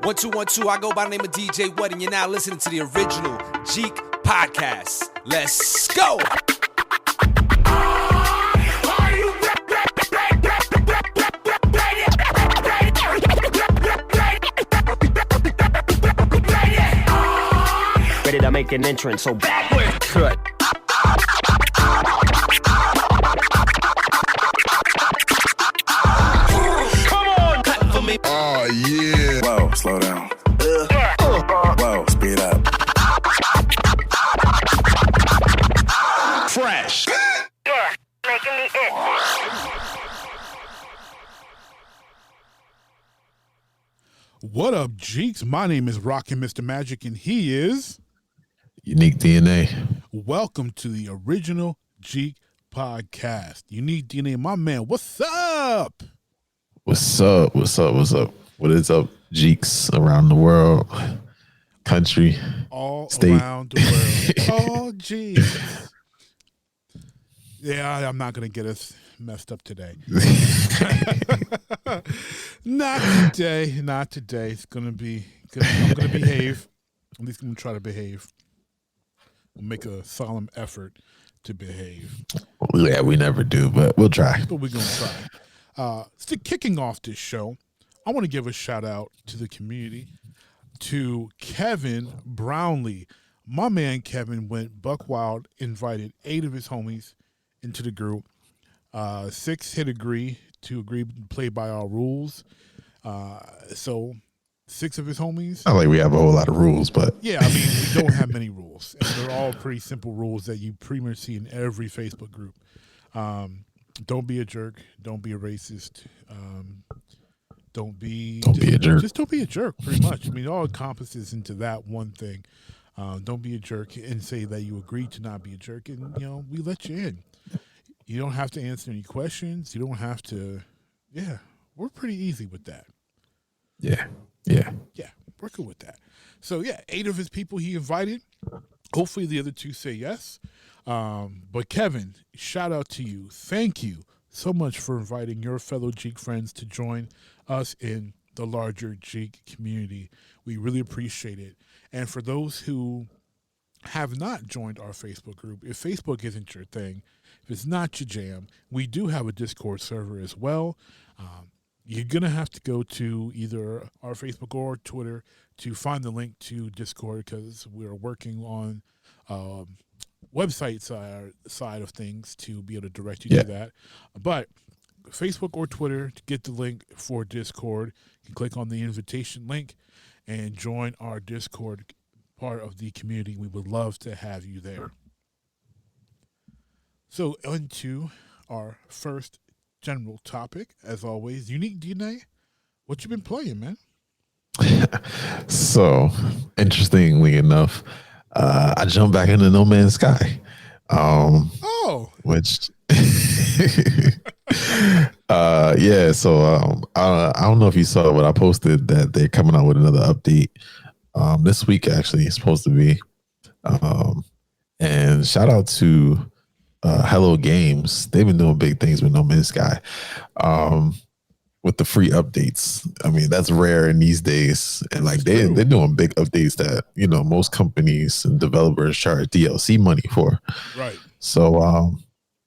1212, I go by the name of DJ What, and you're now listening to the original Jeek podcast. Let's go! Ready to make an entrance, so backward cut. Come on, cut for me. Oh yeah. Whoa, slow down. Whoa, speed up. Fresh. Making me itch. What up, Jeeks? My name is ROCKINMRMAGIC, and he is UNIQDNA. Welcome to the original Jeek podcast. UNIQDNA, my man. What's up? What's up? What's up? What's up? What is up, Jeeks around the world, country, all state. Around the world. Oh, jeez. Yeah, I'm not gonna get us messed up today. Not today. Not today. It's gonna be. I'm gonna behave. At least I'm gonna try to behave. We'll make a solemn effort to behave. Yeah, we never do, but we'll try. But we're gonna try. So kicking off this show, I want to give a shout out to the community, to Kevin Brownlee. My man Kevin went buck wild, invited 8 of his homies into the group. 6 hit agree to play by our rules. So 6 of his homies. Not like we have a whole lot of rules, but Yeah, I mean, we don't have many rules. And they're all pretty simple rules that you pretty much see in every Facebook group. Don't be a jerk. Don't be a racist. Don't be a jerk. Just don't be a jerk, pretty much. I mean, it all encompasses into that one thing. Don't be a jerk and say that you agreed to not be a jerk, and we let you in. You don't have to answer any questions. You don't have to. Yeah, we're pretty easy with that. yeah, We're good with that. So yeah, 8 of his people he invited. Hopefully the other 2 say yes. But Kevin, shout out to you. Thank you so much for inviting your fellow Jeek friends to join us in the larger Jeek community. We really appreciate it. And for those who have not joined our Facebook group, if Facebook isn't your thing, if it's not your jam, we do have a Discord server as well. You're going to have to go to either our Facebook or Twitter to find the link to Discord, because we're working on website side of things to be able to direct you to that. But Facebook or Twitter, to get the link for Discord, you can click on the invitation link and join our Discord part of the community. We would love to have you there. So into our first general topic, as always, UNIQDNA, what you been playing, man? So, interestingly enough, I jumped back into No Man's Sky. Which, yeah. So, I don't know if you saw, but I posted that they're coming out with another update this week. Actually, it's supposed to be. And shout out to Hello Games. They've been doing big things with No Man's Sky. With the free updates. I mean, that's rare in these days. And like they're doing big updates that, most companies and developers charge DLC money for. Right. So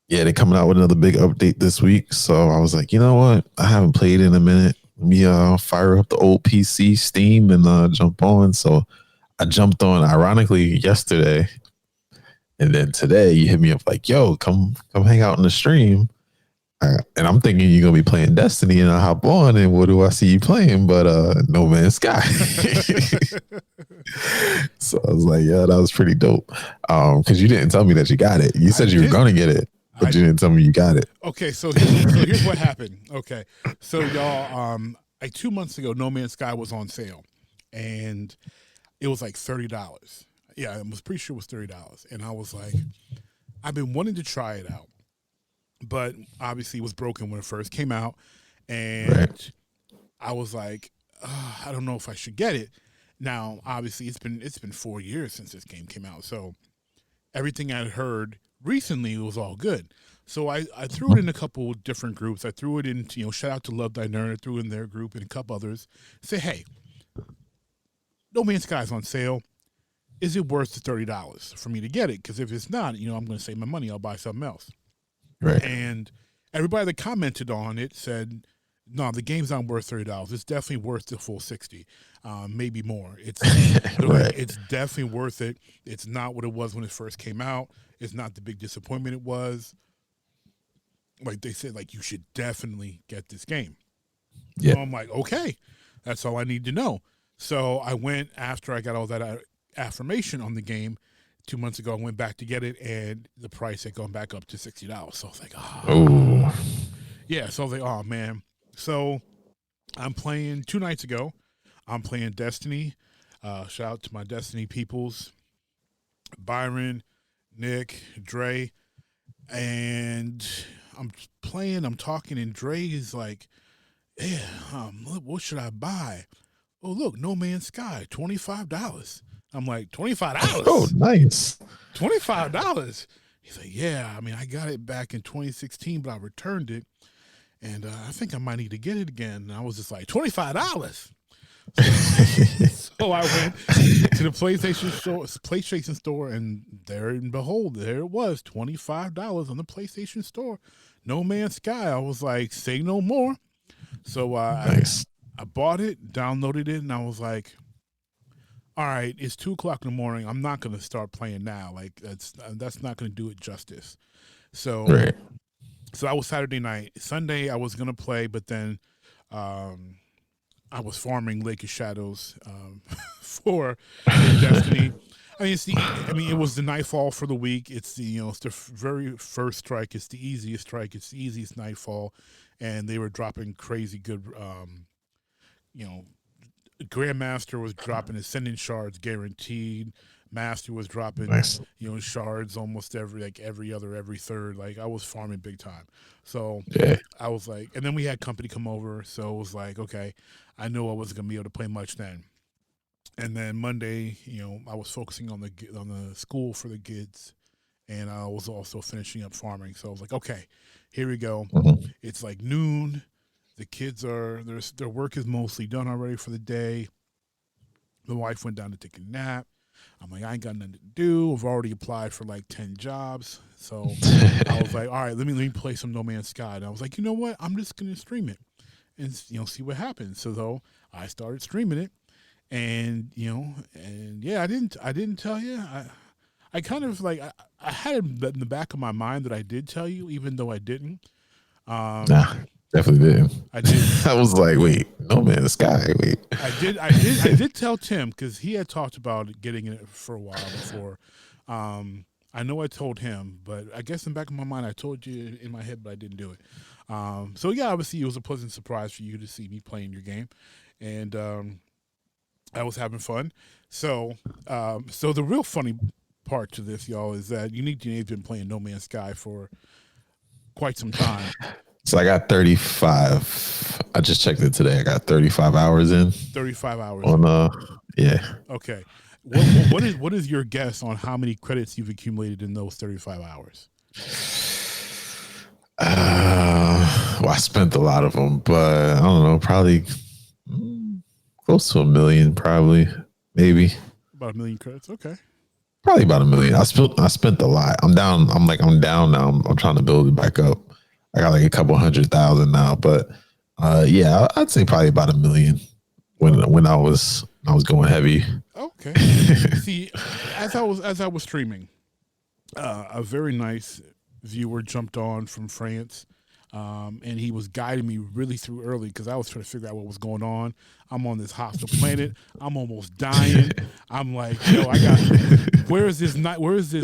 yeah, they're coming out with another big update this week. So I was like, you know what? I haven't played in a minute. Let me fire up the old PC Steam and jump on. So I jumped on ironically yesterday. And then today you hit me up like, yo, come hang out in the stream. And I'm thinking you're going to be playing Destiny, and I hop on, and what do I see you playing? But No Man's Sky. So I was like, yeah, that was pretty dope. Because you didn't tell me that you got it. You said you were going to get it, but you didn't tell me you got it. Okay, so here's what happened. Okay, so y'all, like 2 months ago, No Man's Sky was on sale, and it was like $30. Yeah, I was pretty sure it was $30. And I was like, I've been wanting to try it out. But obviously it was broken when it first came out, and I was like, I don't know if I should get it. Now, obviously, it's been 4 years since this game came out, so everything I'd heard recently was all good. So I threw it in a couple different groups. I threw it in, shout out to Love Thy Nerd. I threw it in their group and a couple others. Say, hey, No Man's Sky's on sale. Is it worth the $30 for me to get it? Because if it's not, I'm going to save my money. I'll buy something else. Right. And everybody that commented on it said, no, the game's not worth $30. It's definitely worth the full $60, maybe more. It's Right. It's definitely worth it. It's not what it was when it first came out. It's not the big disappointment it was. Like they said, like, you should definitely get this game. Yeah. So I'm like, okay, that's all I need to know. So I went after I got all that affirmation on the game 2 months ago. I went back to get it, and the price had gone back up to $60. So I was like, Oh. Yeah, so I was like, oh, man. So I'm playing 2 nights ago. I'm playing Destiny. Shout out to my Destiny peoples, Byron, Nick, Dre. And I'm playing, I'm talking, and Dre is like, yeah, what should I buy? Oh, look, No Man's Sky, $25. I'm like, $25? Oh, nice. $25? He's like, yeah, I mean, I got it back in 2016, but I returned it, and I think I might need to get it again. And I was just like, $25? So I went to the PlayStation store, and there and behold, there it was, $25 on the PlayStation Store. No Man's Sky. I was like, say no more. So Nice. I bought it, downloaded it, and I was like, all right, it's 2:00 in the morning. I'm not going to start playing now. Like, that's not going to do it justice. So, Right. So that was Saturday night. Sunday, I was going to play, but then I was farming Lake of Shadows for Destiny. It was the nightfall for the week. It's the very first strike. It's the easiest strike. It's the easiest nightfall, and they were dropping crazy good. Grandmaster was dropping Ascendant shards guaranteed. Master was dropping Nice. Shards almost every other, every third. Like, I was farming big time. So Yeah. I was like, and then we had company come over, so it was like, okay, I knew I wasn't gonna be able to play much then. And then Monday, I was focusing on the school for the kids, and I was also finishing up farming. So I was like, okay, here we go. Mhm. It's like noon. The kids their work is mostly done already for the day. The wife went down to take a nap. I'm like, I ain't got nothing to do. I've already applied for like 10 jobs. So I was like, all right, let me play some No Man's Sky. And I was like, you know what? I'm just going to stream it and, see what happens. So I started streaming it, and, I didn't tell you. I kind of like, I had it in the back of my mind that I did tell you, even though I didn't. Nah, definitely didn't. I did. I was like, wait, No Man's Sky. Wait. I did tell Tim, because he had talked about getting it for a while before. I know I told him, but I guess in the back of my mind I told you in my head, but I didn't do it. So yeah, obviously it was a pleasant surprise for you to see me playing your game, and I was having fun. So the real funny part to this, y'all, is that UNIQDNA has been playing No Man's Sky for quite some time. So I got 35. I just checked it today. I got 35 hours in. 35 hours. On yeah. Okay. What is your guess on how many credits you've accumulated in those 35 hours? Well, I spent a lot of them, but I don't know, probably close to 1 million, probably, maybe. About 1 million credits. Okay. Probably about 1 million. I spent a lot. I'm down. I'm down now. I'm trying to build it back up. I got like a couple 100,000 now, but yeah, I'd say probably about 1 million when I was going heavy. Okay. See, as I was streaming, a very nice viewer jumped on from France, and he was guiding me really through early, because I was trying to figure out what was going on. I'm on this hostile planet. I'm almost dying. I'm like, where is this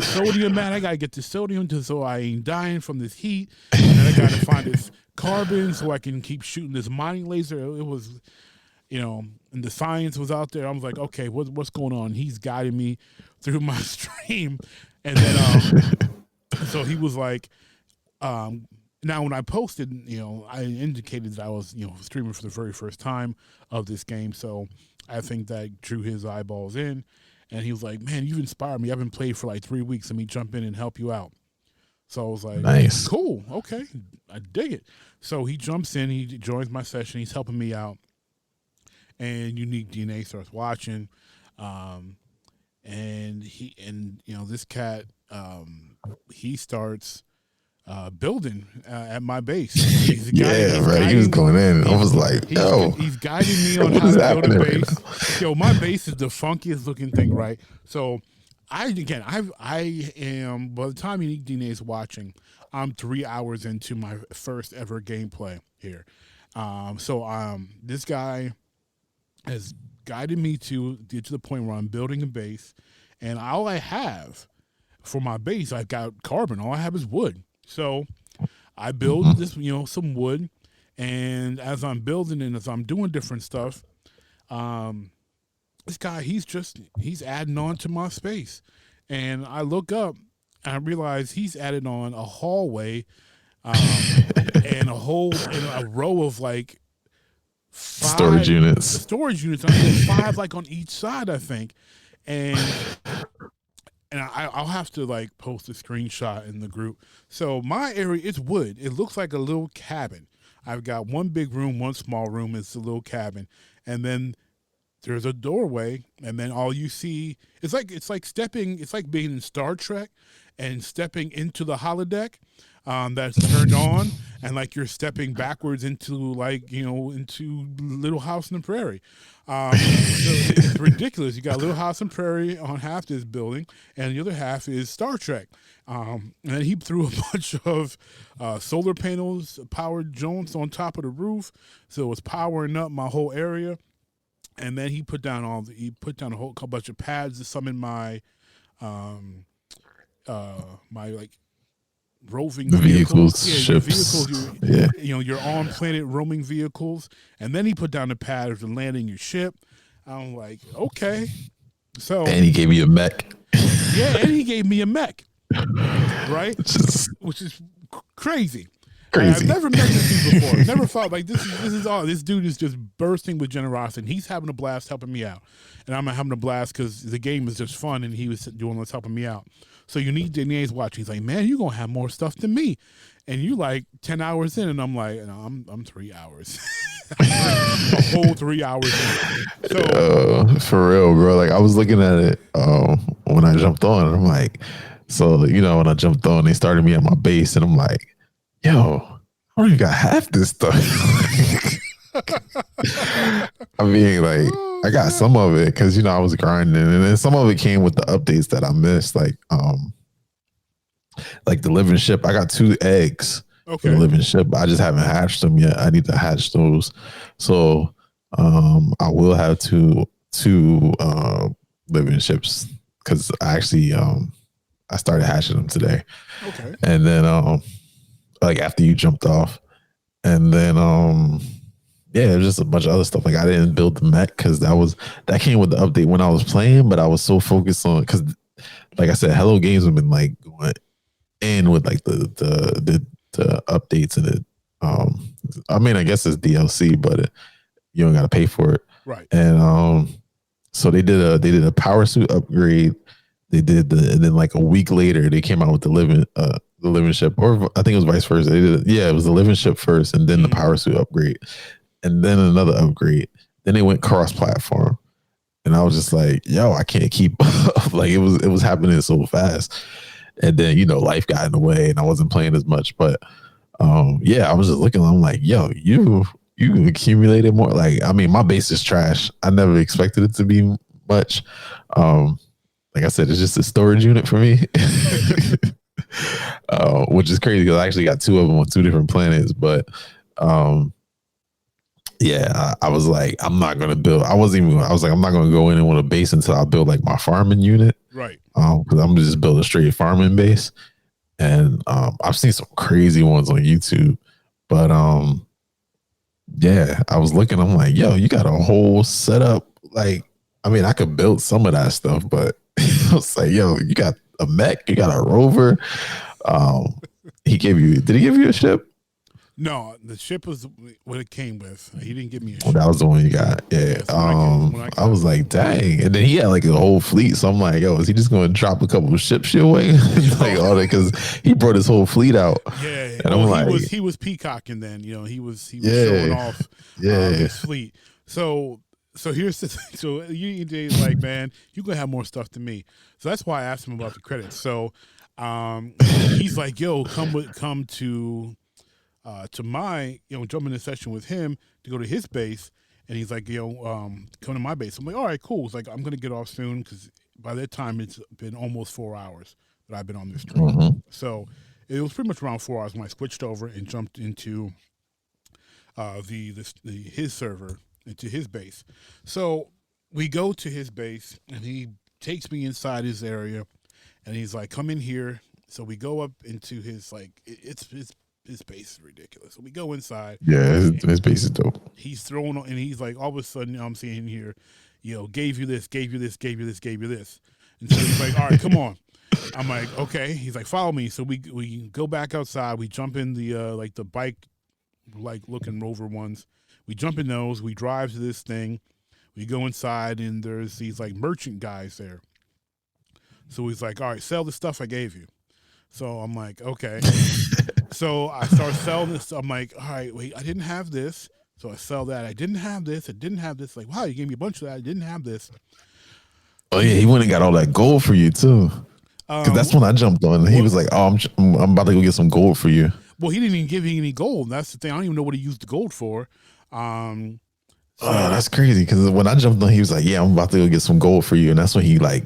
sodium at? I gotta get the sodium so I ain't dying from this heat. And then I gotta find this carbon so I can keep shooting this mining laser. It was, and the science was out there. I was like, okay, what's going on? He's guiding me through my stream, and then so he was like, now when I posted, I indicated that I was, streaming for the very first time of this game. So I think that drew his eyeballs in, and he was like, man, you've inspired me. I've been playing for like 3 weeks. Let me jump in and help you out. So I was like, nice, cool, okay, I dig it. So he jumps in, he joins my session, he's helping me out, and UNIQDNA starts watching. And this cat, he starts building at my base. He was going in. I was like, he's guiding me on how to build a base. Yo, my base is the funkiest looking thing, right? So I am, by the time UNIQDNA is watching, I'm 3 hours into my first ever gameplay here. This guy has guided me to get to the point where I'm building a base, and all I have for my base, I've got carbon. All I have is wood. So I build this, some wood, and as I'm building and as I'm doing different stuff, this guy, he's adding on to my space. And I look up and I realize he's added on a hallway and a row of like storage units. I mean, 5 like on each side, I think. And I'll have to like post a screenshot in the group. So my area, it's wood. It looks like a little cabin. I've got one big room, one small room. It's a little cabin. And then there's a doorway, and then all you see, it's like being in Star Trek and stepping into the holodeck that's turned on, and like you're stepping backwards into into Little House on the Prairie. So it's ridiculous. You got Little House on the Prairie on half this building, and the other half is Star Trek. And then he threw a bunch of solar panels, powered joints on top of the roof, so it's powering up my whole area. And then he put down a whole bunch of pads to summon my my like roving vehicles, ships. Vehicles, your on planet roaming vehicles. And then he put down the pad for landing your ship. I'm like, okay. So and he gave me a mech. Yeah, and he gave me a mech. Right? Which is crazy. I've never met this dude before. Never thought like this is all. This dude is just bursting with generosity. He's having a blast helping me out, and I'm having a blast because the game is just fun, and he was doing this helping me out. So UNIQDNA is watching. He's like, man, you're gonna have more stuff than me, and you like 10 hours in, and I'm like, no, I'm 3 hours, a whole 3 hours in. So for real, bro. Like I was looking at it when I jumped on, and I'm like, so when I jumped on, they started me at my base, and I'm like, yo, I don't even got half this stuff. I mean, like, I got some of it because, I was grinding. And then some of it came with the updates that I missed. Like the living ship. I got 2 eggs for the living ship. I just haven't hatched them yet. I need to hatch those. So I will have two living ships because I actually I started hatching them today. Okay. And then like after you jumped off, and then it was just a bunch of other stuff. Like I didn't build the mech because that came with the update when I was playing, but I was so focused on because, like I said, Hello Games have been like going in with like the updates and it. I mean, I guess it's DLC, but you don't got to pay for it, right? And so they did a power suit upgrade. They did and then like a week later they came out with the living ship, or I think it was vice versa. They did it was the living ship first, and then the power suit upgrade, and then another upgrade. Then they went cross-platform, and I was just like, "Yo, I can't keep up." Like it was happening so fast, and then life got in the way, and I wasn't playing as much. But I was just looking. I'm like, "Yo, you accumulated more." Like, I mean, my base is trash. I never expected it to be much. Like I said, it's just a storage unit for me. Which is crazy because I actually got 2 of them on 2 different planets. But I was like, I'm not gonna build. I was like, I'm not gonna go in and want a base until I build like my farming unit. Right. Because I'm gonna just build a straight farming base. And I've seen some crazy ones on YouTube. But I was looking, I'm like, yo, you got a whole setup. Like, I mean, I could build some of that stuff, but I was like, yo, you got a mech, you got a rover. Did he give you a ship? No, the ship was what it came with. He didn't give me a ship. Oh, that was the one you got. Yeah. I was like, dang. And then he had like a whole fleet. So I'm like, yo, is he just going to drop a couple of ships your way? Like all that, because he brought his whole fleet out. Yeah. And I'm like, he was peacocking then. He was showing off his fleet. So So here's the thing. So UNIQDNA is like, man, you gonna have more stuff than me. So that's why I asked him about the credits. So he's like, yo, come to my, jump in the session with him to go to his base. And he's like, come to my base. I'm like, all right, cool. It's like, I'm gonna get off soon because by that time it's been almost 4 hours that I've been on this stream. Mm-hmm. So it was pretty much around 4 hours when I switched over and jumped into his server, into his base. So we go to his base and he takes me inside his area and he's like, come in here. So we go up into his, like, his base is ridiculous. So we go inside. Yeah, his base is dope. He's throwing on, and he's like, all of a sudden, I'm seeing here, gave you this, gave you this, gave you this, gave you this. And so he's like, all right, come on. I'm like, okay. He's like, follow me. So we go back outside. We jump in the like the bike, like looking Rover ones. We jump in those. We drive to this thing. We go inside, and there's these like merchant guys there. So he's like, all right, sell the stuff I gave you. So I'm like, okay. So I start selling this. I'm like, all right, wait, I didn't have this. So I sell that. I didn't have this. I didn't have this. Like, wow, you gave me a bunch of that. I didn't have this. Oh yeah, he went and got all that gold for you too. Because that's when I jumped on. He was like, oh, I'm about to go get some gold for you. Well, he didn't even give me any gold. That's the thing. I don't even know what he used the gold for. Oh, that's crazy. Because when I jumped on, he was like, yeah, I'm about to go get some gold for you. And that's when he like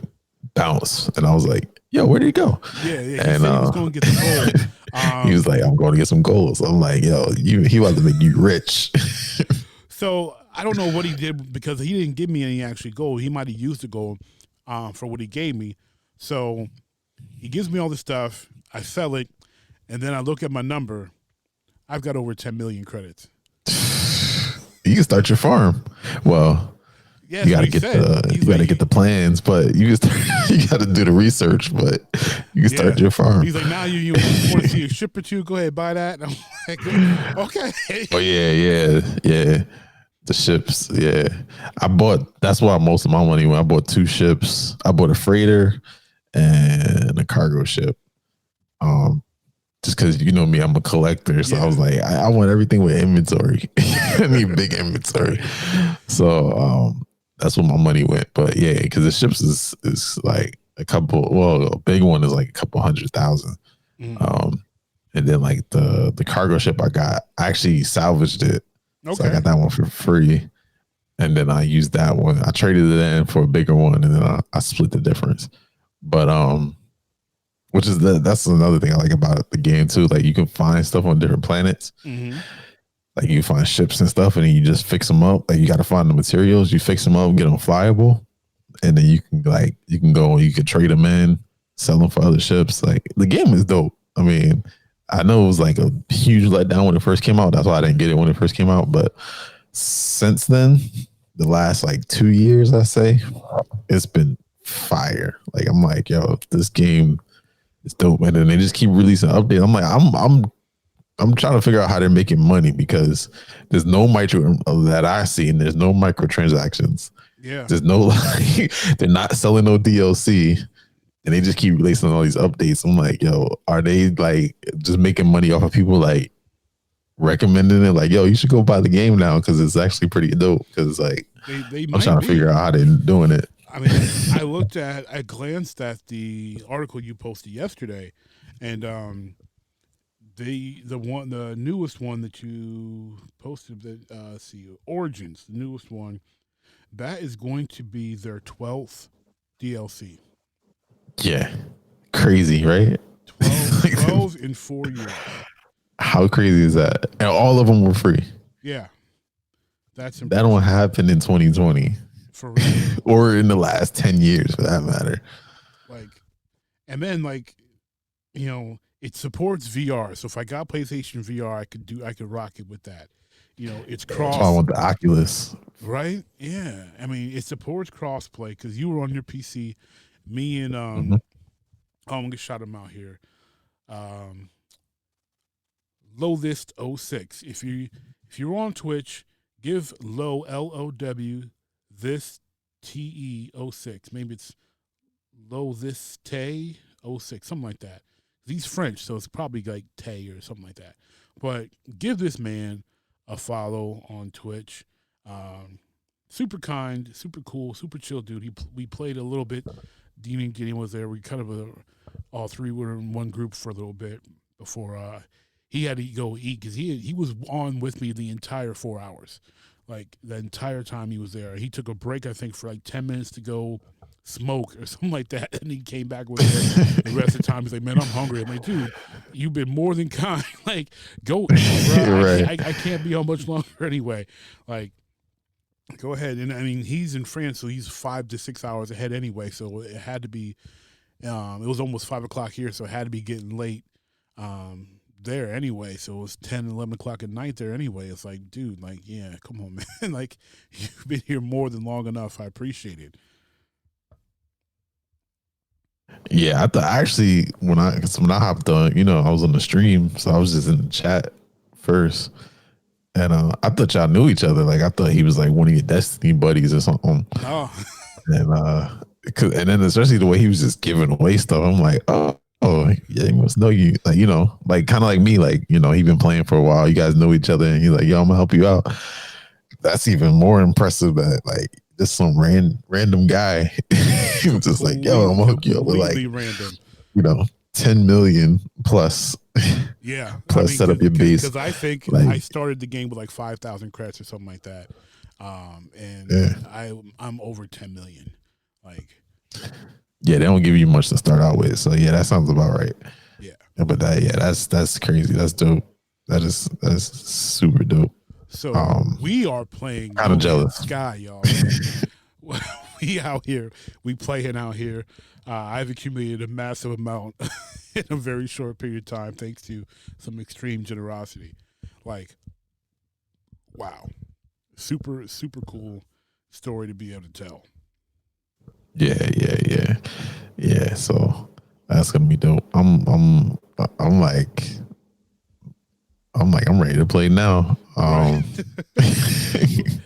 bounced. And I was like, yo, where did he go? Yeah. He and said he was going to get the gold. He was like, I'm going to get some gold. So I'm like, yo, he about to make you rich. So I don't know what he did because he didn't give me any actual gold. He might have used the gold for what he gave me. So he gives me all the stuff. I sell it. And then I look at my number. I've got over 10 million credits. You can start your farm. Well, yeah, you got to get the plans, but you got to do the research. But you can start your farm. He's like, now you want to see a ship or two? Go ahead, buy that. And I'm like, okay. Oh yeah. The ships, yeah. That's why most of my money went. I bought 2 ships. I bought a freighter and a cargo ship. Just because you know me, I'm a collector, so I was like, I want everything with inventory. I need big inventory. So that's where my money went. But yeah, because the ships is like a big one is like a couple 100,000. And then like the cargo ship I actually salvaged it. Okay. So I got that one for free. And then I used that one. I traded it in for a bigger one, and then I split the difference. But which is that's another thing I like about the game too. Like you can find stuff on different planets. Mm-hmm. Like you find ships and stuff, and then you just fix them up. Like you got to find the materials. You fix them up, get them flyable, and then you can go. You can trade them in, sell them for other ships. Like the game is dope. I mean, I know it was like a huge letdown when it first came out. That's why I didn't get it when it first came out. But since then, the last like 2 years, I say, it's been fire. Like I'm like, yo, this game is dope, and then they just keep releasing updates. I'm like, I'm trying to figure out how they're making money because there's no that I see, and there's no microtransactions. Yeah, there's no they're not selling no DLC. And they just keep releasing all these updates. I'm like, yo, are they like just making money off of people like recommending it? Like, yo, you should go buy the game now because it's actually pretty dope. Because like, I'm trying to figure out how they're doing it. I mean, I glanced at the article you posted yesterday, and the newest one that you posted, Origins, the newest one, that is going to be their 12th DLC. Yeah. Crazy, right? 12 in 4 years. How crazy is that? And all of them were free. Yeah. That's impressive. That don't happen in 2020. For real. Or in the last 10 years for that matter. Like, and then like, it supports VR. So if I got PlayStation VR, I could rock it with that. It's cross. That's why I want the Oculus. Right? Yeah. I mean, it supports crossplay because you were on your PC. Me and I'm gonna shout him out here. Lowthist 06. If you're on Twitch, give Low LOW this TE 06. Maybe it's Lowthist Tay 06, something like that. He's French, so it's probably like Tay or something like that. But give this man a follow on Twitch. super kind, super cool, super chill dude. We played a little bit. Dean and Gideon was there. We kind of all three were in one group for a little bit before he had to go eat because he was on with me the entire 4 hours. Like the entire time he was there. He took a break, I think, for like 10 minutes to go smoke or something like that. And he came back with it. The rest of the time, he's like, man, I'm hungry. I'm like, dude, you've been more than kind. Like, go eat, bro. Right. I can't be on much longer anyway. Like, go ahead. And I mean, he's in France, so he's 5 to 6 hours ahead anyway. So it had to be, it was almost 5 o'clock here, so it had to be getting late. There anyway, so it was 10, 11 o'clock at night there anyway. It's like, dude, like, yeah, come on, man. Like, you've been here more than long enough. I appreciate it. Yeah, I thought actually when I hopped on, I was on the stream, so I was just in the chat first, and I thought y'all knew each other. Like, I thought he was like one of your Destiny buddies or something. Oh, and then especially the way he was just giving away stuff, I'm like, oh yeah, he must know you. Like, like kind of like me, like, he been playing for a while. You guys know each other, and he's like, yo, I'm gonna help you out. That's even more impressive that like just some random guy he was just like, yo, I'm gonna hook you up with like random. 10 million plus. Yeah, plus set up your base. Because I think like, I started the game with like 5,000 credits or something like that, and yeah. I'm over 10 million. Like, yeah, they don't give you much to start out with, so yeah, that sounds about right. Yeah, but that's crazy. That's dope. That's super dope. So we are playing kind of jealous Sky, y'all. We out here. We playing out here. I've accumulated a massive amount in a very short period of time, thanks to some extreme generosity. Like, wow, super cool story to be able to tell. Yeah. So that's gonna be dope. I'm ready to play now. Right.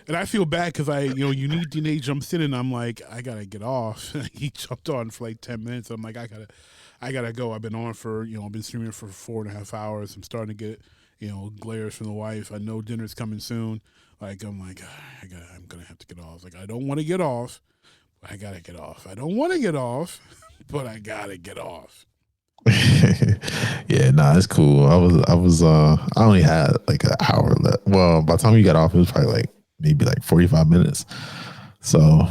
And I feel bad because UNIQDNA jumps in and I'm like, I gotta get off. He jumped on for like 10 minutes. I'm like, I gotta go. I've been on for I've been streaming for 4.5 hours. I'm starting to get glares from the wife. I know dinner's coming soon. Like, I'm like, I'm gonna have to get off. Like, I don't want to get off, but I gotta get off. I don't want to get off, but I gotta get off. Yeah, nah, it's cool. I only had like an hour left. Well, by the time you got off, it was probably like maybe like 45 minutes. So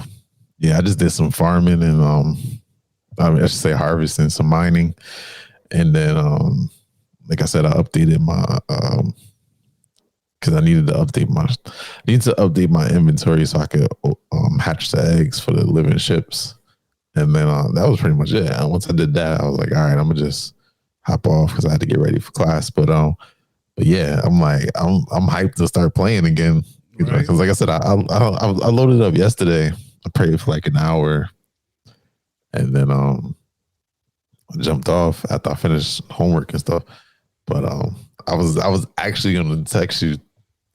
yeah, I just did some farming and I should say harvesting, some mining, and then like I said, I updated my because I needed to update my inventory so I could hatch the eggs for the living ships. And then that was pretty much it. And once I did that, I was like, all right, I'm gonna just hop off because I had to get ready for class. But yeah, I'm hyped to start playing again. Because like I said, I loaded up yesterday. I played for like an hour, and then I jumped off after I finished homework and stuff. But I was actually gonna text you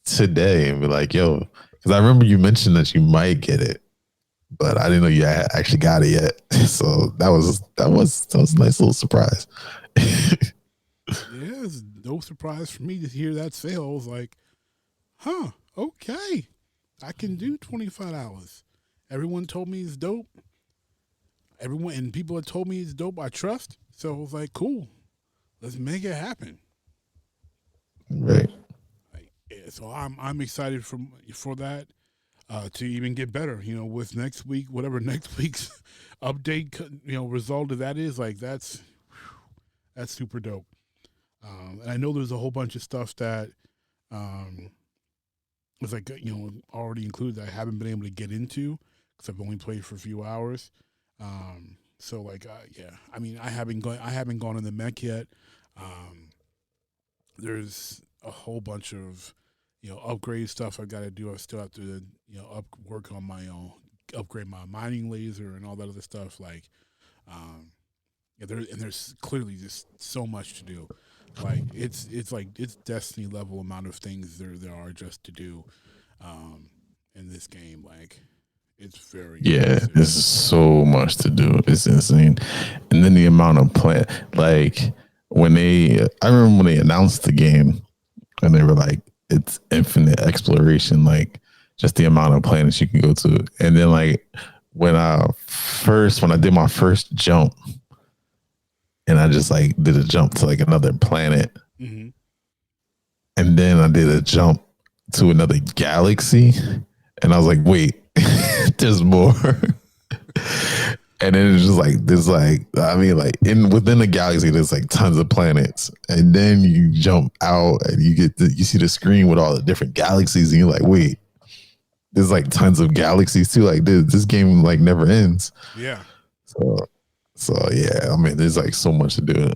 today and be like, yo, because I remember you mentioned that you might get it, but I didn't know you actually got it yet. So that was a nice little surprise. Yeah, it's no surprise for me to hear that sale. I was like, huh, okay, I can do $25. Everyone told me it's dope. And people have told me it's dope. I trust. So I was like, cool, let's make it happen. Right. Yeah, so I'm excited for that. To even get better, with next week, whatever next week's update, result of that is, like, that's super dope. And I know there's a whole bunch of stuff that was like, already included that I haven't been able to get into because I've only played for a few hours. So like, yeah, I mean, I haven't gone in the mech yet. There's a whole bunch of upgrade stuff I got to do. I still have to, work on my upgrade my mining laser and all that other stuff. Like, there's clearly just so much to do. Like, it's Destiny level amount of things there are just to do, in this game. Like, it's very impressive. There's so much to do. It's insane. And then the amount of play, like I remember when they announced the game and they were like, it's infinite exploration. Like, just the amount of planets you can go to. And then like when I did my first jump, and I just like did a jump to like another planet, and then I did a jump to another galaxy, and I was like, wait, there's more. And then it's just like there's like, I mean, like within the galaxy, there's like tons of planets, and then you jump out and you see the screen with all the different galaxies, and you're like, wait, there's like tons of galaxies too. Like this game like never ends. Yeah. So yeah, I mean, there's like so much to do.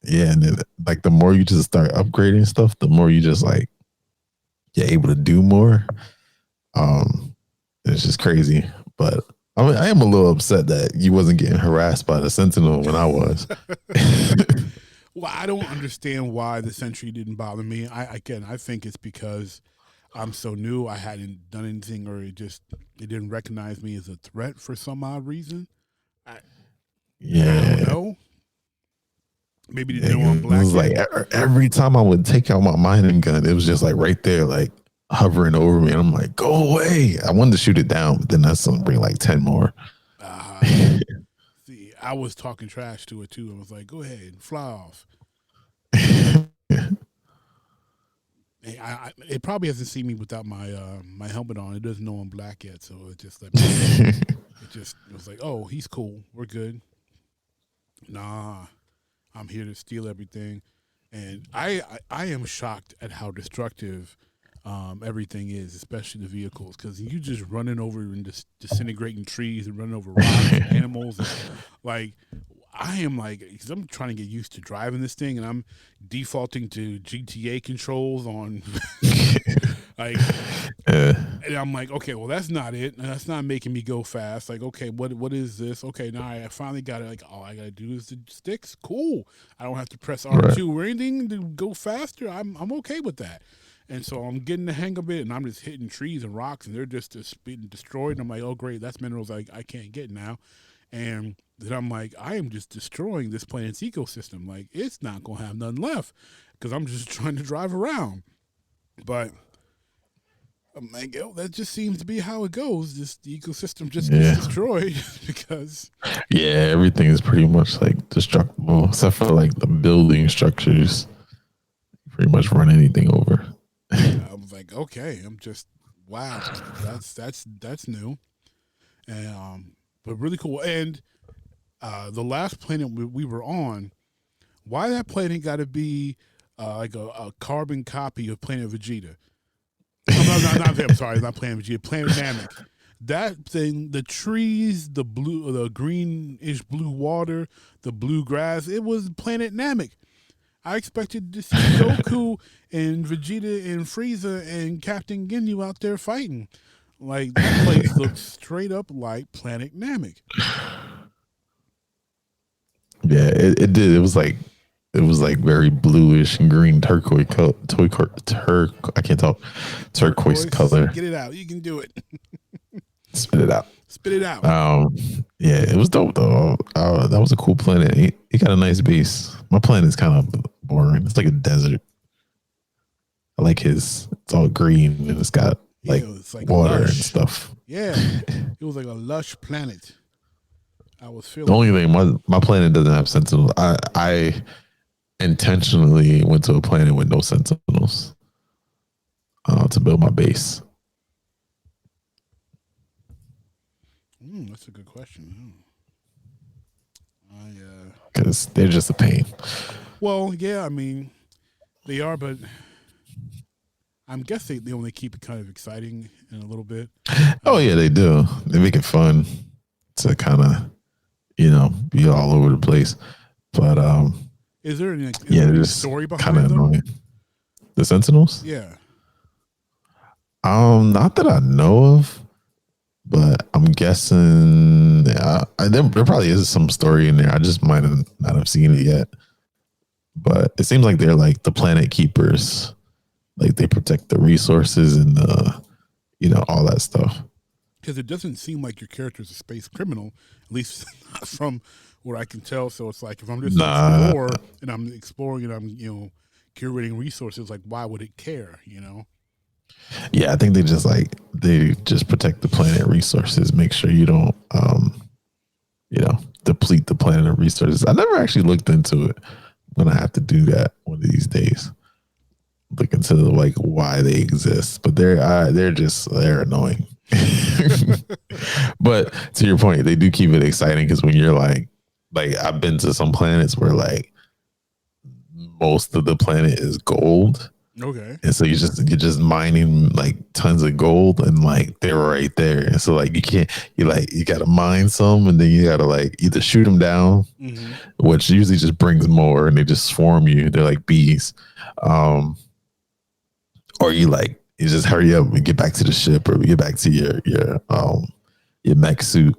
Yeah, and then like the more you just start upgrading stuff, the more you just like you're able to do more. It's just crazy, but. I mean, I am a little upset that you wasn't getting harassed by the Sentinel when I was. Well, I don't understand why the Sentry didn't bother me. I think it's because I'm so new. I hadn't done anything, or it didn't recognize me as a threat for some odd reason. I don't know. Maybe they didn't want black. It was like every time I would take out my mining gun, it was just like right there, like hovering over me, and I'm like, go away. I wanted to shoot it down, but then that's gonna bring like 10 more. See, I was talking trash to it too. I was like, go ahead, fly off. It probably hasn't seen me without my my helmet on. It doesn't know I'm black yet, so it just let me it was like, oh, he's cool, we're good. Nah, I'm here to steal everything. And I am shocked at how destructive everything is, especially the vehicles, because you just running over and just disintegrating trees and running over rocks and animals. And, like, I am like, because I'm trying to get used to driving this thing, and I'm defaulting to GTA controls on, like, and I'm like, okay, well, that's not it. And that's not making me go fast. Like, okay, what is this? Okay, now I finally got it. Like, all I got to do is the sticks. Cool. I don't have to press R2 or anything to go faster. I'm okay with that. And so I'm getting the hang of it, and I'm just hitting trees and rocks, and they're just being destroyed. And I'm like, oh, great, that's minerals I can't get now. And then I'm like, I am just destroying this planet's ecosystem. Like, it's not going to have nothing left because I'm just trying to drive around. But I'm like, oh, that just seems to be how it goes. The ecosystem just gets destroyed because... Yeah, everything is pretty much, like, destructible, except for, like, the building structures. Pretty much run anything over. I was like, okay, I'm just, wow, that's new, and but really cool. And the last planet we were on, why that planet got to be like a carbon copy of Planet Vegeta? I'm sorry, not Planet Vegeta, Planet Namek. That thing, the trees, the greenish blue water, the blue grass, it was Planet Namek. I expected to see Goku and Vegeta and Frieza and Captain Ginyu out there fighting. Like, that place looked straight up like Planet Namek. Yeah, it did. It was like very bluish and green turquoise I can't talk. Turquoise color. Get it out. You can do it. Spit it out. Spit it out. Yeah, it was dope though. That was a cool planet. He got a nice base. My planet's kind of boring. It's like a desert. I like his. It's all green and it's got like water and stuff. Yeah, it was like a lush planet. I was feeling. The only thing, my planet doesn't have sentinels. I intentionally went to a planet with no sentinels to build my base. That's a good question. Because they're just a pain. Well, yeah, I mean, they are, but I'm guessing they only keep it kind of exciting in a little bit. Oh, yeah, they do. They make it fun to kind of, be all over the place. But, is there any story behind kind of annoying. The Sentinels? Yeah. Not that I know of. But I'm guessing there probably is some story in there. I just might not have seen it yet. But it seems like they're like the planet keepers. Like they protect the resources and all that stuff. Because it doesn't seem like your character's a space criminal, at least not from what I can tell. So it's like if I'm just an explorer and I'm exploring and I'm curating resources, like why would it care? Yeah, I think they just protect the planet resources, make sure you don't deplete the planet of resources. I never actually looked into it. I'm gonna have to do that one of these days. Look into like why they exist, but they're annoying. But to your point, they do keep it exciting because when you're like I've been to some planets where like most of the planet is gold. Okay. And so you're just mining like tons of gold and like they're right there. And so like you gotta mine some and then you gotta like either shoot them down, which usually just brings more and they just swarm you. They're like bees. Or you just hurry up and get back to the ship or get back to your mech suit.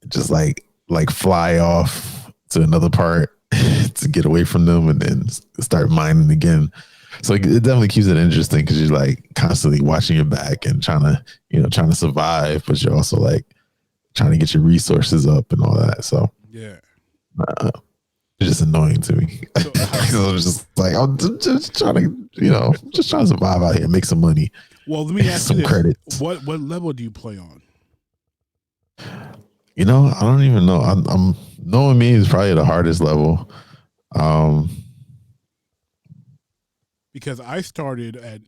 Just like fly off to another part to get away from them and then start mining again. So it definitely keeps it interesting because you're like constantly watching your back and trying to survive, but you're also like trying to get your resources up and all that. So yeah, it's just annoying to me. So I'm just like, I'm just trying to survive out here, make some money. Well, let me ask some you this. credits. What level do you play on? I don't even know. I'm knowing me is probably the hardest level. Because I started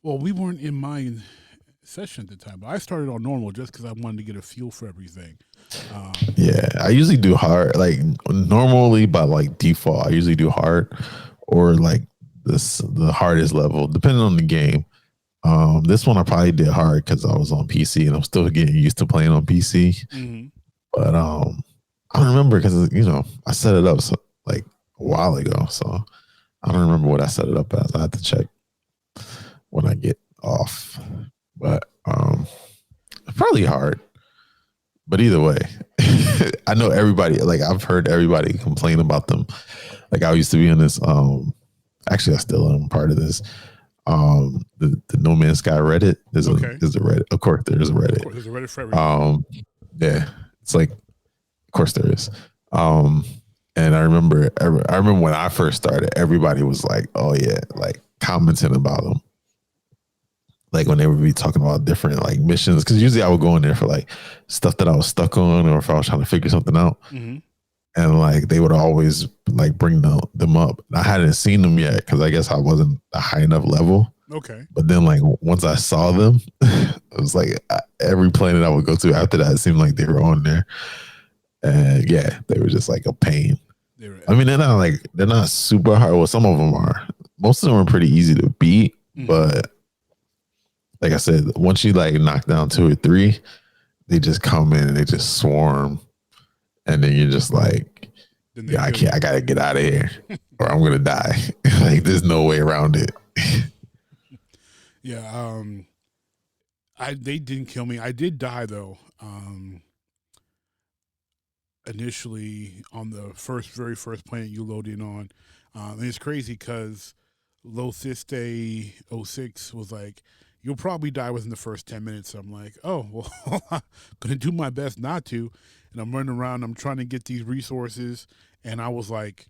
we weren't in my session at the time, but I started on normal just because I wanted to get a feel for everything. Yeah, I usually do hard, like normally by like default, I usually do hard or like the hardest level, depending on the game. This one I probably did hard because I was on PC and I'm still getting used to playing on PC. But I don't remember because I set it up like a while ago, so I don't remember what I set it up as. I have to check when I get off. But probably hard. But either way, I know everybody, like I've heard everybody complain about them. Like I used to be in this, actually I still am part of this. The No Man's Sky Reddit. There's a Reddit. Of course there's a Reddit. Of course, there's a Reddit for everything. Yeah. It's like, of course there is. And I remember when I first started, everybody was like, oh yeah, like commenting about them. Like when they would be talking about different like missions. Cause usually I would go in there for like stuff that I was stuck on or if I was trying to figure something out. And like they would always like bring them up. I hadn't seen them yet because I guess I wasn't a high enough level. Okay. But then like once I saw them, it was like every planet I would go to after that, it seemed like they were on there. And yeah, they were just like a pain. I mean, they're not super hard. Well, some of them are. Most of them are pretty easy to beat. But like I said, once you like knock down 2 or 3, they just come in and they just swarm. And then you're just like, I gotta get out of here or I'm gonna die. Like there's no way around it. Yeah, they didn't kill me. I did die though. Initially on the very first planet you load in on. And it's crazy because Losiste 06 was like, you'll probably die within the first 10 minutes. So I'm like, oh, well, I'm going to do my best not to. And I'm running around. I'm trying to get these resources. And I was like,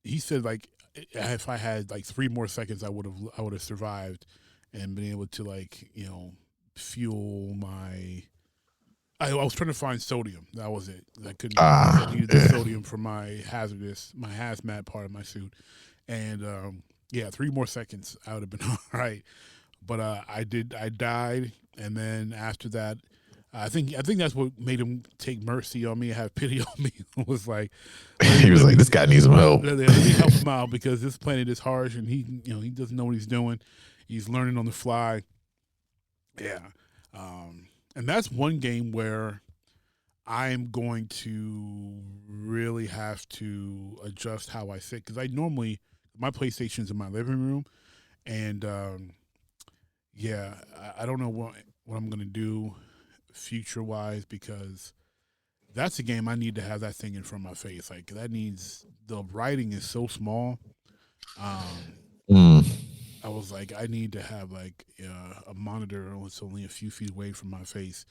he said, like, if I had like 3 more seconds, I would have survived and been able to like, fuel my. I was trying to find sodium. That was it. I couldn't. I needed the sodium for my hazmat part of my suit, and 3 more seconds, I would have been all right. But I died, and then after that, I think that's what made him take mercy on me, have pity on me. It was like he was like, "This guy needs some help. Let me help him out because this planet is harsh, and he doesn't know what he's doing. He's learning on the fly." Yeah. And that's one game where I'm going to really have to adjust how I sit because my PlayStation's in my living room, and I don't know what I'm going to do future-wise because that's a game I need to have that thing in front of my face. Like the writing is so small. I was like, I need to have like a monitor that's only a few feet away from my face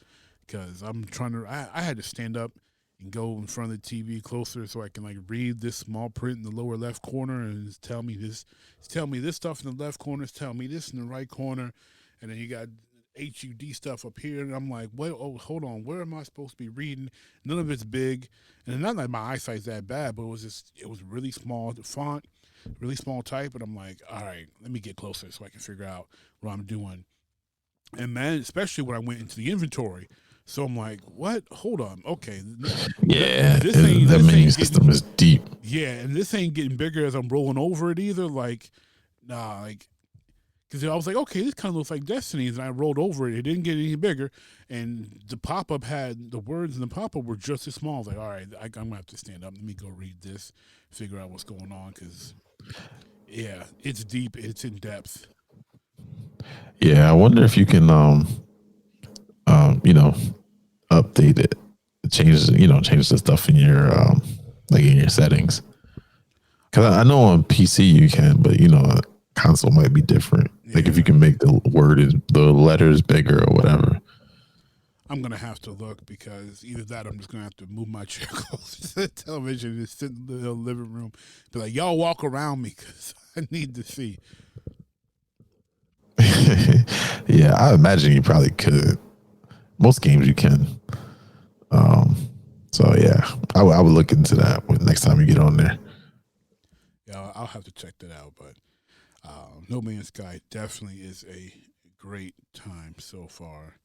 because I'm trying to. I had to stand up and go in front of the TV closer so I can like read this small print in the lower left corner and it's tell me this stuff in the left corner, tell me this in the right corner, and then you got HUD stuff up here, and I'm like, wait, oh, hold on, where am I supposed to be reading? None of it's big, and not like my eyesight's that bad, but it was really small, the font, really small type, and I'm like, all right, let me get closer so I can figure out what I'm doing. And man, especially when I went into the inventory, so I'm like, what? Hold on, okay, yeah, that menu system is deep. Yeah, and this ain't getting bigger as I'm rolling over it either. Like, nah, like. Because I was like, okay, this kind of looks like Destiny's, and I rolled over it. It didn't get any bigger, and the pop-up had the words in the pop-up were just as small. I was like, all right, I'm gonna have to stand up. Let me go read this, figure out what's going on. Because, yeah, it's deep, it's in depth. Yeah, I wonder if you can, update it, change the stuff in your, like in your settings. Because I know on PC you can, but console might be different. Yeah. Like if you can make the letters bigger or whatever. I'm gonna have to look, because either that or I'm just gonna have to move my chair closer to the television and sit in the living room. Be like, y'all walk around me because I need to see. Yeah, I imagine you probably could. Most games you can. So yeah, I would look into that next time you get on there. Yeah, I'll have to check that out, but. No Man's Sky definitely is a great time so far.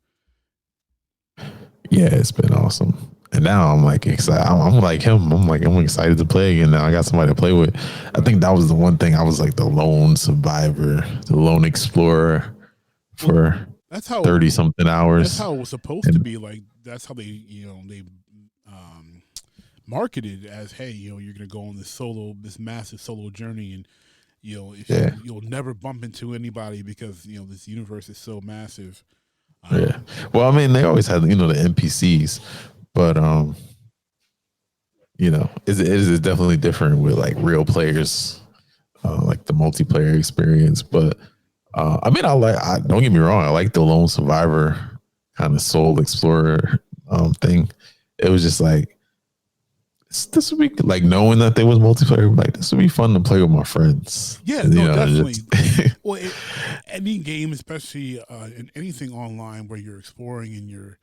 Yeah, it's been awesome. And now I'm like excited. I'm like him. I'm excited to play again. Now I got somebody to play with. I think that was the one thing. I was like the lone survivor, the lone explorer for 30-something hours. That's how it was supposed to be. Like that's how they marketed as, hey, you're gonna go on this massive solo journey, and you'll never bump into anybody because this universe is so massive. Yeah. Well, I mean, they always had the NPCs, but it is definitely different with like real players, like the multiplayer experience. But I mean, don't get me wrong, I like the lone survivor kind of soul explorer thing. It was just like, this would be like knowing that there was multiplayer. Like this would be fun to play with my friends. Yeah, no, definitely. Well, any game, especially in anything online where you're exploring and you're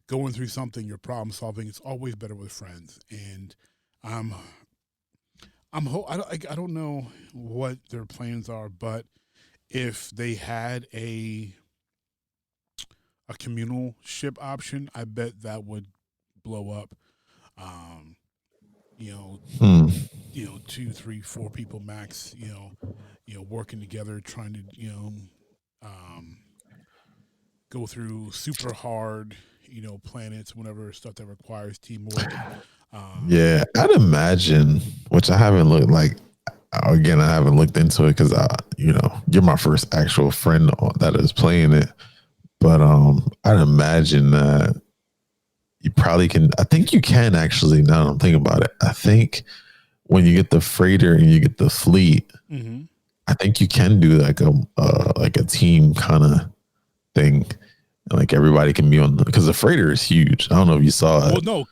going through something, you're problem solving, it's always better with friends. And I don't know what their plans are, but if they had a communal ship option, I bet that would blow up. 2, 3, 4 people max, working together, trying to, go through super hard, planets, whatever stuff that requires teamwork. Yeah, I'd imagine, which I haven't looked into it because you're my first actual friend that is playing it. But I'd imagine that you probably can. I think you can actually. Now that I'm thinking about it, I think when you get the freighter and you get the fleet, mm-hmm. I think you can do like a team kind of thing. Like everybody can be on because the freighter is huge. I don't know if you saw it. So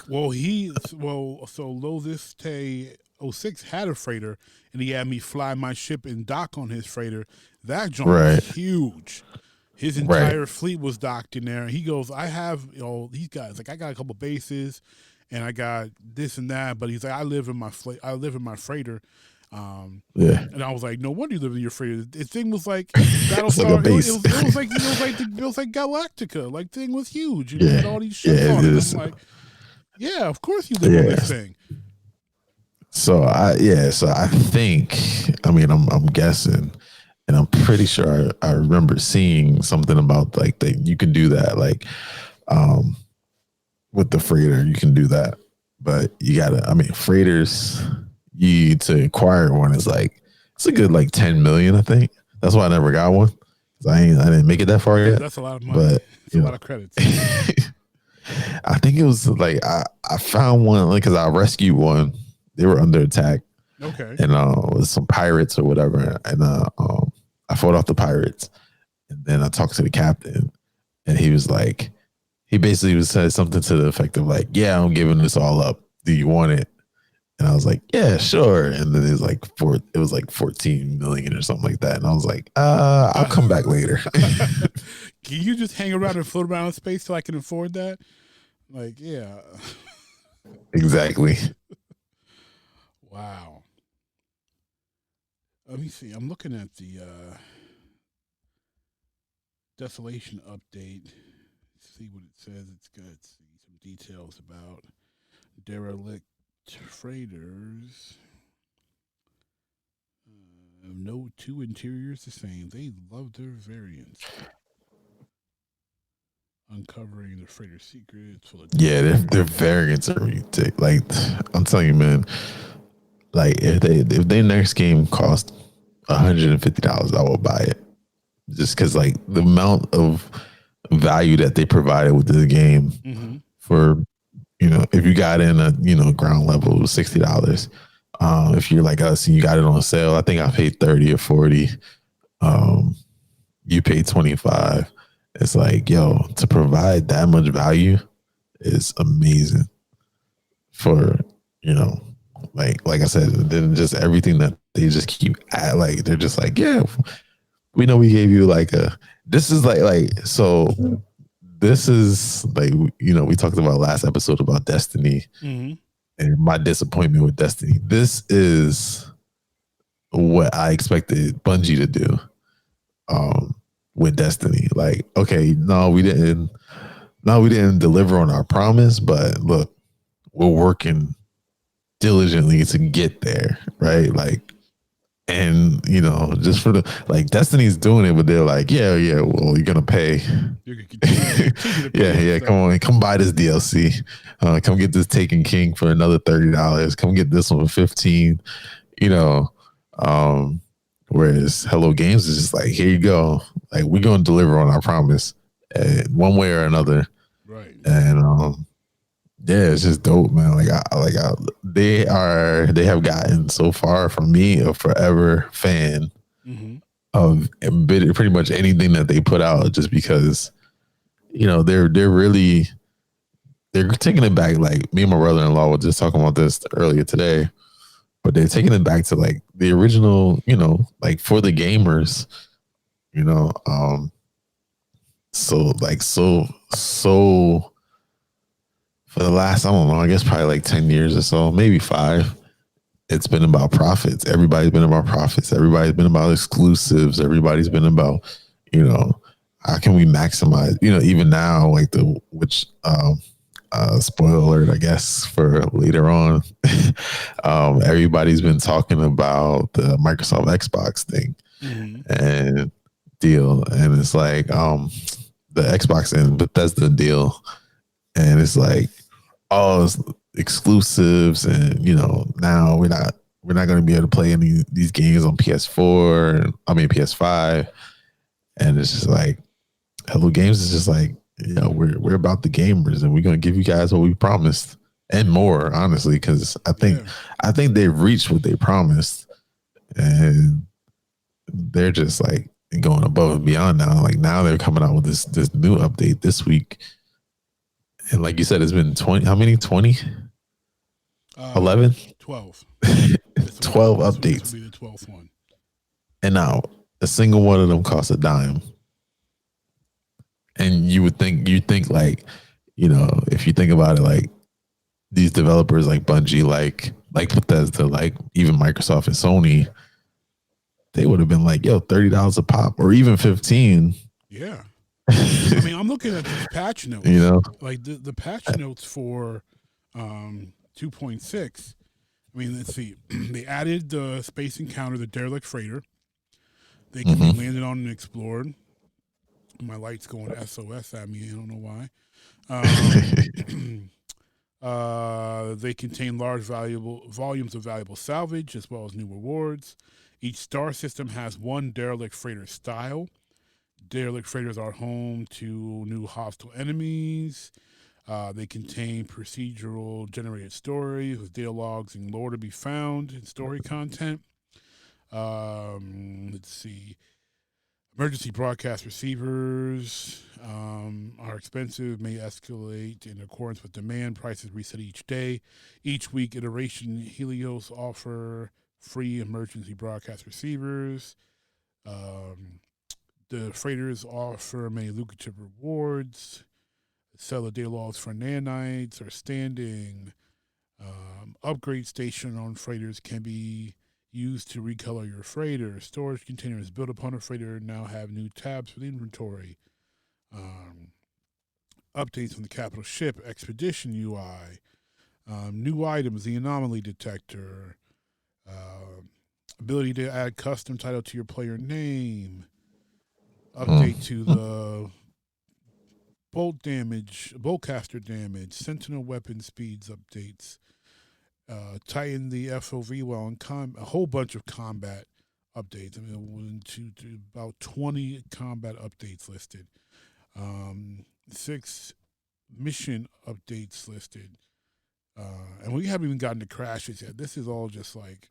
Loziste 06 had a freighter, and he had me fly my ship and dock on his freighter. That joint was huge. His entire fleet was docked in there. He goes, I have these guys. Like I got a couple bases, and I got this and that. But he's like, I live in my freighter. And I was like, no wonder you live in your freighter. The thing was like Battlestar. Like it was like Galactica. Like thing was huge. You had all these ships on it. I'm like, yeah, of course you live on this thing. So I think. I mean, I'm guessing. And I'm pretty sure I remember seeing something about like that you can do that, like with the freighter, you can do that. But you freighters, you to acquire one is like, it's a good like 10 million, I think. That's why I never got one. I didn't make it that far yet. That's a lot of money. But it's a lot of credits. I think it was like I found one because I rescued one. They were under attack. Okay. And with some pirates or whatever. And I fought off the pirates. And then I talked to the captain. And he was like, he basically said something to the effect of like, yeah, I'm giving this all up. do you want it? And I was like, yeah, sure. And then it was like 14 million or something like that. And I was like, I'll come back later. Can you just hang around and float around in space till I can afford that? Like, yeah. Exactly. Wow. Let me see. I'm looking at the Desolation update. See what it says. It's got some details about derelict freighters. No two interiors the same. They love their variants. Uncovering the freighter secrets. Yeah, their variants are ridiculous. Like, I'm telling you, man. Like, if their next game cost $150, I will buy it. Just because, like, the amount of value that they provided with the game for, if you got in a, ground level, it was $60. If you're like us and you got it on sale, I think I paid 30 or 40. You paid 25. It's like, yo, to provide that much value is amazing for, like I said, then just everything that they just keep at, like, they're just like, yeah, we know we gave you this is we talked about last episode about Destiny and my disappointment with Destiny. This is what I expected Bungie to do. With Destiny, like, okay, no, we didn't deliver on our promise, but look, we're working diligently to get there, right? Like, and just for Destiny's doing it, but they're like, yeah, well, you're gonna pay. You're gonna continue to pay. Yeah, come buy this DLC. Come get this Taken King for another $30. Come get this one for $15. Whereas Hello Games is just like, here you go. Like, we're going to deliver on our promise one way or another. Right. And yeah, it's just dope, man. They have gotten so far from me a forever fan of pretty much anything that they put out, just because, they're taking it back. Like, me and my brother-in-law were just talking about this earlier today. But they're taking it back to like the original, for the gamers, so for the last, I don't know, I guess probably like 10 years or so, maybe 5, it's been about profits. Everybody's been about profits. Everybody's been about exclusives. Everybody's been about, how can we maximize, even now, like spoiler alert, I guess, for later on. Everybody's been talking about the Microsoft Xbox thing and deal, and it's like the Xbox and Bethesda deal, and it's like, it's exclusives, and now we're not going to be able to play any of these games on PS5, and it's just like Hello Games is just like, we're about the gamers, and we're gonna give you guys what we promised and more, honestly, because I think they've reached what they promised, and they're just like going above and beyond now. Like, now they're coming out with this new update this week, and like you said, it's been 20. How many? 20? 11? 12. 12 updates. This will be the 12th one. And now a single one of them costs a dime. And you think like, if you think about it, like, these developers like Bungie, like Bethesda, like even Microsoft and Sony, they would have been like, yo, $30 a pop, or even 15. Yeah. I mean, I'm looking at these patch notes. Like the patch notes for 2.6. I mean, let's see. They added the space encounter, the derelict freighter. They can be landed on and explored. My light's going SOS at me. I don't know why. They contain large volumes of valuable salvage, as well as new rewards. Each star system has one derelict freighter style. Derelict freighters are home to new hostile enemies. They contain procedural generated stories with dialogues and lore to be found in story content. Let's see. Emergency broadcast receivers. are expensive, may escalate in accordance with demand. Prices reset each day. Each week, iteration Helios offer free emergency broadcast receivers. The freighters offer many lucrative rewards. Sell-a-day logs for nanites are standing. Upgrade station on freighters can be used to recolor your freighter. Storage containers built upon a freighter now have new tabs for the inventory. Updates from the capital ship, expedition UI, new items, the anomaly detector, ability to add custom title to your player name, update to the boltcaster damage, sentinel weapon speeds updates, tighten the FOV while in a whole bunch of combat updates. I mean, about 20 combat updates listed. 6 mission updates listed. And we haven't even gotten to crashes yet. This is all just like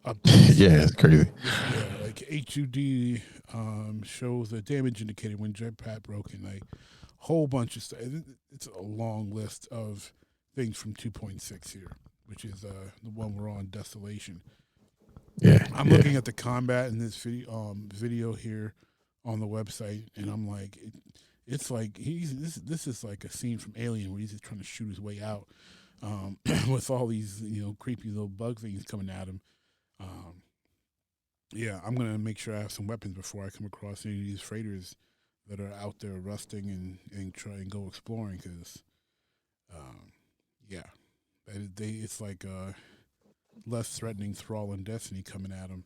updates. Yeah, it's crazy. Yeah, like HUD shows a damage indicator when jetpack broken. Like whole bunch of stuff. It's a long list of things from 2.6 here, which is the one we're on, Desolation. Yeah, I'm looking at the combat in this video here on the website, and I'm like, it's like this is like a scene from Alien where he's just trying to shoot his way out with all these creepy little bug things coming at him. Yeah, I'm gonna make sure I have some weapons before I come across any of these freighters that are out there rusting and try and go exploring, because it's like less threatening Thrall and Destiny coming at them,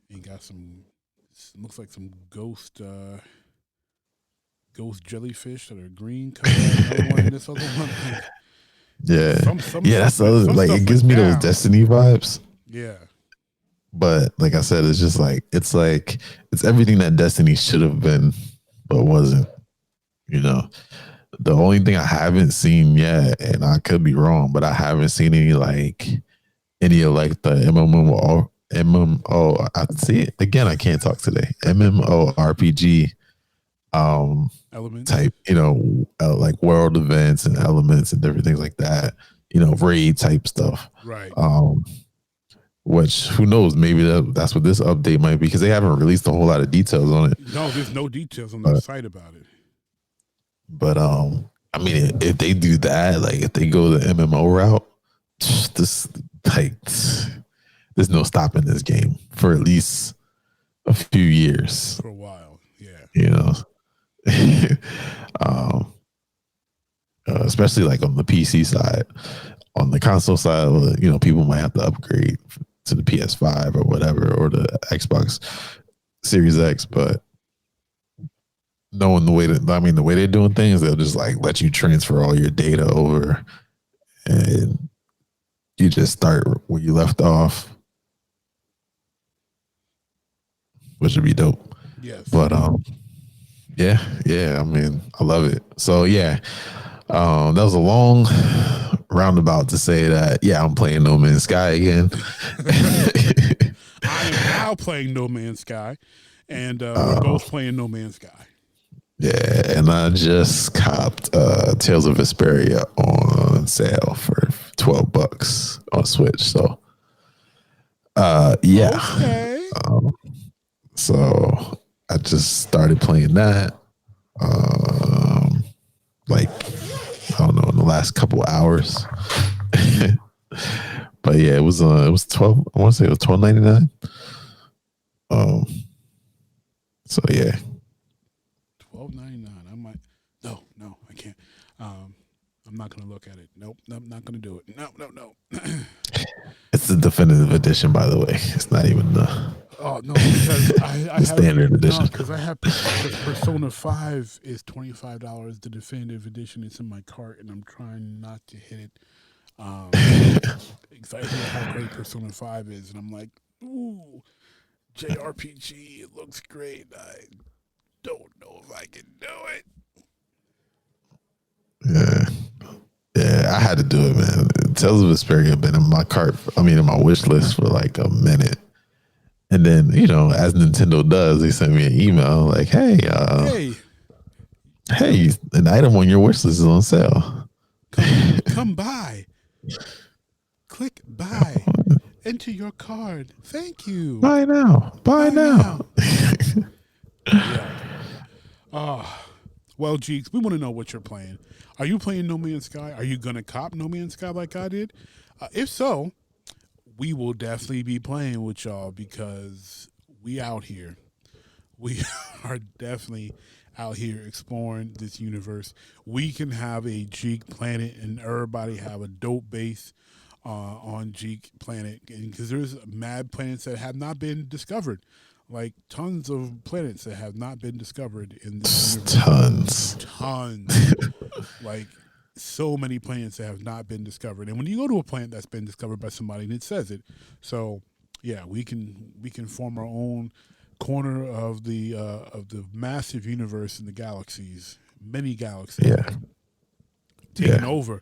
and got some. Looks like some ghost jellyfish that are green coming out. Another one, this other one. Yeah, some that's the other, like it gives me those Destiny vibes. Yeah, but like I said, it's everything that Destiny should have been, but wasn't. The only thing I haven't seen yet, and I could be wrong, but I haven't seen any of the MMO. I see it again. I can't talk today. MMORPG elements type, like world events and elements and different things like that. Raid type stuff. Right. Which who knows? Maybe that's what this update might be, because they haven't released a whole lot of details on it. No, there's no details on the site about it. But I mean, if they do that, like if they go the MMO route, there's no stopping this game for at least a few years. For a while, yeah. Especially like on the PC side. On the console side, people might have to upgrade to the PS5 or whatever, or the Xbox Series X. But knowing the way they're doing things, they'll just like let you transfer all your data over, and you just start where you left off, which would be dope. Yes. But yeah. I mean, I love it. So yeah, that was a long roundabout to say that. Yeah, I'm playing No Man's Sky again. I am now playing No Man's Sky, and we're both playing No Man's Sky. Yeah, and I just copped Tales of Vesperia on sale for $12 on Switch. So, yeah. Okay. So I just started playing that. Like, I don't know, in the last couple of hours. But yeah, it was 12. I want to say it was $12.99. So yeah. $12.99. I might. No, I can't. I'm not gonna look at it. Nope, I'm not gonna do it. No. It's the definitive edition, by the way. It's not even the. Oh no, because I standard edition. Because I have Persona 5 is $25. The definitive edition is in my cart, and I'm trying not to hit it. Excited how great Persona 5 is, and I'm like, ooh, JRPG. It looks great. I don't know if I can do it. Yeah, I had to do it, man. Tales of Vesperia been in my cart. In my wish list for like a minute. And then, as Nintendo does, they sent me an email like, hey, Hey, an item on your wish list is on sale. Come by. Click buy. Enter your card. Thank you. Buy now. Buy now. Yeah. Well, Jeeks, we want to know what you're playing. Are you playing No Man's Sky? Are you going to cop No Man's Sky like I did? If so, we will definitely be playing with y'all because we out here. We are definitely out here exploring this universe. We can have a Jeek planet and everybody have a dope base on Jeek planet, because there's mad planets that have not been discovered, like tons of planets that have not been discovered in this universe. Tons. Like so many planets that have not been discovered. And when you go to a planet that's been discovered by somebody, and it says it, so yeah, we can form our own corner of the massive universe in the galaxies, many galaxies. Yeah. Taking over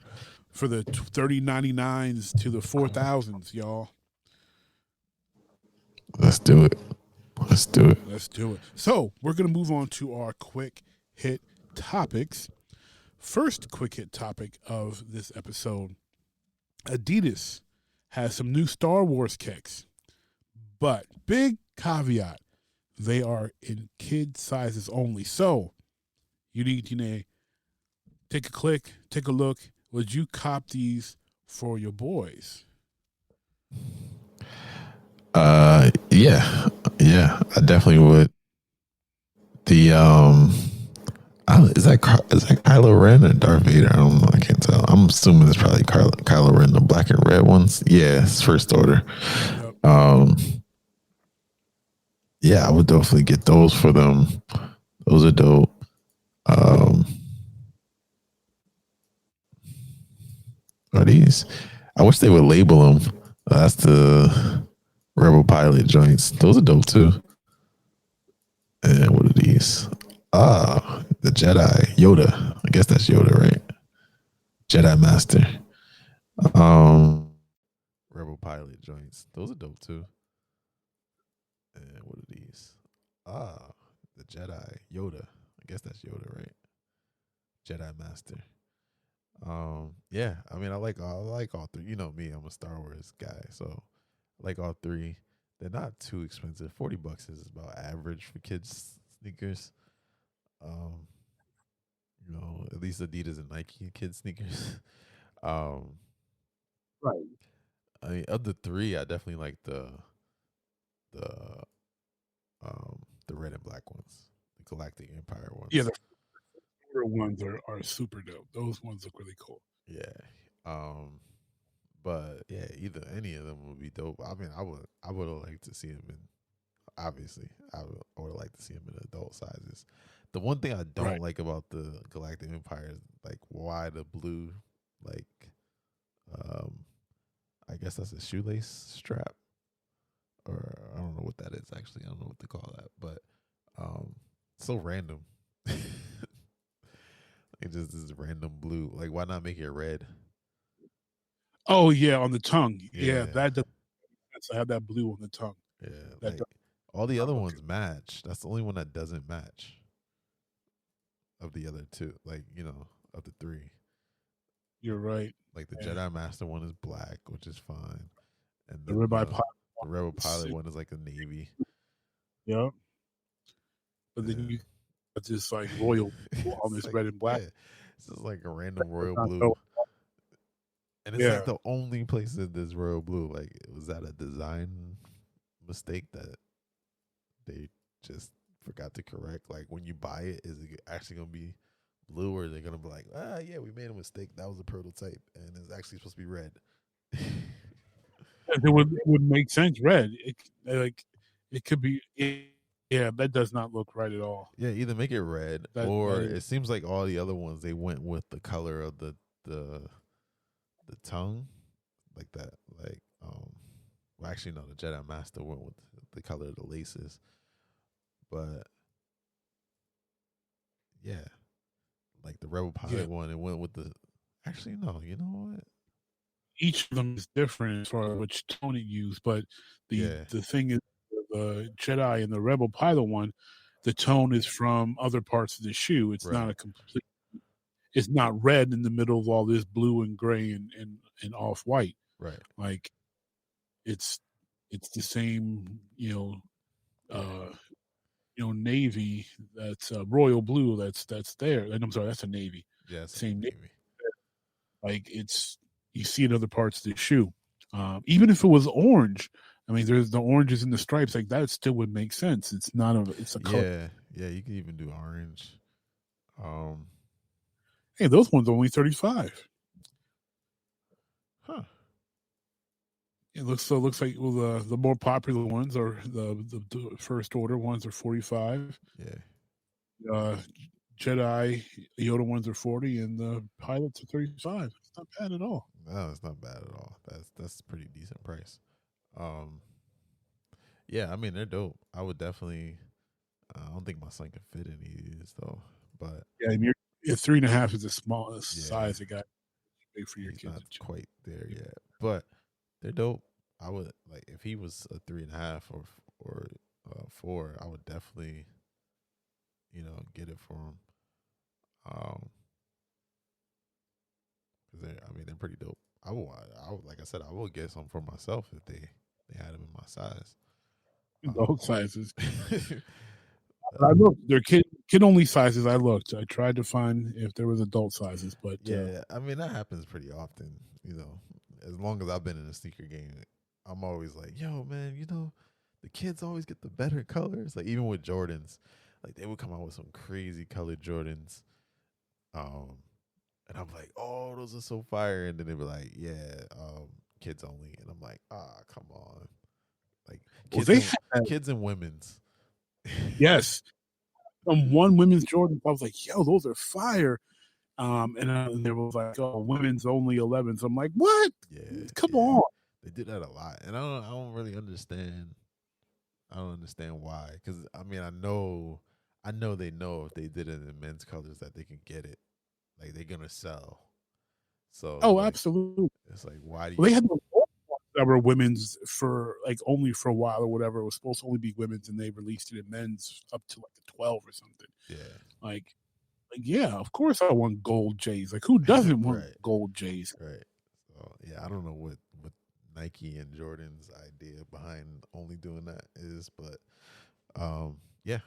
for the 3099s to the 4000s, y'all. Let's do it. Let's do it. Let's do it. So we're going to move on to our quick hit topics. First quick hit topic of this episode. Adidas has some new Star Wars kicks, but big caveat, they are in kid sizes only. So UNIQDNA, take a click, take a look. Would you cop these for your boys? Yeah, I definitely would. The is that Kylo Ren or Darth Vader? I don't know. I can't tell. I'm assuming it's probably Kylo Ren, the black and red ones. Yeah, it's first order. Yep. Yeah, I would definitely get those for them. Those are dope. Are these? I wish they would label them. That's the Rebel Pilot joints. Those are dope too. And what are these? The Jedi Yoda. I guess that's Yoda, right? Jedi Master. Rebel Pilot joints. Those are dope too. And what are these? The Jedi Yoda. I guess that's Yoda, right? Jedi Master. Yeah, I mean, I like all three. You know me, I'm a Star Wars guy, so I like all three. They're not too expensive. $40 is about average for kids sneakers. You know, at least Adidas and Nike kids sneakers. Right. I mean, of the three, I definitely like the red and black ones, the Galactic Empire ones. Yeah, the ones are super dope. Those ones look really cool. Yeah. But yeah, either any of them would be dope. I mean, I would have liked to see them in. Obviously, I would like to see them in adult sizes. The one thing I don't like about the Galactic Empire is like why the blue, like, I guess that's a shoelace strap, or I don't know what that is actually. I don't know what to call that, but so random. It just is random blue. Like, why not make it red? Oh yeah, on the tongue. Yeah, that does. I have that blue on the tongue. Yeah, like, all the other ones match. That's the only one that doesn't match of the other two. Like, you know, of the three. You're right. Like the Jedi Master one is black, which is fine, and the Rebel Pilot one is like a navy. Yep. But then you got this like royal on this like, red and black. Yeah. It's just like a random royal blue. And it's like the only place in this royal blue. Like, was that a design mistake that they just forgot to correct? Like, when you buy it, is it actually going to be blue, or are they going to be like, yeah, we made a mistake. That was a prototype, and it's actually supposed to be red? It would make sense. Red. It could be. Yeah, that does not look right at all. Yeah, either make it red, or it seems like all the other ones, they went with the color of the tongue, like that. Like, well, actually, no, the Jedi Master went with the color of the laces. But yeah, like the Rebel Pilot one, it went with the. Actually, no, you know what? Each of them is different as far as which tone it used, but the thing is, the Jedi and the Rebel Pilot one, the tone is from other parts of the shoe. It's not Right. a complete. It's not red in the middle of all this blue and gray and off white. Right. Like it's the same, navy. That's royal blue. That's there. And I'm sorry, that's a navy. Yeah. It's Same navy. Like you see in other parts of the shoe. Even if it was orange, I mean, there's the oranges and the stripes. Like that still would make sense. It's not a. It's a color. Yeah. You can even do orange. Hey, those ones are only $35. Huh. It looks like the more popular ones are the first order ones are $45. Yeah. Jedi Yoda ones are $40, and the pilots are $35. It's not bad at all. No, it's not bad at all. That's a pretty decent price. Yeah, I mean they're dope. I would definitely. I don't think my son can fit any of these though, but Yeah, and your 3.5 is the smallest Yeah. size. It got big for your he's kids. not quite there yet. But they're dope. I would like if he was a 3.5 or 4. I would definitely, get it for him. Cause they're pretty dope. I would like I said, I would get some for myself if they had them in my size. Both sizes. I looked. They're kid only sizes. I looked. I tried to find if there was adult sizes, but Yeah, I mean that happens pretty often. As long as I've been in the sneaker game, I'm always like, yo, man, the kids always get the better colors. Like even with Jordans, like they would come out with some crazy colored Jordans, and I'm like, oh, those are so fire. And then they were like, yeah, kids only, and I'm like, come on, like kids and women's. yes, one women's Jordan. I was like, yo, those are fire. And there was like, oh, women's only 11. So I'm like, what? Yeah, Come on. They did that a lot, and I don't really understand. I don't understand why, because I mean, I know they know if they did it in men's colors that they can get it, like they're gonna sell. So Absolutely. It's like, why do you? Well, they had the that were women's for like only for a while or whatever. It was supposed to only be women's, and they released it in men's up to like a 12 or something. Yeah. Like yeah, of course I want gold J's. Like who doesn't want gold J's? Right. So yeah, I don't know what Nike and Jordan's idea behind only doing that is, but yeah.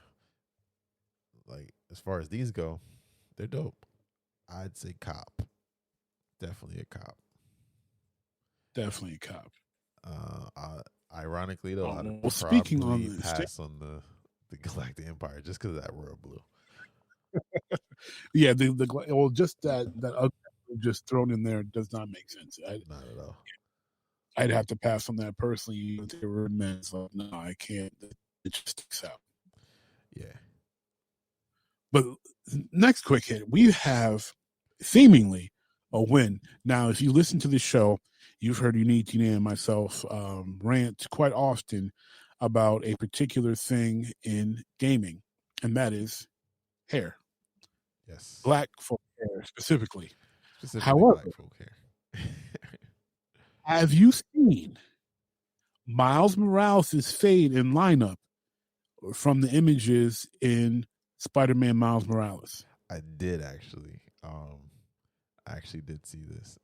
Like as far as these go, they're dope. I'd say cop. Definitely a cop. Definitely a cop. Ironically though, I'd speaking probably on pass on the Galactic Empire just because of that royal blue. Yeah, just that just thrown in there does not make sense. Not at all. I'd have to pass on that personally. If they were men's, like, no, I can't. It just sticks out. Yeah. But next quick hit, we have seemingly a win. Now, if you listen to the show, you've heard UNIQDNA and myself rant quite often about a particular thing in gaming, and that is hair. Yes. Black folk hair specifically. However, black folk hair. Have you seen Miles Morales' fade in lineup from the images in Spider-Man Miles Morales? I did actually. I actually did see this.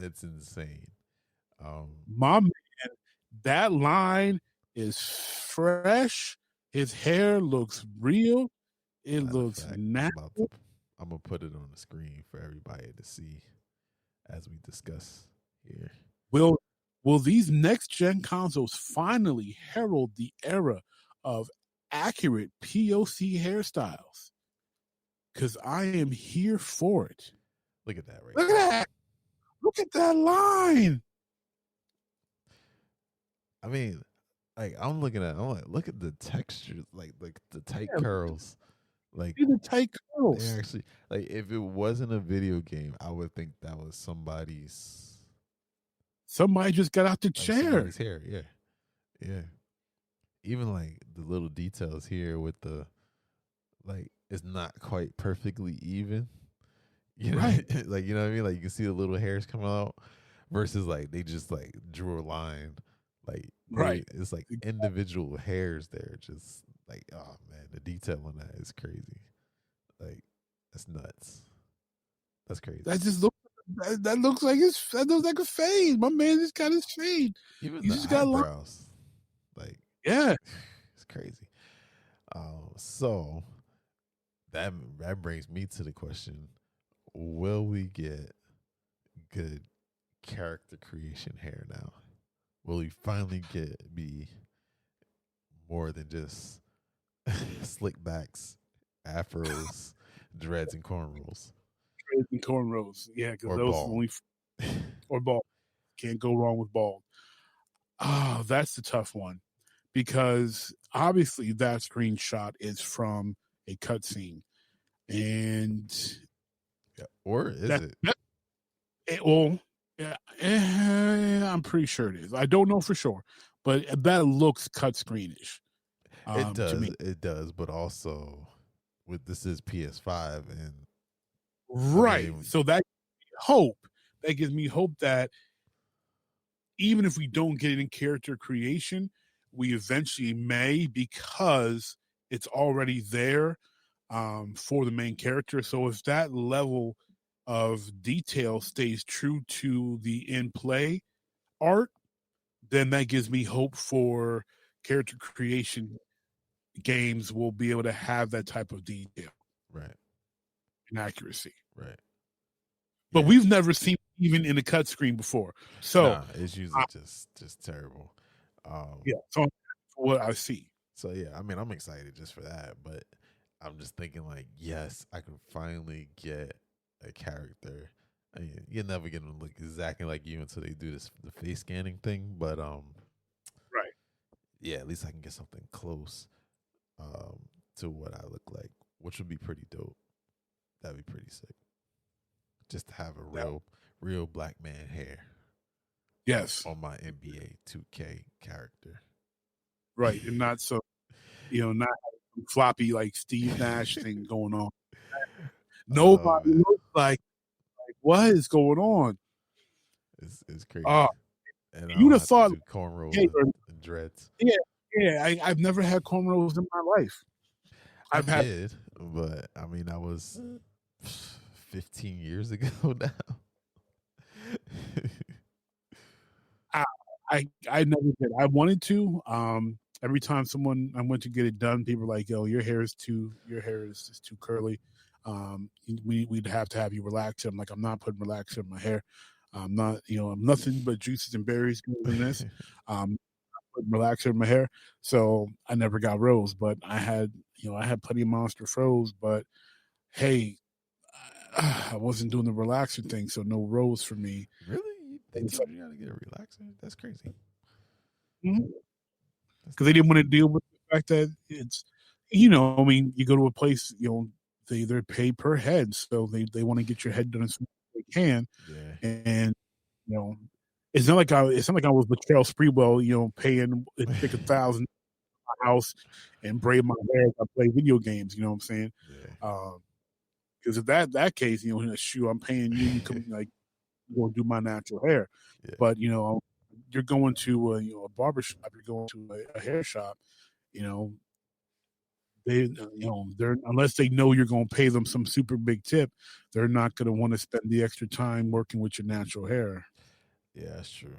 It's insane. My man, that line is fresh. His hair looks real. It looks natural. I'm gonna put it on the screen for everybody to see as we discuss here. Will these next gen consoles finally herald the era of accurate POC hairstyles? Because I am here for it. Look at that right Look at that. Look at that line. I mean, like I'm like, look at the texture, like the tight curls. Like the tight curls. They actually, like, if it wasn't a video game, I would think that was somebody's. Somebody just got out the chair. Somebody's hair, yeah. Even like the little details here with the, like, it's not quite perfectly even. You know, right? Like, you know what I mean? Like you can see the little hairs coming out, versus like they just like drew a line. Like right, it's like individual hairs there. Just Like, oh man, the detail on that is crazy. Like, that's nuts. That's crazy. That just looks. That looks like a fade. My man just got his fade. Even He the just got eyebrows. Like, yeah. it's crazy. So that brings me to the question: will we get good character creation hair now? Will we finally be more than just slick backs, afros, dreads, and cornrows? Dreads and cornrows, yeah, because those bald. only or bald. Can't go wrong with bald. Oh, that's the tough one, because obviously that screenshot is from a cutscene, and Yeah. Or is it? Well, yeah, I'm pretty sure it is. I don't know for sure, but that looks cut screenish. It does. To me. It does. But also, this is PS5, and Right. I mean, So that gives me hope that even if we don't get any character creation, we eventually may, because it's already there for the main character. So if that level of detail stays true to the in-play art, then that gives me hope for character creation games will be able to have that type of detail, right, and accuracy. right. But we've never seen it even in the cut screen before. So it's usually just terrible. yeah, so what I see. So yeah, I mean, I'm excited just for that, but I'm just thinking like, yes, I can finally get a character. I mean, you're never gonna look exactly like you until they do the face scanning thing, but right. Yeah, at least I can get something close to what I look like, which would be pretty dope. That'd be pretty sick. Just to have a real black man hair. Yes. On my NBA 2K character. Right. And not so, not floppy like Steve Nash thing going on. Nobody looks like what is going on? It's crazy. And you'd have thought cornrows and dreads. Yeah. I've never had cornrows in my life. I did, but I mean, I was 15 years ago now. I never did. I wanted to. Every time I went to get it done, people were like, "Yo, your hair is just too curly. We'd have to have you relax it." I'm like, I'm not putting relaxer in my hair. I'm not, I'm nothing but juices and berries in this. Putting relaxer in my hair, so I never got rose. But I had plenty of monster froze. But hey, I wasn't doing the relaxer thing, so no rose for me. Really? They told you how to get a relaxer? That's crazy. Because they didn't want to deal with the fact that it's, you go to a place, they're paid per head, so they want to get your head done as soon as they can. Yeah. And it's not like I was with Charles Sprewell, paying take $1,000 my house and braid my hair as I play video games. You know what I'm saying? Yeah. Because if that case, I'm paying you. You come go do my natural hair. Yeah. But you're going to a barber shop, you're going to a hair shop, they they're, unless they know you're going to pay them some super big tip, they're not going to want to spend the extra time working with your natural hair. Yeah, that's true.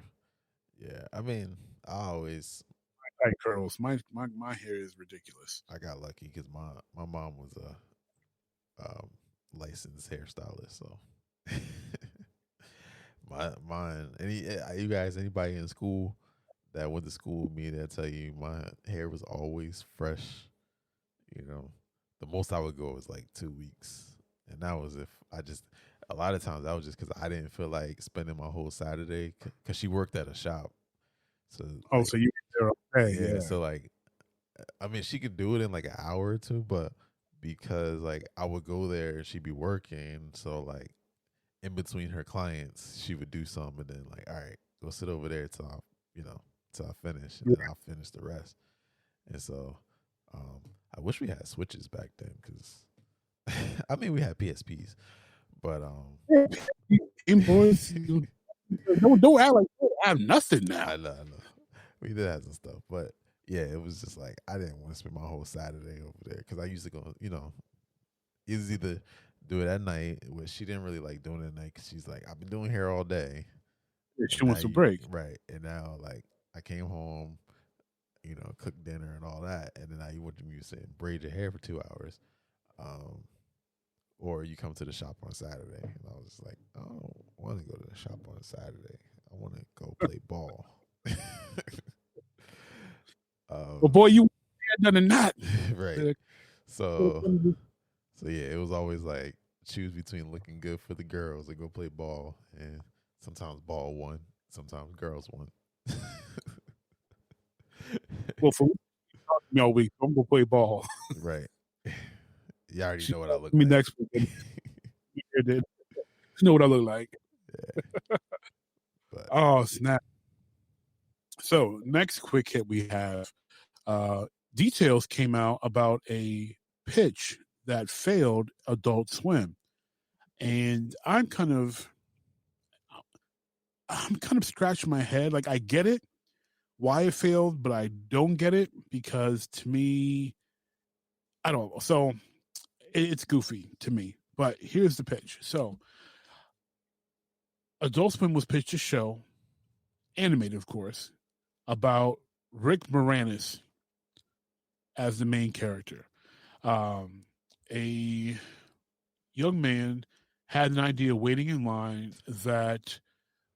Yeah, I mean, I like curls. My hair is ridiculous. I got lucky because my mom was a licensed hairstylist, so anybody in school that went to school with me, they'll tell you my hair was always fresh. The most I would go was like 2 weeks, and that was a lot of times that was just because I didn't feel like spending my whole Saturday, because she worked at a shop. So so you were there all day. Yeah, so I mean, she could do it in like an hour or two, but because I would go there and she'd be working, so in between her clients, she would do something, and then all right, go sit over there till I finish, and then I'll finish the rest. And so, I wish we had switches back then, because I mean, we had PSPs, but Game Boys, don't act like they have nothing now. I know. We did have some stuff, but yeah, it was just like I didn't want to spend my whole Saturday over there because I used to go, it was either do it at night, which she didn't really like doing it at night because she's like, I've been doing hair all day. She wants a break. Right. And now, like, I came home, cooked dinner and all that. And then now you went to music and braid your hair for 2 hours. Or you come to the shop on Saturday. And I was just like, I don't want to go to the shop on Saturday. I want to go play ball. Well, boy, you had done a knot. Right. So yeah, it was always like choose between looking good for the girls and go play ball. And sometimes ball won, sometimes girls won. Well, for me all week, I'm gonna play ball. Right. You already know what I look Me like. next week. You know what I look like. Yeah. But, oh snap! So next quick hit we have details came out about a pitch that failed Adult Swim, and I'm kind of scratching my head. Like I get it why it failed, but I don't get it because to me, I don't know. So it's goofy to me. But here's the pitch. So Adult Swim was pitched a show, animated of course, about Rick Moranis as the main character. A young man had an idea waiting in line that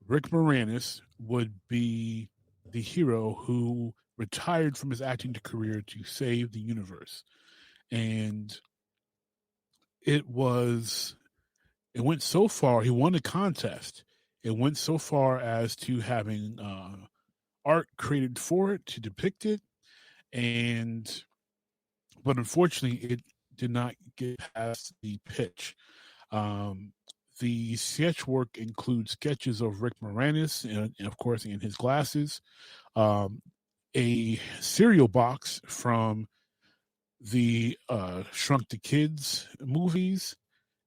Rick Moranis would be the hero who retired from his acting career to save the universe. And it went so far, he won a contest. It went so far as to having art created for it to depict it. But unfortunately, it did not get past the pitch. The sketch work includes sketches of Rick Moranis, and of course, in his glasses, a cereal box from the Shrunk the Kids movies,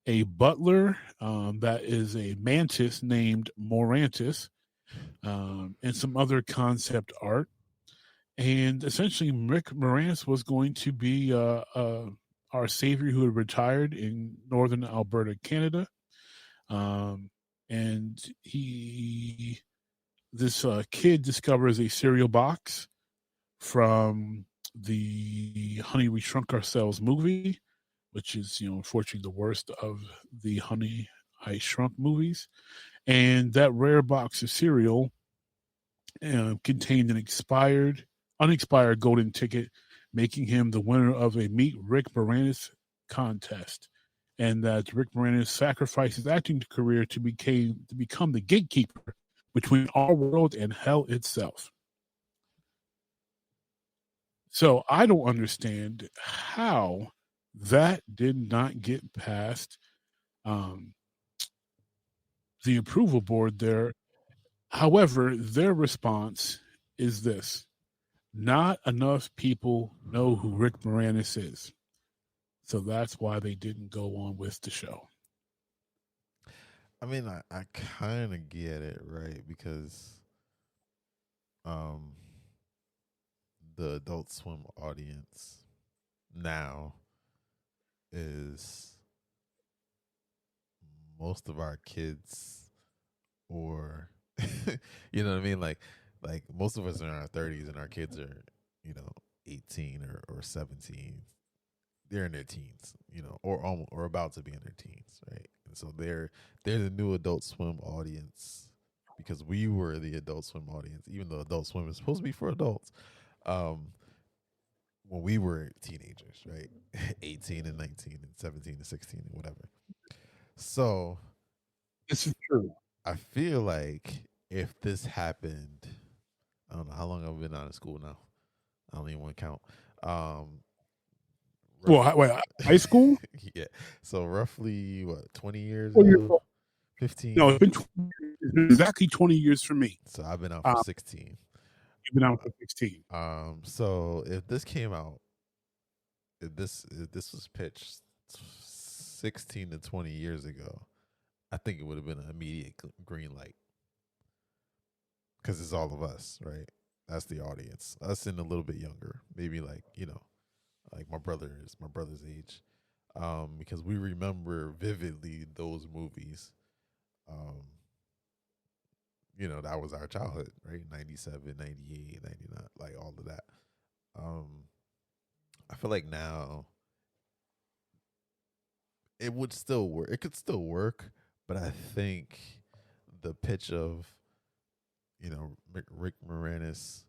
a butler that is a mantis named Morantis, and some other concept art. And essentially, Rick Moranis was going to be our savior who had retired in northern Alberta, Canada. And this kid discovers a cereal box from the Honey, We Shrunk Ourselves movie, which is, unfortunately the worst of the Honey, I Shrunk movies. And that rare box of cereal contained an unexpired golden ticket, making him the winner of a Meet Rick Moranis contest. And that Rick Moranis sacrificed his acting career to become the gatekeeper between our world and hell itself. So I don't understand how that did not get past the approval board there. However, their response is this: not enough people know who Rick Moranis is. So that's why they didn't go on with the show. I mean, I kind of get it, right? Because the Adult Swim audience now is most of our kids, or you know what I mean? Like most of us are in our 30s and our kids are, 18 or 17. They're in their teens, or about to be in their teens, right? And so they're the new Adult Swim audience because we were the Adult Swim audience, even though Adult Swim is supposed to be for adults. When we were teenagers, right? 18 and 19 and 17 and 16 and whatever. So this is true. I feel like if this happened, I don't know how long I've been out of school now. I don't even want to count. Well, wait, high school? Yeah. So roughly, what, 20 years Well, ago? 15? No, it's been exactly 20 years for me. So I've been out for 16. You've been out for 16. So if this came out, if this was pitched 16 to 20 years ago, I think it would have been an immediate green light. Because it's all of us, right? That's the audience. Us and a little bit younger, maybe like like my brother's age, because we remember vividly those movies. That was our childhood, right? 97, 98, 99, like all of that. I feel like now it would still work. It could still work, but I think the pitch of, Rick Moranis,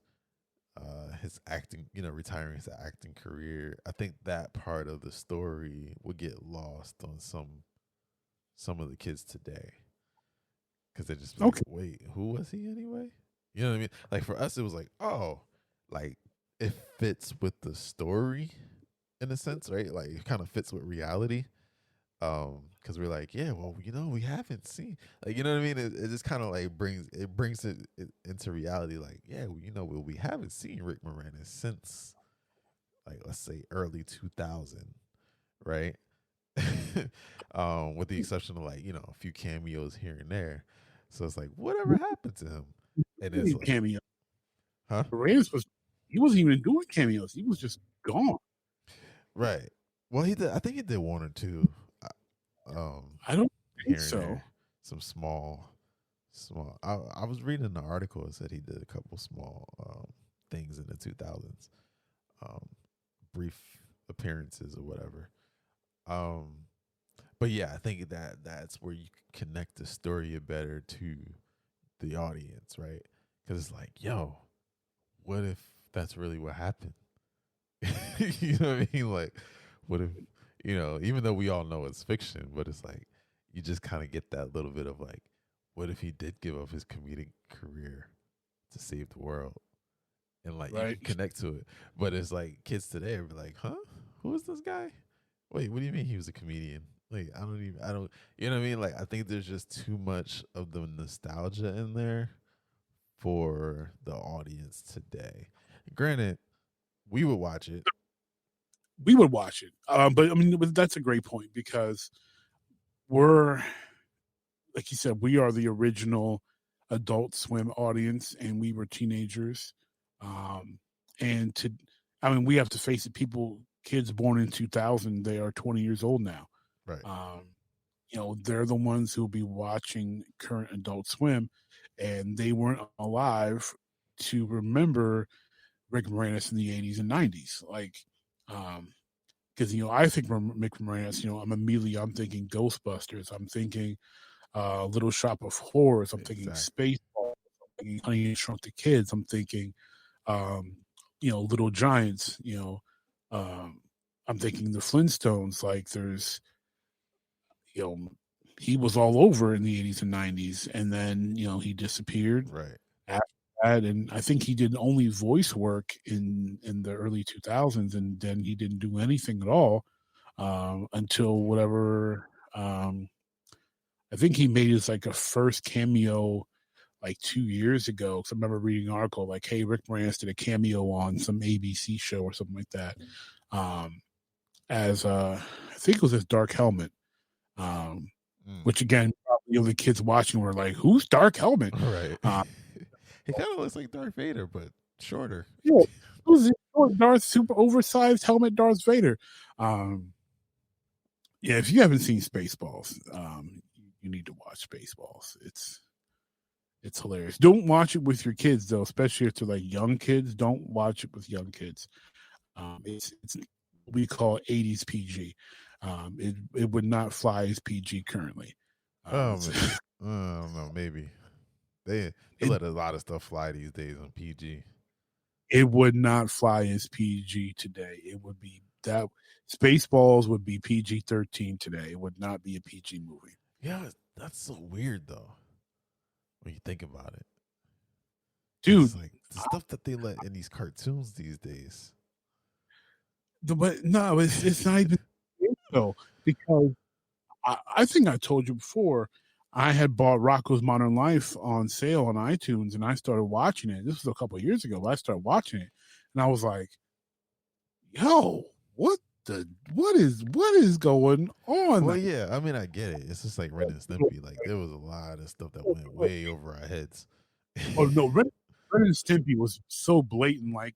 his acting, retiring his acting career, I think that part of the story would get lost on some of the kids today. Because they just be like, wait, who was he anyway? You know what I mean? Like for us, it was like, oh, like it fits with the story in a sense, right? Like it kind of fits with reality. Because we're like, yeah, well, we haven't seen, like, you know what I mean? It just kind of like brings it into reality. Like, yeah, we haven't seen Rick Moranis since, like, let's say early 2000, right? With the exception of like, a few cameos here and there. So it's like, whatever happened to him? And it's like, cameo. huh? Moranis he wasn't even doing cameos. He was just gone. Right. Well, he did. I think he did one or two. I don't think here and so. there. Some small. I was reading the article. It said he did a couple small things in the 2000s, brief appearances or whatever. But yeah, I think that's where you can connect the story better to the audience, right? Because it's like, yo, what if that's really what happened? You know what I mean? Like, what if, even though we all know it's fiction, but it's like, you just kind of get that little bit of like, what if he did give up his comedic career to save the world? And like, you can connect to it. But it's like, kids today are like, huh? Who is this guy? Wait, what do you mean he was a comedian? Like, I don't, you know what I mean? Like, I think there's just too much of the nostalgia in there for the audience today. Granted, we would watch it. But I mean, that's a great point because we're, like you said, we are the original Adult Swim audience and we were teenagers. We have to face it, kids born in 2000, they are 20 years old now. Right. They're the ones who'll be watching current Adult Swim, and they weren't alive to remember Rick Moranis in the 80s and 90s. Like, because, I think Rick Moranis, I'm thinking Ghostbusters. I'm thinking Little Shop of Horrors. I'm thinking Spaceballs. I'm thinking Honey and Shrunk the Kids. I'm thinking, Little Giants. I'm thinking the Flintstones. Like, there's, he was all over in the 80s and 90s, and then, he disappeared. Right. After that, and I think he did only voice work in the early 2000s, and then he didn't do anything at all until whatever. I think he made his like a first cameo like 2 years ago. Because I remember reading an article like, "Hey, Rick Moranis did a cameo on some ABC show or something like that." I think it was his Dark Helmet. Which again, probably the kids watching were like, "Who's Dark Helmet?" Right. He kind of looks like Darth Vader, but shorter. Yeah, it was Darth, super oversized helmet, Darth Vader. If you haven't seen Spaceballs, you need to watch Spaceballs. It's hilarious. Don't watch it with your kids though, especially if they're like young kids. Don't watch it with young kids. It's what we call 80s PG. It would not fly as PG currently. I don't know, maybe they let a lot of stuff fly these days on PG. It would not fly as PG today. It would be that Spaceballs would be PG-13 today. It would not be a PG movie. Yeah, that's so weird though when you think about it, dude. It's like the stuff that they let in these cartoons these days. But no, it's not even so, because I think I told you before, I had bought Rocco's Modern Life on sale on iTunes, and I started watching it. This was a couple of years ago, but I started watching it, and I was like, "Yo, what is going on?" Well, yeah, I mean, I get it. It's just like Ren and Stimpy. Like, there was a lot of stuff that went way over our heads. Oh no, Ren and Stimpy was so blatant. Like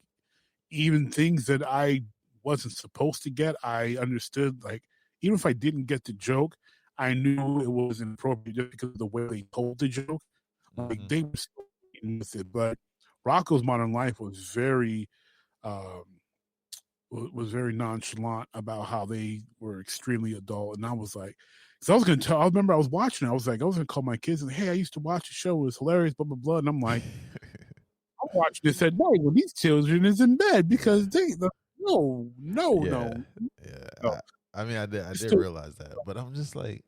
even things that I wasn't supposed to get, I understood. Like even if I didn't get the joke, I knew it was inappropriate just because of the way they told the joke. Like they were so blatant with it. But Rocco's Modern Life was very very nonchalant about how they were extremely adult, and I was like, so I was gonna tell. I remember I was watching it. I was gonna call my kids and hey, I used to watch the show. It was hilarious, blah blah blah. And I'm like, I'm watching this at night when these children is in bed because no. I mean, I did realize that, but I'm just like,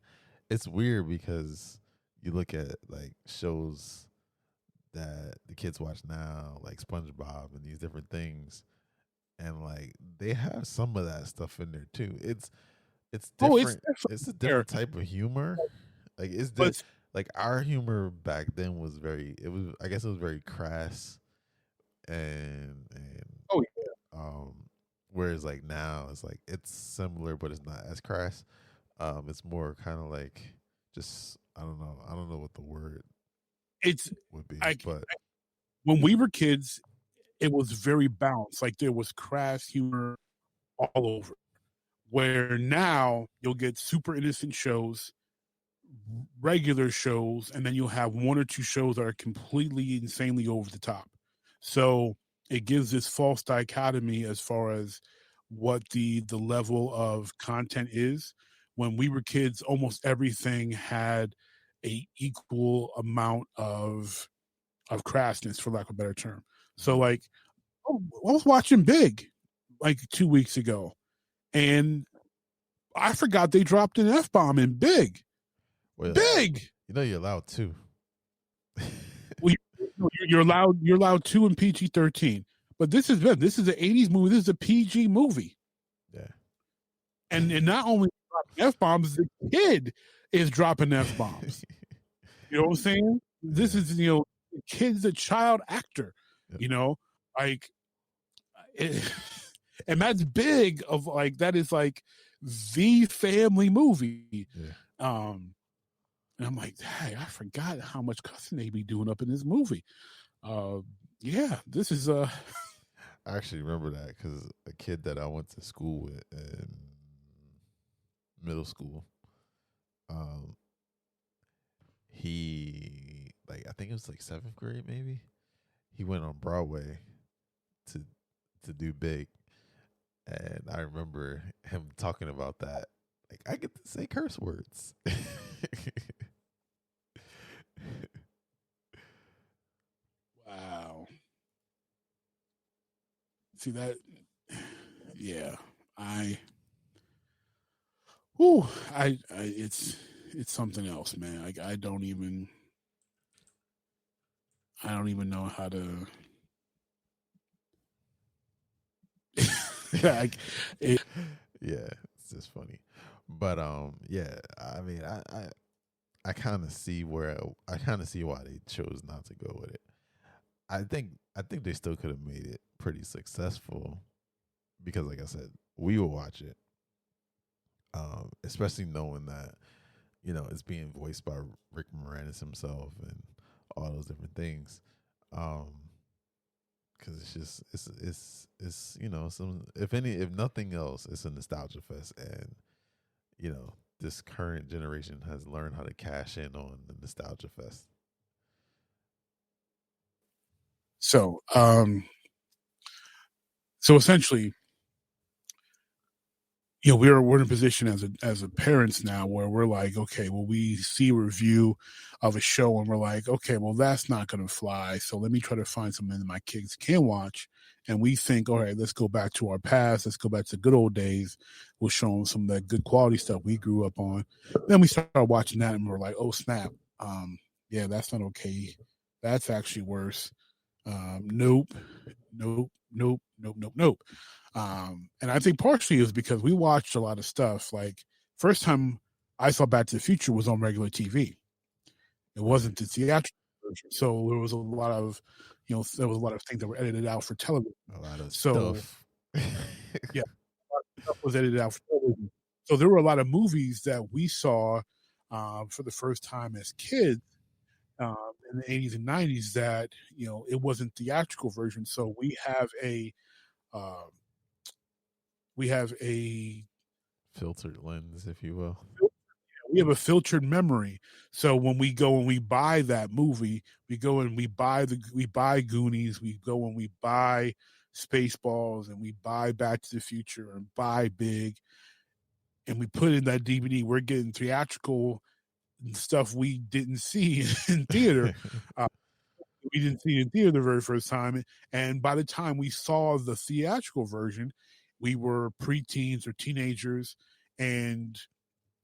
it's weird because you look at like shows that the kids watch now, like SpongeBob and these different things, and like they have some of that stuff in there too. It's different. It's a different type of humor. Like like our humor back then was I guess it was very crass and whereas like now it's like it's similar but it's not as crass. It's more kind of like just I don't know what the word would be. But when we were kids, it was very balanced. Like there was crass humor all over. Where now you'll get super innocent shows, regular shows, and then you'll have one or two shows that are completely insanely over the top. So it gives this false dichotomy as far as what the level of content is. When we were kids, almost everything had a equal amount of crassness, for lack of a better term. So like I was watching Big like 2 weeks ago, and I forgot they dropped an F-bomb in Big. Well, Big. You know you're allowed to. Well, you're allowed 2 in PG-13. But this is an 80s movie. This is a PG movie. Yeah. And not only F-bombs, the kid is dropping F-bombs. You know what I'm saying? This is, the kid's a child actor. Yep. Like and that's big of like that is like the family movie. Yeah. And I'm like, hey, I forgot how much cussing they be doing up in this movie. Yeah, this is I actually remember that because a kid that I went to school with in middle school, he like I think it was like 7th grade maybe. He went on Broadway to do Big, and I remember him talking about that. Like I get to say curse words. Wow. See that? Yeah, it's something else, man. I don't even know how to. Yeah, it's just funny, but yeah. I mean, I kind of see why they chose not to go with it. I think they still could have made it pretty successful because, like I said, we will watch it, especially knowing that it's being voiced by Rick Moranis himself and all those different things. Because it's just it's some if nothing else, it's a nostalgia fest, and this current generation has learned how to cash in on the nostalgia fest. So essentially, we're in a position as a parents now where we're like, okay, well, we see a review of a show and we're like, okay, well, that's not going to fly. So let me try to find something that my kids can watch. And we think, all right, let's go back to our past. Let's go back to the good old days. We'll show them some of that good quality stuff we grew up on. Then we start watching that and we're like, oh, snap. Yeah, that's not okay. That's actually worse. Nope. And I think partially is because we watched a lot of stuff. Like first time I saw Back to the Future was on regular TV. It wasn't the theatrical version. So there was a lot of, there was a lot of things that were edited out for television. A lot of stuff. Yeah, a lot of stuff was edited out for television. So there were a lot of movies that we saw for the first time as kids. And in the 80s and 90s that, you know, it wasn't theatrical version. So we have a Filtered lens, if you will. we have a filtered memory. So when we go and we buy that movie, we go and we buy Goonies, we go and we buy Spaceballs, and we buy Back to the Future and buy Big, and we put in that DVD. We're getting theatrical stuff we didn't see in theater. We didn't see it in theater the very first time, and by the time we saw the theatrical version, we were preteens or teenagers, and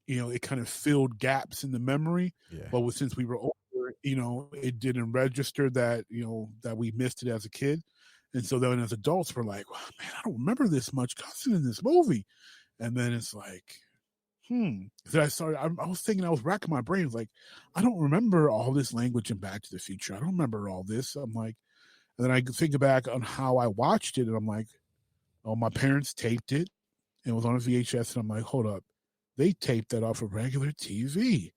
you know, it kind of filled gaps in the memory. Yeah. But since we were older, you know, it didn't register that, you know, that we missed it as a kid. And so then as adults, we're like, well, man, I don't remember this much cussing in this movie. And then it's like, So I was thinking, I was racking my brain. Like, I don't remember all this language in Back to the Future. I don't remember all this. I'm like, and then I think back on how I watched it, and I'm like, oh, my parents taped it. And it was on a VHS, and I'm like, hold up. They taped that off of regular TV.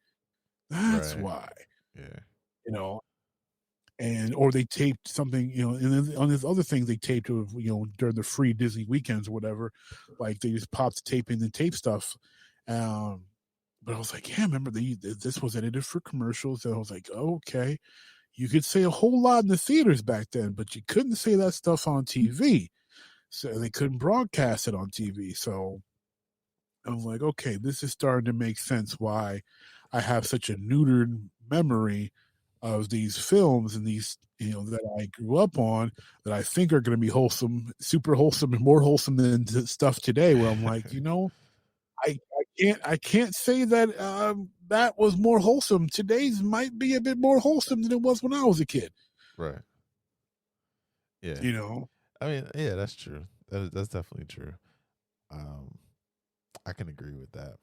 That's why. Yeah. You know, or they taped something, you know, and then on this other thing they taped, you know, during the free Disney weekends or whatever, like they just popped the tape in and tape stuff. But I was like, yeah, remember this was edited for commercials. And I was like, oh, okay, you could say a whole lot in the theaters back then, but you couldn't say that stuff on TV. So they couldn't broadcast it on TV. So I was like, okay, this is starting to make sense why I have such a neutered memory of these films and these, you know, that I grew up on that I think are going to be wholesome, super wholesome, and more wholesome than stuff today. Where I'm like, you know, I can't say that that was more wholesome. Today's might be a bit more wholesome than it was when I was a kid. Right. Yeah. You know. I mean, yeah, that's true. That's definitely true. I can agree with that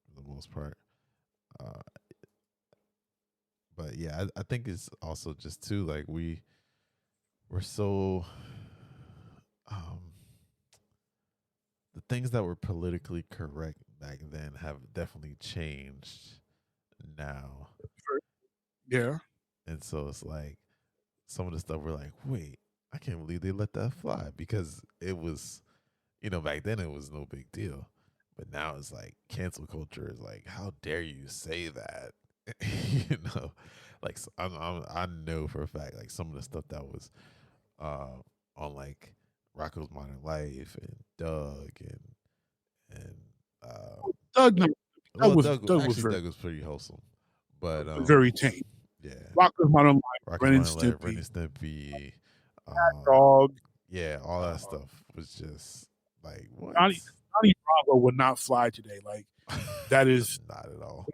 for the most part. But yeah, I think it's also just too, like we're so the things that were politically correct back then have definitely changed now. Yeah. And so it's like some of the stuff we're like, wait, I can't believe they let that fly, because it was, you know, back then it was no big deal. But now it's like cancel culture is like, how dare you say that? You know, like I know for a fact, like some of the stuff that was on like Rocco's Modern Life and Doug and Doug was pretty wholesome, but very tame. Yeah, Rocco's Modern Life, Ren and Stimpy, Dog. Yeah, all that stuff was just like, what? Johnny Bravo would not fly today. Like, that is not at all.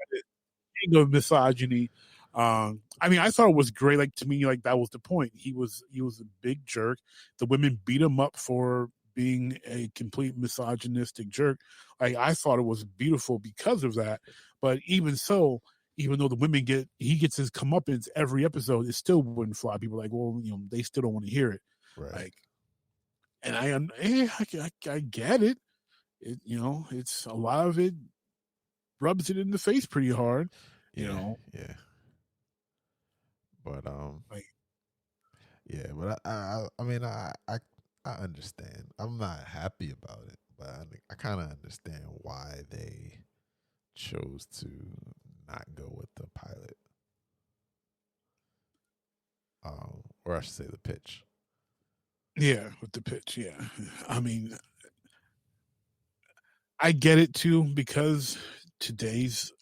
King of misogyny. I mean, I thought it was great. Like, to me, like that was the point. He was a big jerk. The women beat him up for being a complete misogynistic jerk. Like, I thought it was beautiful because of that. But even so, even though the women he gets his comeuppance every episode, it still wouldn't fly. People are like, well, you know, they still don't want to hear it. Right. Like, and I get it. You know, it's a lot of it rubs it in the face pretty hard. You know. Yeah. But yeah, but I mean I understand. I'm not happy about it, but I kind of understand why they chose to not go with the pilot, or I should say the pitch. Yeah, with the pitch. Yeah, I mean, I get it too, because today's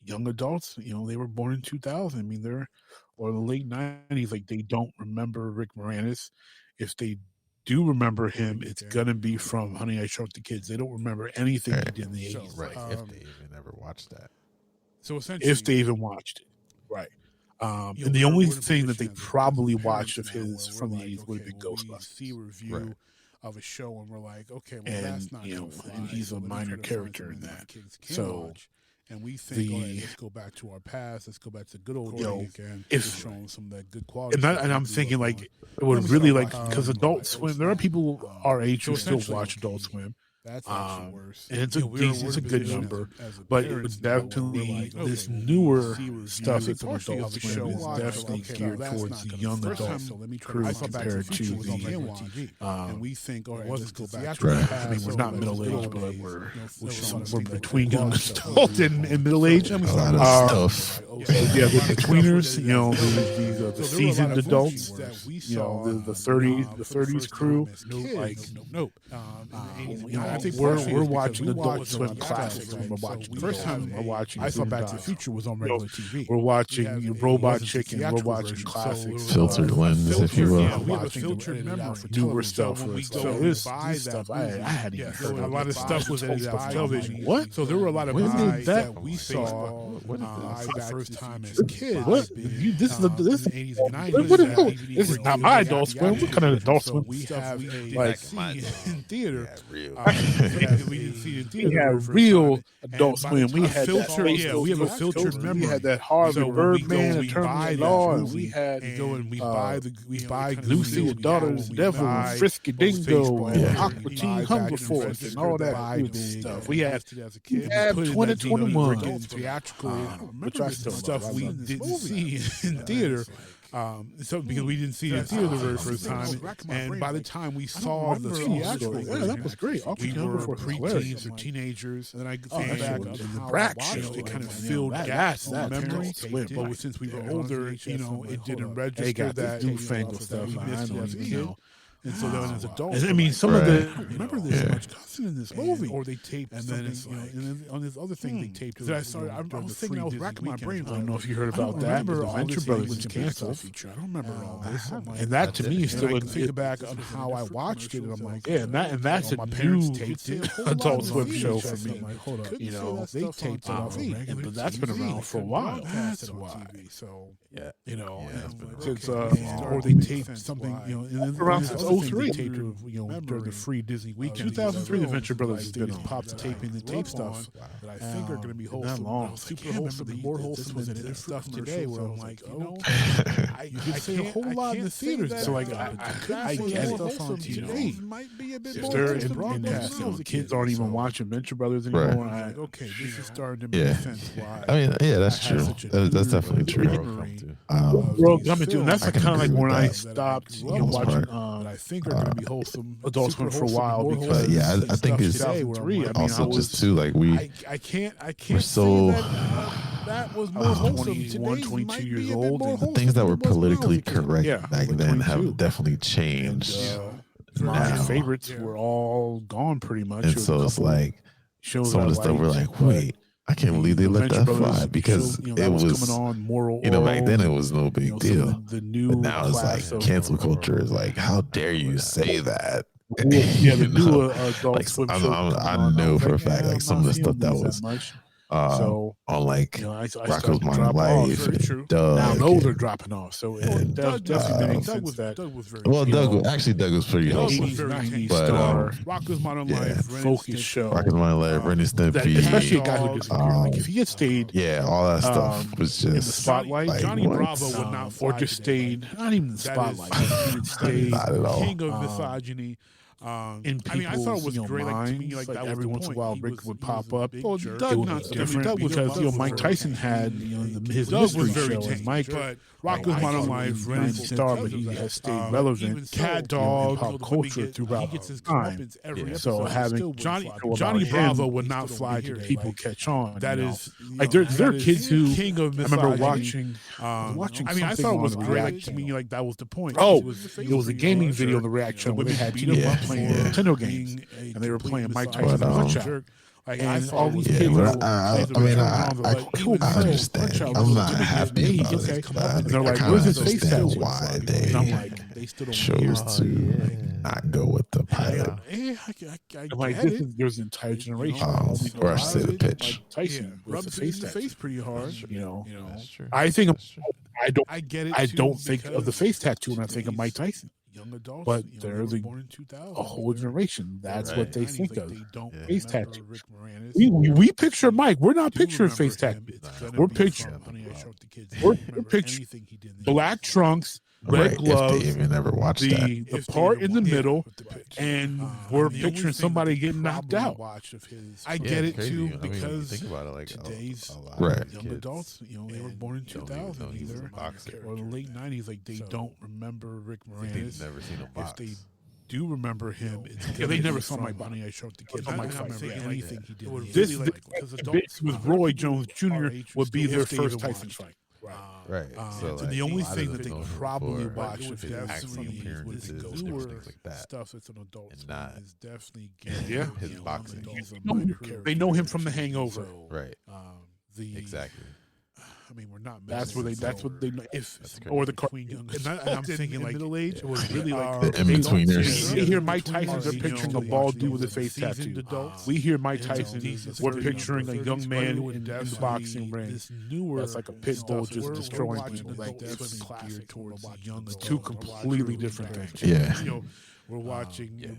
young adults, you know, they were born in 2000. I mean, or the late 90s, like they don't remember Rick Moranis. If they do remember him, it's gonna be from Honey, I Shrunk the Kids. They don't remember anything he did in the 80s. Right, if they even ever watched that. So essentially, if they even watched it, right. And the only thing that they probably watched of his from the 80s would have been Ghostbusters. See a review of a show, and we're like, okay, well, that's not, you know, and he's a minor character in that. So, and we think, all right, let's go back to our past. Let's go back to the good old days again. If showing some of that good quality, and I'm thinking like it would really like, because Adult Swim. There are people our age who still watch Adult Swim. That's actually worse. And it's a good number, but definitely this newer stuff that's on Adult Swim is definitely geared towards the young adult crew compared to the and we think, all right, let's go back to I mean, we're not middle aged, but we're between young adult and middle age. A lot of stuff. Yeah, the tweeners, you know, the seasoned adults, you know, the 30s crew, like I think we're watching Adult Swim classics. We're watching first time we're watching. I saw Back to the Future was on regular TV. We're watching Robot Chicken. We're watching classics, Filtered lens, if you will. Yeah, we have a filtered memory for newer television. stuff. When we So go this stuff, I hadn't even heard a of. lot of stuff was edited out for television. What? So there were a lot of When did buys that- that we saw for the first time as kids. What? This is this. In the 80s and 90s. What is this is not my Adult Swim. What kind of Adult So Swim? we have a Like- in theater. real. We didn't see it in theater. We for the had first real time. Adult And Swim. We a had filter. that Yeah, we have a filtered memory. We had that Harvey So when we Birdman, go, we Attorney buy at that Law, and movie, we had and go and we buy the Lucy movies and Daughters, we Devil, buy and Frisky those Dingo, Spaceballs, and Yeah. Aqua we Teen buy Hunger back in Force, register, and all the that buy good big, stuff. We had as a kid. we had put in 2021. that theatrical, which I still stuff love. I we love this didn't movie. see in theater. So because we didn't see it in theater the very first time, and by the time we saw the theatrical, Yeah, that was great. we were preteens or teenagers, and then I think back on the how Brack I watched show, it, kind of man, filled that- gaps that in memory. Adult Swim. But since we were older, you know, it didn't register They got that this newfangled stuff. we I missed it don't as a even kid. know. And so then as adults, I mean, some Right. of the remember this Yeah. much cussing in this movie, or they taped, and then it's, you know, and then on this other thing they taped. That I started. I was thinking, I was racking my brain. I don't know if you heard about that. Remember The all Venture this Brothers was was canceled. canceled. Feature. I don't remember all this. And that to me is And still I a can think back on how I watched it, and I'm like, yeah, and that's a my new parents taped it. Adult Swim show for me. I'm like, hold up, You know, they taped it off and regular but that's been TV. around for a while. That's why. So Yeah. you know, Yeah, and that's I'm been like, since, okay. uh, or they taped something, you know, and then Around this since other thing 03. they taped, you know, during the free Disney weekend. 2003, the Venture Brothers has They been just on. popped taping the tape stuff that I think are going to be wholesome. That long. Super wholesome, more wholesome than this stuff today. Where I'm like, you know, You I see a whole lot in the theaters. So like, I get it. Stuff on TV Might be a bit if more they're wholesome in than broadcast. that. Kids aren't even watching Venture Brothers anymore. Right. I'm like, okay, this is starting to make Yeah. sense. Why? I mean, yeah, that's I had true. such a That's definitely true. memory Bro, coming to, and that's I can kind of like agree when with I that. stopped, you know, Most watching that I think are going to be wholesome. Adult super Swim for a wholesome, while more because wholesome yeah, I than think stuff it's today where I'm like, also just too like we I can't we're say so that was more I was wholesome. 21, Today's 22 might years be a bit old, more and wholesome things that than were it was when I was a politically kid. correct Yeah, back like then 22. have definitely changed. my now. favorites were all gone pretty much. And There was so a it's couple like shows some of I the stuff we're liked, like, but wait, I can't believe they the let Venture that Brothers fly because shows, you know, it that was, coming on moral. you know, back Oral, then it was no you big know, deal. some of the new But now it's class like of- cancel culture is like, how dare you say that? Yeah, the You know? new Adult Like, Swim I'm- shows I'm- coming I on. know was for a like, fact, yeah, like, I'm some of not the stuff feeling that these was, much. on like you know, I Rocco's started to Modern drop off. Life Very and true. Doug. Now those and- are dropping off. So and, definitely makes sense that Doug was very well, you Doug, know, actually, Doug was pretty Doug was wholesome. very 90s But, star Rocco's Modern yeah, Life, focus show. Rocco's Modern Life, Ren and That, Stimpy. especially a guy who disappeared. Like if he had stayed Yeah, all that stuff was in the just spotlight, like, Johnny what? Bravo would not or fly just today. stayed not even in the That spotlight. is- If he had stayed Not at all. King of misogyny. in I mean, people's I thought it was you know, great. Like, to me, minds, like, like that was every the once in a point. while, He Rick was- would he pop was a up. big Well, jerk. Doug It was not different different because because you know Doug Mike was Tyson very had you know his Doug was mystery very show tame, and Mike. but Rocco's Modern Life, Ren and 90 star, but he Stimpy, has stayed even relevant. Cat you know, in Dog, pop you know, culture he throughout gets his time. comeuppance every Yeah. episode. So He having still Johnny wouldn't about Johnny him, Bravo would he not still fly don't hear today. people Like, catch on. that you know. is like there that are is kids who King of I remember misogyny. watching I mean, I something thought it was on the great. Like, React to me, like that was the point. Oh, It was it was a gaming video on the React channel where they had beat him teenagers up playing for Nintendo games, being a and they were complete playing Mike misogynist. Tyson's But, Punch-Out! Like, And I thought all it was these Yeah, kids, but were- I they mean, were I even so, understand. Punch-Out I'm was not a happy he about gets it, his but comeuppance. They're I like, kind where's of his face understand tattoo? why And they I'm like, they still don't chose to not go with the pilot. I'm like, this is, there's an entire generation. all we know Or I should say the about pitch. Mike Tyson with rubs the it in face the tattoo. face pretty hard. You know, That's true. I think That's true. I get it. I too, don't think of the because face tattoo when I think of Mike Tyson. young adults, But you know, they're they were the- born in 2000. A whole generation. That's Right. what they 90s, think like, of. They don't Yeah. Face remember tattoo. Rick Moranis. We picture Mike. We're not Do picturing remember face him. tattoo. It's gonna We're be picturing from Honey, I Shrunk the Kids. we're Remember picturing anything he did in the black trunks, red Right, gloves, if they even ever watched that. the part in the middle, and we're picturing somebody getting knocked out. I get it crazy. too I mean, when you because think about it, like today's a lot Right. of young kids adults, they were born in don't even 2000 know he's a either, boxer. or the late 90s. Like they don't remember Rick They've Moranis. never seen him box. If they do remember him, it's Yeah, they never saw my Bonnie I Shrunk the Kid. Oh, my I don't fight. remember anything he did. This with Roy Jones Jr. would be their first Tyson fight. Right. So and the like, only a lot thing of that they them know him probably for watched of his his acting appearances and different newer things like that. stuff that's an adult And swim not is definitely Yeah. his boxing. They know him from The Hangover. Right. The Exactly. I mean, we're not. That's what they know. If That's or the crazy. young, and I'm thinking like middle age, it was really like The in-betweeners. We hear Mike Tyson, they're picturing a bald dude with a face tattoo. We hear Mike Tyson, we're picturing a young man in the boxing ring. This newer That's like a pit bull just destroying people. Like that's geared towards young. it's two completely different things. Yeah. We're watching.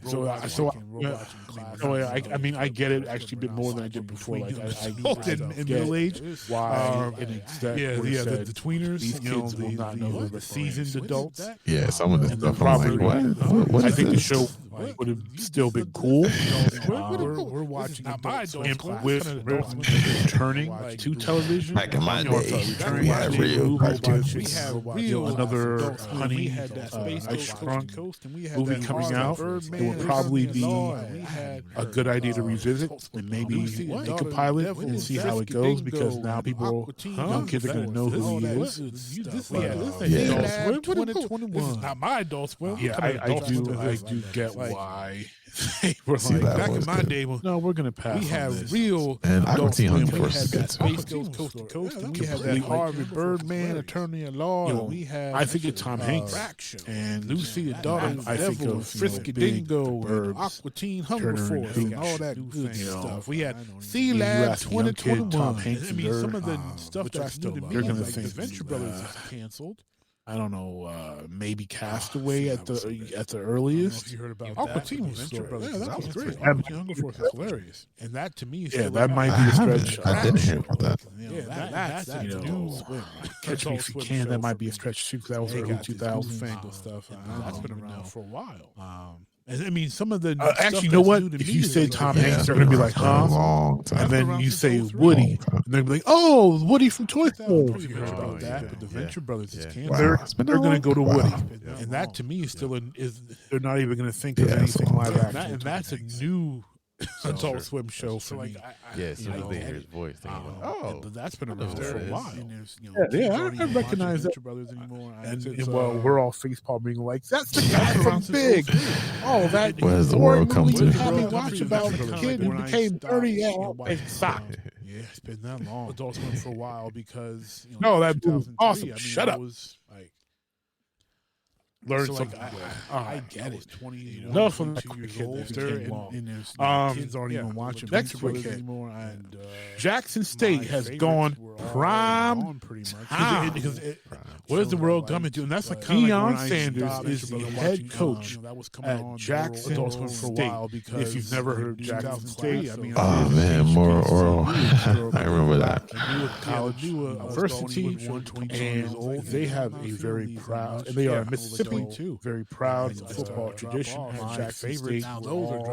I mean, I get it actually a bit more than I did before. Like I in middle age. why and exactly The tweeners. these kids will not know the seasoned adults. Yeah, some of the And then stuff I'm probably, like, what I is think the this? show would have still been cool. We're watching With returning to television. Back in my day, returning we had to real movies. cartoons. We had another Honey, I Shrunk movie coming out. It would probably be a good idea to revisit and maybe make a pilot and see how it goes, because now people, young kids, are going to know who he is. This Yeah. 2021. Not my Adult Swim. Yeah, I do get why they were See, like, that Back was in my good. day, no, we're going to pass. we on had this. real And Adult Aqua Teen Swim. Hunger We Force had is that good Space too. Ghost Coast to Coast, and we had Completely that Harvey Birdman, Attorney at Law, You know, and we had I think of Tom Hanks and and Lucy the Daughter of the I think Devil, of, Frisky Big Dingo, and Burbs, Aqua Teen Hunger Turner and Force, and Hooch, all that good stuff. We had Sea you Lab ask a young kid, 2021. Tom Hanks I mean, and some of the Dirt, stuff which I that's still new to love. me, You're gonna like think, the Venture Brothers is canceled. I don't know, maybe Castaway at the earliest. If you heard about Aqua that, Teen was Venture still- Brothers, yeah, that that was was great. great. Aqua Teen Hunger Force is hilarious, and that to me is Yeah, still that like- might I be a haven't. stretch. I didn't hear about that. That's you know, new swim. Catch Me If You Can, that might be a stretch too, because that was They early got this 2000s. newfangled stuff. That's been around for a while. And I mean, some of the Actually, stuff you know that's what? new to If me you is say like- Tom Yeah, Hanks, it's they're gonna be been like, around for a huh? long time. And then Around you since say 03. Woody, and they're gonna be like, oh, Woody from Toy Story. If you heard about Oh, that, yeah, but the yeah. Venture Brothers is Yeah. canceled. Wow, it's been They're that gonna long? go to Wow. Woody, And that to me is still they're not even gonna think of Yeah, it's a anything long live time. action. and that's a new Adult Swim show for me. Yeah, as soon as they hear his voice, they're like, oh, But that's been I know around who for that a is. while. I recognize that. Venture Brothers anymore. And well, we're all face palming like, that's the guy from Big. Oh, that Where has the horror world come movie to? you had me watch about the kid who became 30. Yeah, it sucked. Yeah, it's been that long. Adult Swim for a while because No, that was 2003, awesome. I mean, Shut that up. was like Learn so something. I get it. 20, No, from the 22 years kid old, that they're became long. and there's Kids aren't even watching Venture Venture Brothers Brothers anymore. And Jackson State my has favorites gone were all prime gone pretty much. time. Because what is the world coming to? And that's like Deion Sanders is the head coach that was coming at on Jackson Adult Swim for a while State. because If you've never heard of Jackson State, I mean, Oh man, more oral. I remember that. college university, and they have a very proud, and they are a Mississippi too, very proud football tradition. And Jackson State,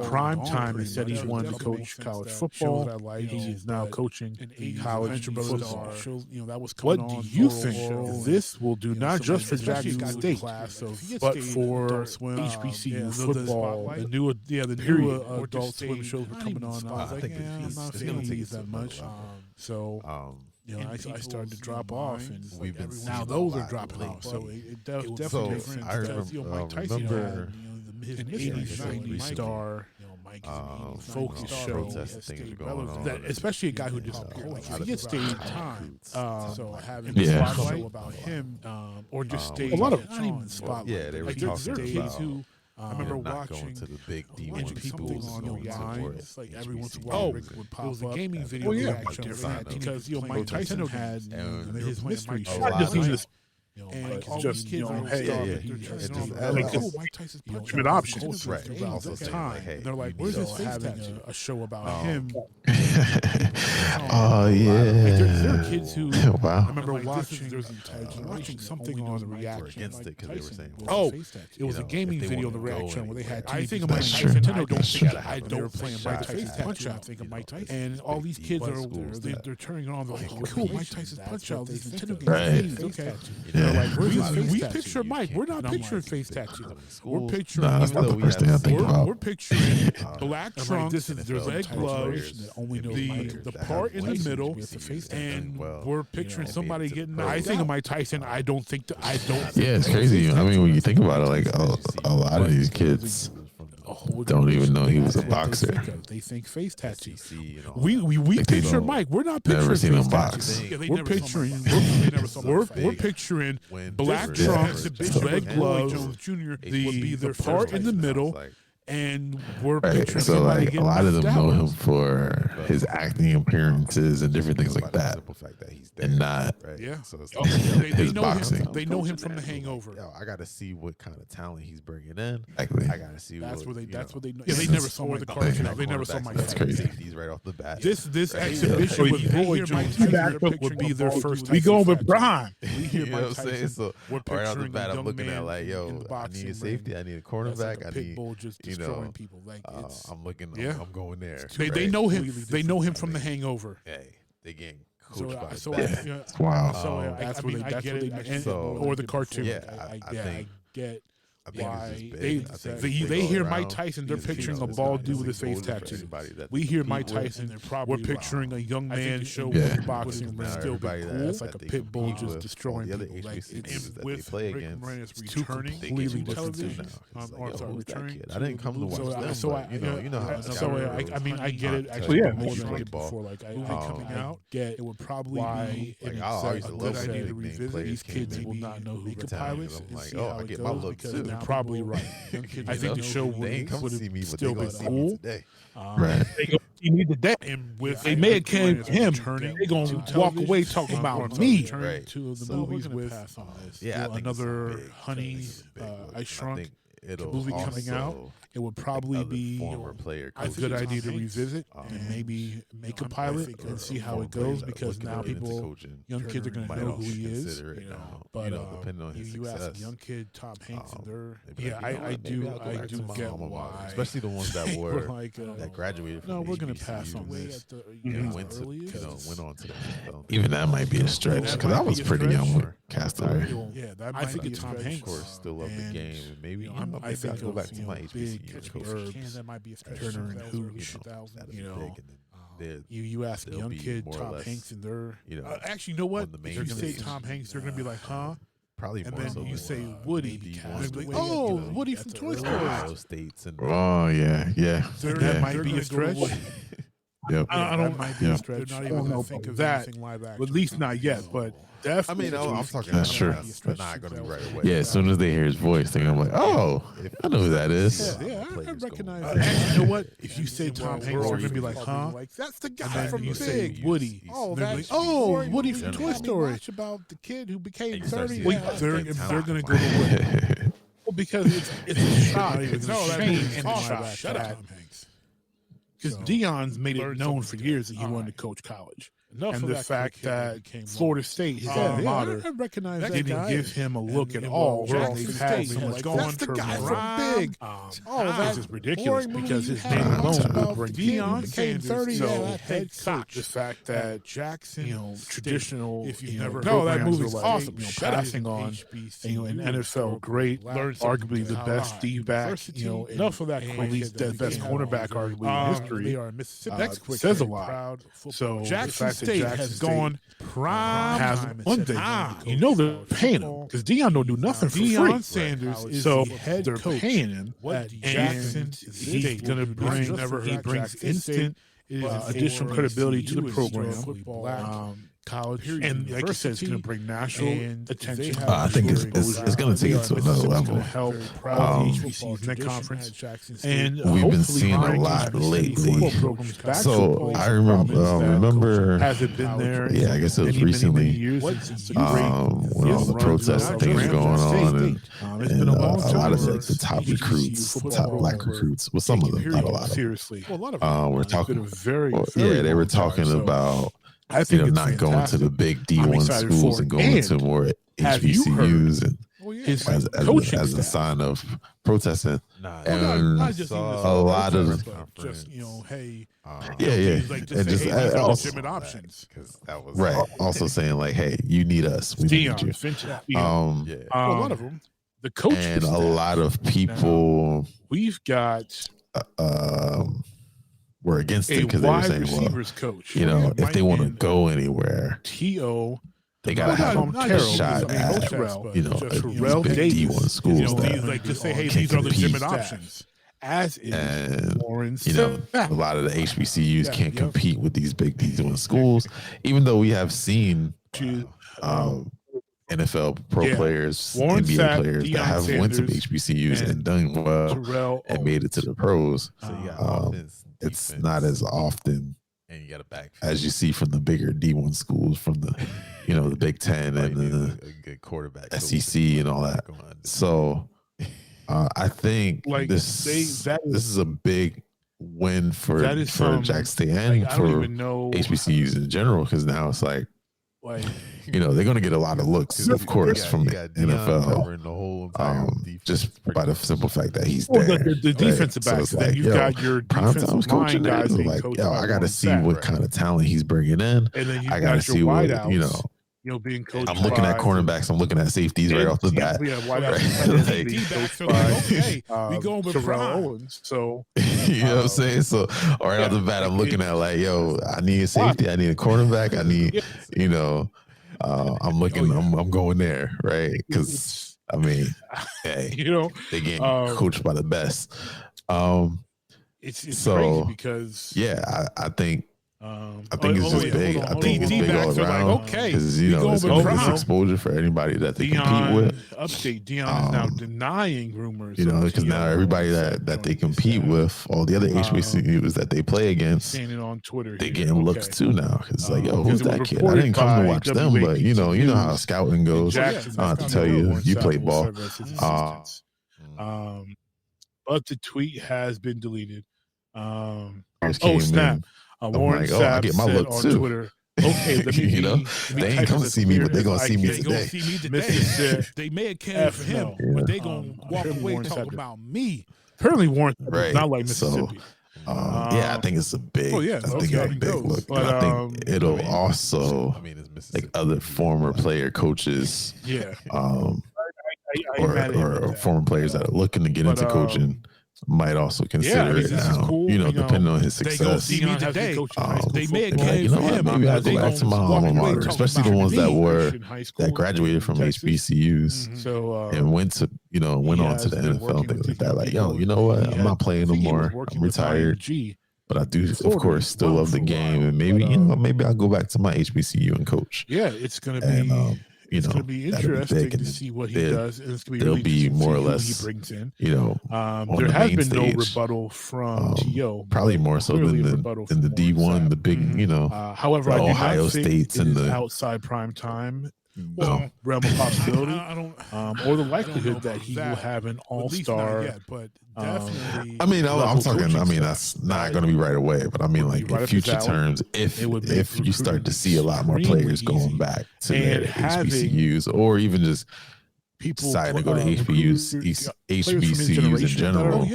prime time, he said he's wanted to coach college football. He is now coaching college football. What do you think this will do, not just for Jackson State, but for HBCU football? The new Adult Swim shows were coming on. I was I like, think I'm it's not gonna feeling take these it that to much. another level. So I started to drop off, and We've been now seeing those a are lot dropping lately. off. So it definitely So different. I because, remember, Mike Tyson remember his in the '80s, 80s, '90s star, focus show, protest things are going on. that, especially a guy who just he gets stage time. So having a Yeah. spotlight about him, or just stage, a lot of- not even spotlight. Yeah, they were like talking there's kids about, who. I remember not watching going to the big D1 people schools on going to online. support It's like every once in a HBCUs. while, Rick would pop up. It was a gaming video reaction because Mike Tyson had And his mystery a show. lot just of- even this, And it's all just, these kids you know, are hey, stuff yeah, that they're yeah, turning it on. just They're adds like, up. oh, Mike Tyson's punching Ultimate option. culture Right. throughout the Also saying, time. like, hey, And they're like, you where's need his to- face tattoo? A show about him Oh yeah. There are kids who Wow. I remember watching something on the reaction against it because they were saying, it was a gaming video on the reaction where they had. I think of Mike That's Tyson. true. Nintendo That's don't true. think I don't playing Mike Tyson punch out. Think of Mike Tyson, and all these kids are they're turning on. They're like, oh, cool, Mike Tyson's punch out. These Nintendo games, Right. okay. Yeah. We picture Mike. We're not picturing face tattoos. We're picturing. Nah, that's not the first thing I think about. We're picturing black trunks, red gloves, the part in the middle, and we're picturing somebody getting. I think of Mike Tyson. I don't think. Yeah, it's crazy. I mean, when you think about it, like a lot of these kids don't even know he was a boxer. They think face tattoos. We picture Mike. We're not picturing Never seen him face box. tattoos. We're picturing black trunks, red gloves, the part in the middle. And we're picturing So somebody like a getting lot of them knocked know out. him for his acting appearances and different things like that, and not Yeah. So it's They his know boxing. him. They know him from The Hangover. Yo, I got to see what kind of talent he's bringing in. Exactly. I got to see That's what what they. you That's know, what they know. Yeah, they never saw the cartoon. They never saw Mike That's Tyson. crazy. Safeties right off the bat. This exhibition with Roy Jones would be their first. We going with Prime. We hear You know Mike what I'm saying? Tyson. So We're right off the picturing bat, a I'm young looking at man like, in yo, the I need boxing a safety, ring. I need a That's cornerback, like I a pit need, bull just you destroying know, people. Like it's. I'm looking, Yeah. I'm going there. They Right. know him. They know him from The Hangover. Hey, they getting So coached by so the best. Wow. that's what they get it. So- Or the cartoon. Yeah, I think- get. I think Why it's just they big. I think they go hear around. Mike Tyson, they're He's picturing a it's bald not dude with a exposure face for tattoo. anybody that We they hear compete Mike with. Tyson, we're picturing a young man Yeah. show with a boxing ring, Now still be everybody cool. that- It's like a that they pit bull compete just with, destroying all the people. other Like HBCUs it's that they with play Rick against, Moranis it's two returning completely to different television. now. It's like, Or yo, sorry, who's that returning kid? to I didn't come to watch them, but you know how so I get it. Actually, yeah, more you than I play did ball. before. Like I coming out, get it would probably be like, an I used a to good love when idea big to name revisit. players These came kids in will not know who Italian, pilots and I'm and like, see oh, how I it get my goes look because too. they're probably right. Young kids I think the show they ain't come would to see me, but they still gonna be see me cool. today. Right. He needed that. And with They may have came to him. They gonna walk away talking about me. Right. Two of the So movies with Yeah, I think it's another big. I Honey, think it's a big I movie. I Shrunk think it'll movie coming out. also It would probably other be former player a coaches. good idea to Tom revisit Hanks, and maybe make a I pilot think and see how former it goes players that because looking now into people, coaching young kids are going to might know also who he is. consider it You know, now, but you know, depending on his you ask a success. young kid, Tom Hanks, and they're Maybe like, you know what, maybe I'll go back to my get alma mater, why, especially the ones that we're were like, that graduated from no, the we're going to pass HBCUs on and this. went to went on to the NFL. Even that might be a stretch because I was pretty young with Castaway. Yeah, that might be Tom Hanks. Of course, still love the game. And maybe I maybe think I'll go back of, to my big HBCU verbs, that might be a stretch. Turner and Hooch, that'd you be know. big, and then You ask a they'll young be kid more or Tom less, Hanks and they're you know, actually, you know what? on the main If you say stage. Tom Hanks, they're gonna be like, huh? probably And more then so you than, say Woody. maybe They're one gonna be of like, the, oh, you know, Woody from Toy Story. Ohio States and Oh yeah, yeah. That yeah. might be a stretch. Yep. I don't Might be a Yeah. stretch. I Not don't even know think about of that. anything live action. At least not yet, but I definitely. mean, I'm talking That's true. That's not going to be right away. Yeah, as soon as they hear his voice, they're gonna be like, "Oh, I know who that is." Yeah, I Players recognize going- that. And you know what? If you say Tom World Hanks, they're gonna be War like, II. huh? That's the And guy then from you the say Big. Woody. Oh, They're that's like, oh, Woody Woody from from Toy Story. Watch about the kid who became And you start 30. seeing Wait, that they're talent gonna go to Woody. Well, because it's a shock. It's No, a that shame movie's and a awesome. shock. Shut up, Tom Hanks. Because So, Deion's made it learn known something for today. years that he All wanted right. to coach college. Enough And of the that fact kid that that became Florida State, his Yeah, alma yeah, mater, I recognize that didn't guy. give him a look And at all. Jackson Well, they've State, had so like, much that's going the for guy him. from Big. This is ridiculous boring because movie his you name had alone about would bring the kid who Deion became Sanders. 30, So yeah, that head head coach, coach. the fact that Jackson, traditional, If you've you know, never no, that programs movie's are like, awesome. shut up. Passing on, HBCU, an NFL great, learn something arguably the today. best Steve back, Enough of that. at least the best cornerback arguably in history. They are Mississippi. That's quick. says a lot. Proud So the Jackson fact that State Jackson has State gone prime has time and one said, thing. You know they're paying him because Deion don't do nothing for Deion free. Sanders is So the head they're coach paying him. at And Jackson he's State. going to bring Never he heard brings Jackson instant State is additional for credibility to the HBCU program. football. college, and like you said, it's going to bring national attention. I think it's going to take it to another level. Help HBCUs in that conference, and we've been seeing a lot lately. So I remember has it been there? Yeah, I guess it was recently when all the protest things were going on, and a lot of like the top recruits, top black recruits, well, some of them, not a lot of them. Seriously, we're talking. Yeah, they were talking about not going to the big D1 schools and going to more HBCUs and as a sign of protesting. And a lot of just hey, and just also options because that was right. Also saying like, hey, you need us, we need you. A lot of them, the coach, and a lot of people we've got were against it because they were saying, well, coach, if they want to go anywhere, they gotta have a shot at these big D1 schools that like to say, hey, these are legitimate options. As and a lot of the HBCUs can't compete with these big D1 schools, even though we have seen NFL pro players, NBA players that have went to HBCUs and done well and made it to the pros. It's not as often and you got a back as you see from the bigger D1 schools, from the the Big Ten and the a good quarterback SEC and all that. So I think this is a big win for Jack State and for HBCUs in general, because now it's like they're going to get a lot of looks, of course, from NFL. The whole entire just by the simple fact that he's there. The defensive backs. So then you've got your defensive coaching guys like, I got to see what kind of talent he's bringing in. And then I got to see what being coached. I'm looking at cornerbacks. I'm looking at safeties right off the bat. We going with Owens. So you know what I'm saying? So right off the bat, I'm looking at like, I need a safety. I need a cornerback. I need, I'm going there, right? Because I mean, hey, they getting coached by the best. It's crazy because I think it's just big. I think it's big all around. Because it's going to be exposure for anybody that they compete with. Update: Deion is now denying rumors. Because now everybody that they compete with, all the other HBCUs that they play against, on Twitter, they getting looks too now. It's like, who's that kid? I didn't come to watch them, but you know how scouting goes. I have to tell you, you play ball. But the tweet has been deleted. Snap. Warren Sapp I get my look on too. Twitter. Okay, let me they ain't come to see me, but they're gonna see me today. They may have came for him, but they gonna walk away talking about me. Apparently, Warren Sapp is not like Mississippi. I think it's a big. I think it's a big look. But I think it'll also like other former player coaches. Or former players that are looking to get into coaching might also consider it now. Cool. Depending on his success. They may have maybe I go back to my alma mater, especially the ones that graduated from HBCUs and went to went on to the NFL and things like that. Like, you know what? I'm not playing no more. I'm retired. But I do, of course, still love the game, and maybe I'll go back to my HBCU and coach. Yeah, it's gonna be. It's going to be interesting to see what he does. And it's going to be more or less who he brings in. There has been no rebuttal from T.O. Probably more so than the D1, the big, however, the I do Ohio not think States and the outside prime time. Realm of possibility, or the likelihood that he will have an all-star. But definitely, I'm talking. That's not going to be right away. But I mean, like in future terms, if you start to see a lot more players going back to their HBCUs, or even just people deciding to go to HBCUs in general.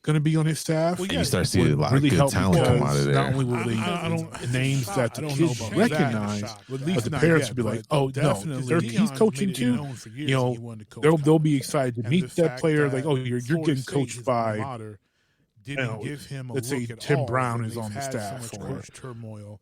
Going to be on his staff. And you start seeing a lot of good talent come out of there. Not only will they names that the kids recognize, but the parents will be like, "Oh no, he's coaching too." They'll be excited to meet that player. Like, "Oh, you're getting coached by." Let's say Tim Brown is on the staff, or turmoil.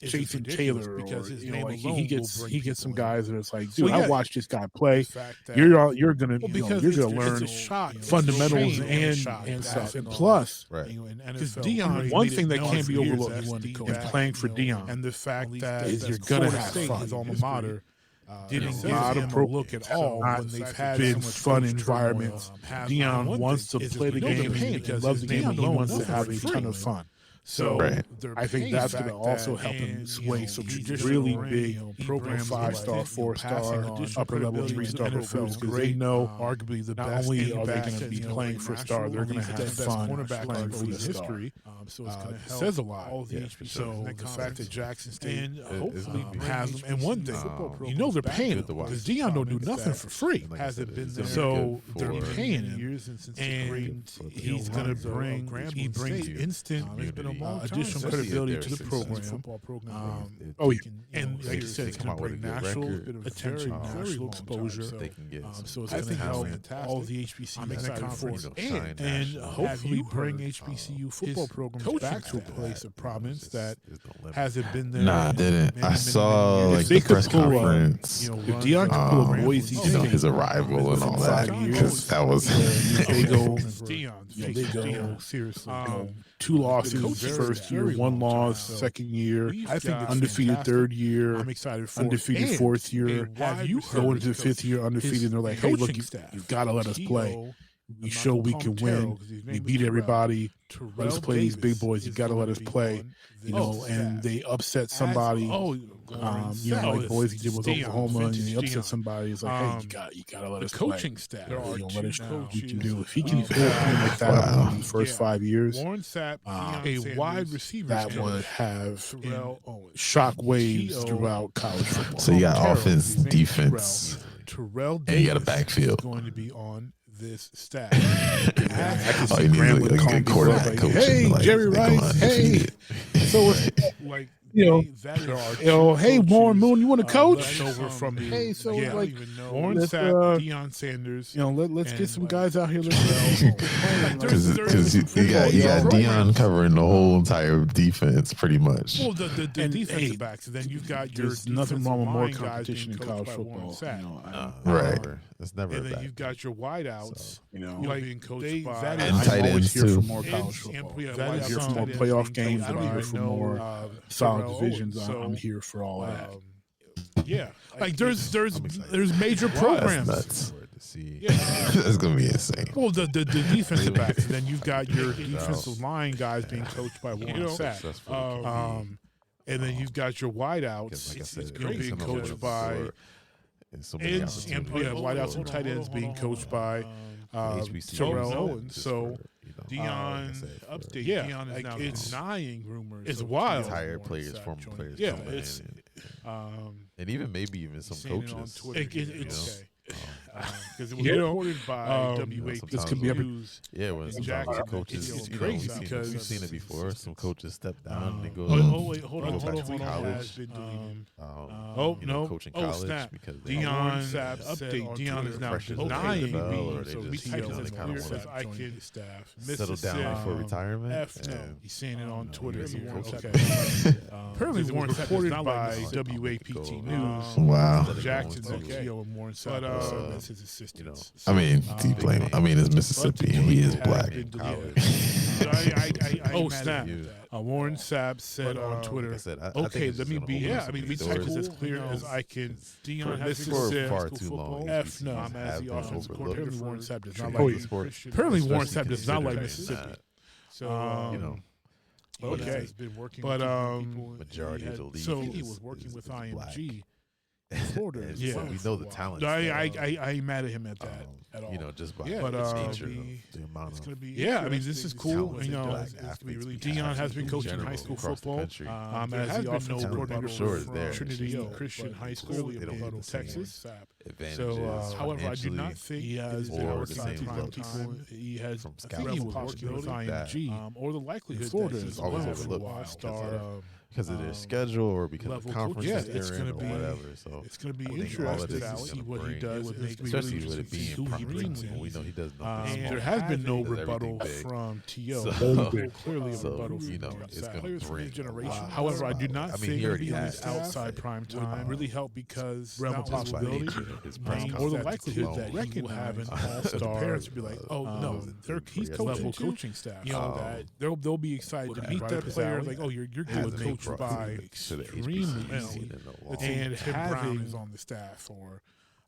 Jason Taylor, because his you know, name like alone he gets will bring some people guys that it's like, dude, Well, yeah, I watched this guy play. that- You're gonna because you're gonna it's learn a shot, fundamentals and stuff. And plus, Right. Because Deion, one thing that can't be overlooked in playing for Deion and the fact that is you're gonna have State, fun. his alma mater, didn't give not him a appropriate. look at all Not when they've had been so much fun coach environments. turmoil. Deion wants to play the game. He loves the game. And he wants to have a ton of fun. So Right. I think that's going to also help him sway some really big program 5-star, 4-star, upper level 3-star recruits. Because they know arguably the not best only are they going to be playing for a star, they're going to have fun playing for the star. history. So it's going to help. Says a lot. All the HBCUs. So the fact that Jackson State And hopefully it's has them. And one thing, you know they're paying him because Deion don't do nothing for free. Like I Hasn't said, been it's there. gonna be So good they're for paying him, and he's going to bring. He brings instant additional credibility to the program. Football program. Oh yeah, And like you said, it's going to bring national attention, national exposure. They can get So it's going to help all the HBCUs in the conference and hopefully bring HBCU football programs back to a place of prominence that hasn't been there. Nah, I didn't. I saw like they the could press pull, conference. if Deion could pull a Boise You know, State, his arrival and all that, because that was they go, They go seriously. 2 losses first year, 1 loss second year. I think undefeated third year. I'm excited for undefeated it. fourth year. And have you Go heard into the 5th year undefeated? And they're like, hey, look, you got to let us play. We show we can win. We beat everybody. Let us play these big boys. You got to let us play. You know, and they upset somebody. You know, like Boise did with Oklahoma, and they upset somebody. It's like, hey, you got to let us play. Coaching staff. You know, let us know we can do. If he can pull a team like that in the first 5 years, Warren Sapp, a wide receiver that would have shock waves throughout college football. so you got offense, defense, Terrell and you got a Davis backfield. is going to be on this staff. Oh, you need a good quarterback coach. Hey, and, like, Jerry they go Rice. Hey, undefeated. so Like hey, Warren Moon, you want to coach? Over from the, Hey, so yeah, like, Warren let's, Sapp, Deion Sanders. let's get some guys out here. Because you got Deion covering the whole entire defense pretty much. Well, the defensive backs, and then you've got your There's nothing wrong with more line guys competition in being college coached by Warren football. Sapp. Right. That's never And a then bad you've got your wideouts, Like, being coached by And tight ends, here for too. more college football. I'm here for more Tight ends playoff being games. coached I'm here by, for more solid divisions. I'm here for all that. Yeah, like there's major That's programs. nuts. to see. Yeah. That's gonna be insane. Well, the defensive backs, and then you've got your defensive line guys being coached by Warren Sapp. And then you've got your wideouts Like I said, being coached by wideouts and tight ends being coached by Terrell Owens. So Deion update. Yeah, Deion is now denying rumors. It's wild. Entire players, former players. Yeah, coming it's and even maybe even some saying it on coaches. Twitter, It's because it was reported by WAP this could be every News. Yeah, when some Jackson, coaches, it's you know, crazy we've because seen it before. Some coaches step down and they go. Wait, hold on. back to Tweet college. has been deleted. You know, no. coaching Oh, college snap. because they Deion update. Deion is now pressures denying on the NFL, me. or they So just, we you know, typed they as kinda clear wanna as I can. Staff. settle down for retirement. No. and- He's saying it on Twitter. Apparently Warren Apparently Warren Sapp reported by WAPT News. Wow. Jackson's CEO and Warren Sapp as his assistants. I mean, do you blame him? I mean, it's Mississippi. He is black. Oh, snap. Warren Sapp said on Twitter, like I said, I okay, think it's let me just be, gonna yeah, open I mean, some we typed doors. this as clear as I can. Deion has This been for said far too long. F no, HBCUs as the have offensive been coordinator. overlooked. Warren Sapp does not Treating like the sport, Apparently Warren especially Sapp does not like considering Mississippi. that, So, you know, okay. But majority of the league so is- he was working is with black. IMG. Florida, Yeah. we know the talent. I ain't mad at him at that at all. You know, just by Yeah, but, the nature of the- the amount It's of gonna be I mean, this is cool. talented You know, black it's gonna be athletes really. we Deion have has been in coaching general high school across the football. country. As the offensive talent, coordinator I'm sure, is from there. Trinity It's Christian High just School they don't in have the same Texas. advantages So, however, I do not financially think he has been or working the on same prime level people. He has. from I think he was working with scouts like that. IMG, or the likelihood Florida that is he's always well for a overlooked while. because Star because of their schedule or because of level conferences coach. Yeah, it's they're gonna in or be- whatever. So It's going to I be think all of interesting this to is see gonna what he bring- does, especially with it being who he prime brings time. in. We know he does nothing small. There has been no He does rebuttal everything big. from T.O. So- Clearly a so, rebuttal you from know, T.O. it's gonna Players from bring his generation. a lot of However, I do spotlight. not I mean, think he already being has outside that. prime time really help because Realm not of only possibility. His press or the conference likelihood alone. that he will have an The all-star. parents would be like, oh no, he's Yes, level they do. coaching staff. You know that they'll be excited to Would meet be that right player. up his Like, alley. oh, you're Hasn't getting coached brought by to the extremely HBCU well. scene in a long And time. having is on the staff or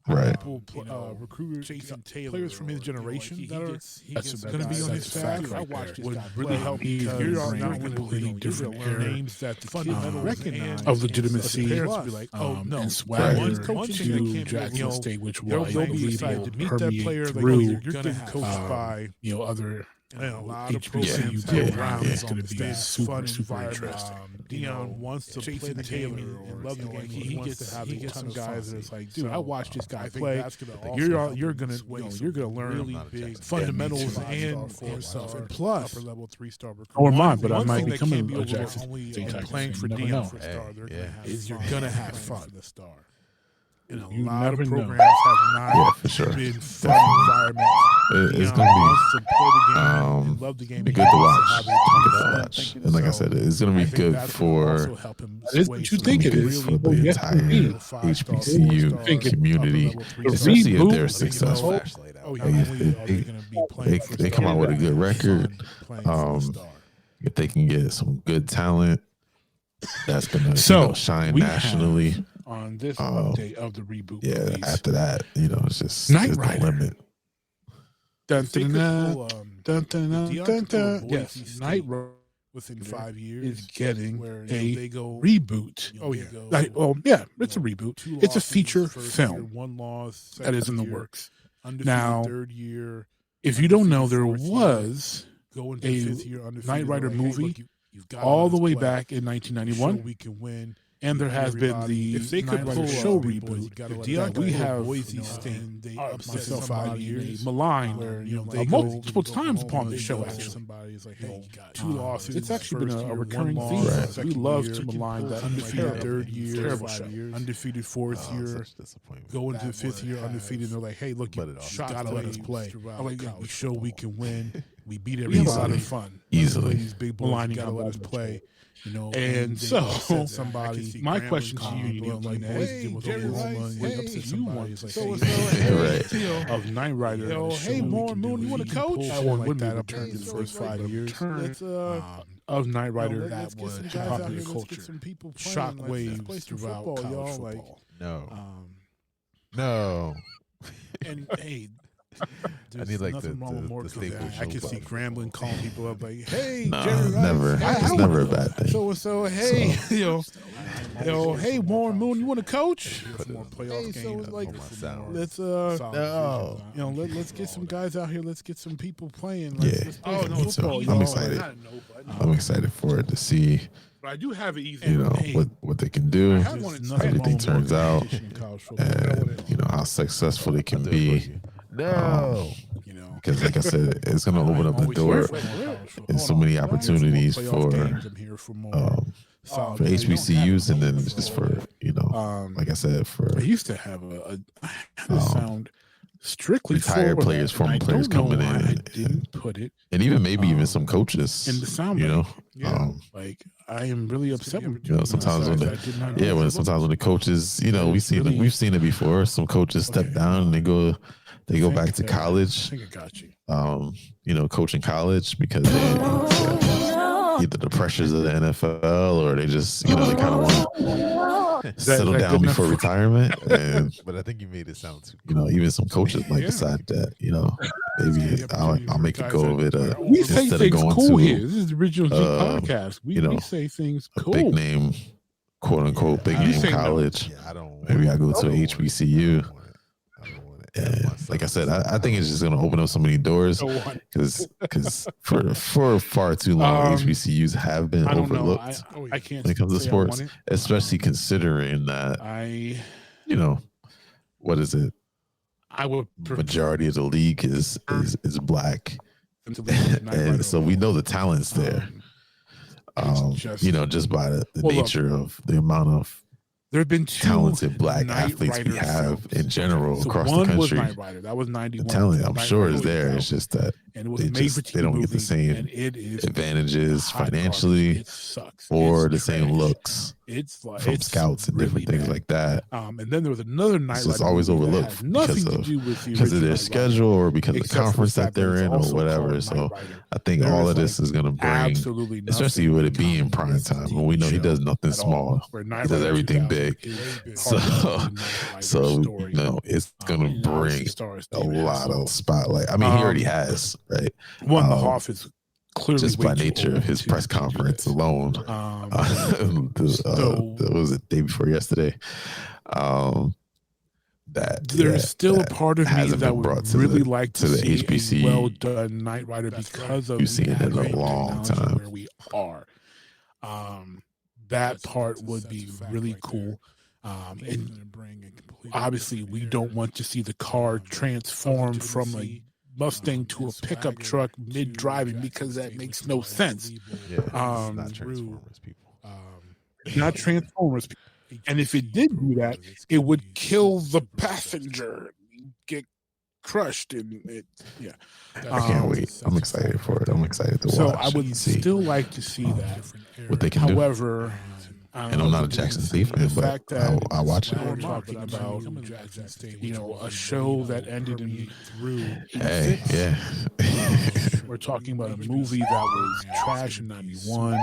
Right. people, recruiters, Jason Taylor, players from his generation he that are gets going to be on his staff. I watched this would guy really play. help He's because you're you're not not going going to to play be different different names that the fundamentals recognize of legitimacy, The parents would be like, oh no, and swagger one coaching that to can't be, Jackson State, which will they'll I be believe excited will to meet that permeate player. Like, through you're getting coached by other a lot of HBCU programs programs. have It's going to be staff. super Fun super environment. interesting. Deion wants to play the game and love the game. He wants to have a ton of guys that it's like, dude, I watched this guy play. You're gonna learn really big fundamentals and stuff. And plus, upper level 3-star recruit. Or mine, but I One might thing be that coming can't be a overlooked Jackson only State in Jackson playing State. for You never Deion know. for a star. They're gonna have is you're fun gonna have playing fun. for the star. And a You lot of never know. programs have not Yeah, for sure. been fun environments. It's Deion gonna wants to play the game and love the game. be He good to wants watch. have a ton of fun. Watch. And like I said, it's gonna I be think good that's gonna also for help him That is sway what you some think it really is. for the big entire five-star, HBCU four-star, community, upper-level, The three-star. especially if reboot, they're you know, successful. Oh, yeah, Like, not if only are they- they going to be playing for they come out with a good record, playing for the star. if they can get some good talent, that's gonna So, shine we nationally. have on this update of the Reboot Yeah, Police. after that, it's just Knight there's no Rider. limit. Dun, If they dun, could dun, pull, dun, dun, dun, Deion dun, could pull dun. Boise Yes, State Knight Rider within 5 years is getting where a they go reboot. Oh yeah, go, It's a reboot. 2 It's a losses feature first film year, 1 loss that is in the second year, works. undefeated Now, third year. If you don't know, undefeated there fourth year, was going to a fifth year undefeated. Knight Rider Like, hey, movie look, you've got to all let the us way play. back in Show 1991, we can win. and there has been Everybody. the If they could Knight Rider pull show off, you reboot gotta let that them we pull have Boise State. They upset myself somebody 5 years in maligned where they multiple times upon this show. Actually, somebody's like, hey, you got 2 losses. it's actually been first a year, recurring 1 theme. loss, We second love year, to malign that undefeated terrible, third year, terrible 5 show. years, undefeated fourth year, Such disappointment. going to the 5th year undefeated. And they're like, hey, look, But you it all gotta let us play. I'm like, We show we can win. We beat We have a lot everybody. of fun. Easily. These big boys, Maligning you gotta how let bad us we play. And they so, upset somebody. my question to you, Neil, like, hey, Jerry Rice, hey, you want like, so hey, Right. of Knight Rider. Yo, show hey, we Moore can Moon, do. you want He to coach? pulled I shit want like when that we up returned in in the first 5 years. Let's, Let's of Knight Rider let's that get was some to guys out popular here. Let's culture. get some people playing. Shock Let's waves play some throughout football, college y'all. Like, football. No. No. and hey, I need like nothing wrong with more the staple I can show see button. Grambling calling people up like, hey, No, Jerry Rice, never. hey, It's never a bad thing. so hey, hey, Warren Moon, you want to coach? Put it More on. playoff Hey, games. so, like, sound. Let's No. let's get some guys out here. Let's get some people playing. Yeah. Let's play some So football, I'm y'all. excited. I'm excited for it to see, But I do have it easy. what they can do, I how had one in Nothing everything wrong with turns out, competition in college football. and how successful they can be. No. Because, like I said, it's going to open up the door and so many opportunities for HBCUs, and then just for like I said, for I used to have a sound strictly retired for players, that, former and I players don't know coming why in, I didn't put it and even maybe even some coaches in the sound. Like I am really upset with sometimes when sometimes when the coaches, we've seen it before. Some coaches step down and they go back to college. I think I got you. Coaching college because either the pressures of the NFL or they just they kind of want to settle down before retirement. And But I think you made it sound too. even some coaches might decide that maybe I'll make a go of it. We say instead of things going cool to here. This is the original Jeek podcast. We say things a cool. big name, quote unquote, big name say no. college. Yeah, I don't. Maybe I go to a I don't want it. HBCU. I don't want it. And like I said, I think it's just going to open up so many doors because for far too long, HBCUs have been I don't know. overlooked I can't when it comes to say I sports, want it. especially considering that, what is it? I would Majority of the league is black. And so we know the talent's there. Just by the nature of the amount of there have been two talented black athletes we have in general across the country. One was Knight Rider. That was 91. The talent, I'm sure, is there. It's just that they don't get the same advantages financially or the same looks from scouts and different things like that. And then there was another Knight Rider. It's always overlooked because of their schedule or because of the conference that they're in or whatever. So I think all of this is going to bring, especially with it being prime time, when we know he does nothing small. He does everything big. So it's gonna bring a lot of spotlight. I mean, he already has, right? One, the Hoff is clearly just by nature of his press conference alone. Was it day before yesterday? There's still a part of me that would really like to see HBC, a well done Knight Rider because of you've seen it in a long time where we are. That part would be really cool. And obviously, we don't want to see the car transform from a Mustang to a pickup truck mid-driving because that makes no sense. Not Transformers people. Not Transformers people. And if it did do that, it would kill the passenger, get crushed, and I can't wait. I'm excited for it. I'm excited to watch. So I would still like to see that. What they can do. However, and I'm not a Jackson State fan, but I watch it. We're talking about, a show that ended in through. Hey, yeah. We're talking about a movie that was trash in '91.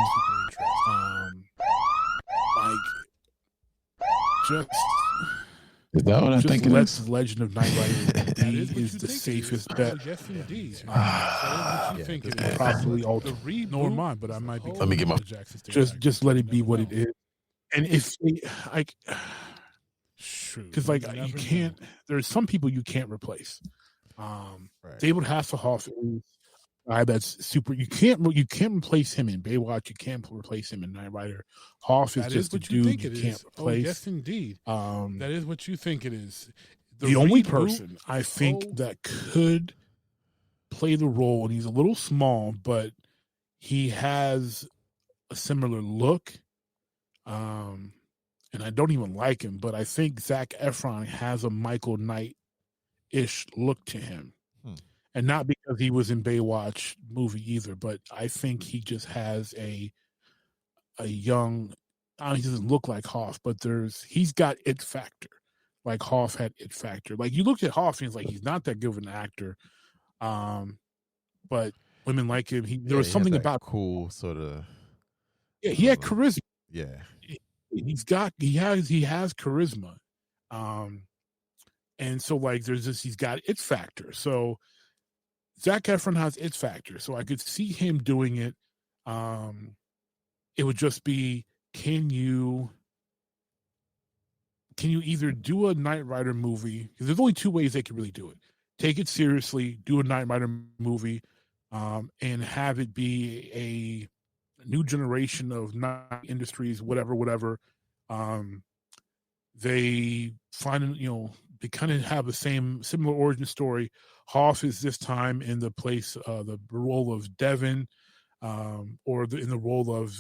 Is that what I think it is? Legend of Knight Rider is the safest bet. Yes, indeed. Probably all the read nor mine, but I might be. Let me get my just let it be what it is. And if because you can't. There's some people you can't replace. David Hasselhoff is a guy that's super. You can't replace him in Baywatch. You can't replace him in Knight Rider. Hoff is just a dude you can't replace. Yes, indeed. That is what you think it is. The only person I think that could play the role, and he's a little small, but he has a similar look. And I don't even like him, but I think Zac Efron has a Michael Knight-ish look to him. And not because he was in Baywatch movie either, but I think he just has a young, he doesn't look like Hoff, but he's got it factor. Like Hoff had it factor. Like you look at Hoff and it's like, he's not that good of an actor. But women like him. There was something about cool sort of. Yeah, he had charisma. Yeah. He has charisma. And so he's got it factor. So Zac Efron has its factor, so I could see him doing it. It would just be, can you either do a Knight Rider movie? Because there's only two ways they can really do it. Take it seriously, do a Knight Rider movie, and have it be a new generation of Knight Industries, whatever. They find, they kind of have the similar origin story. Hoff is this time in the place, the role of Devin, or in the role of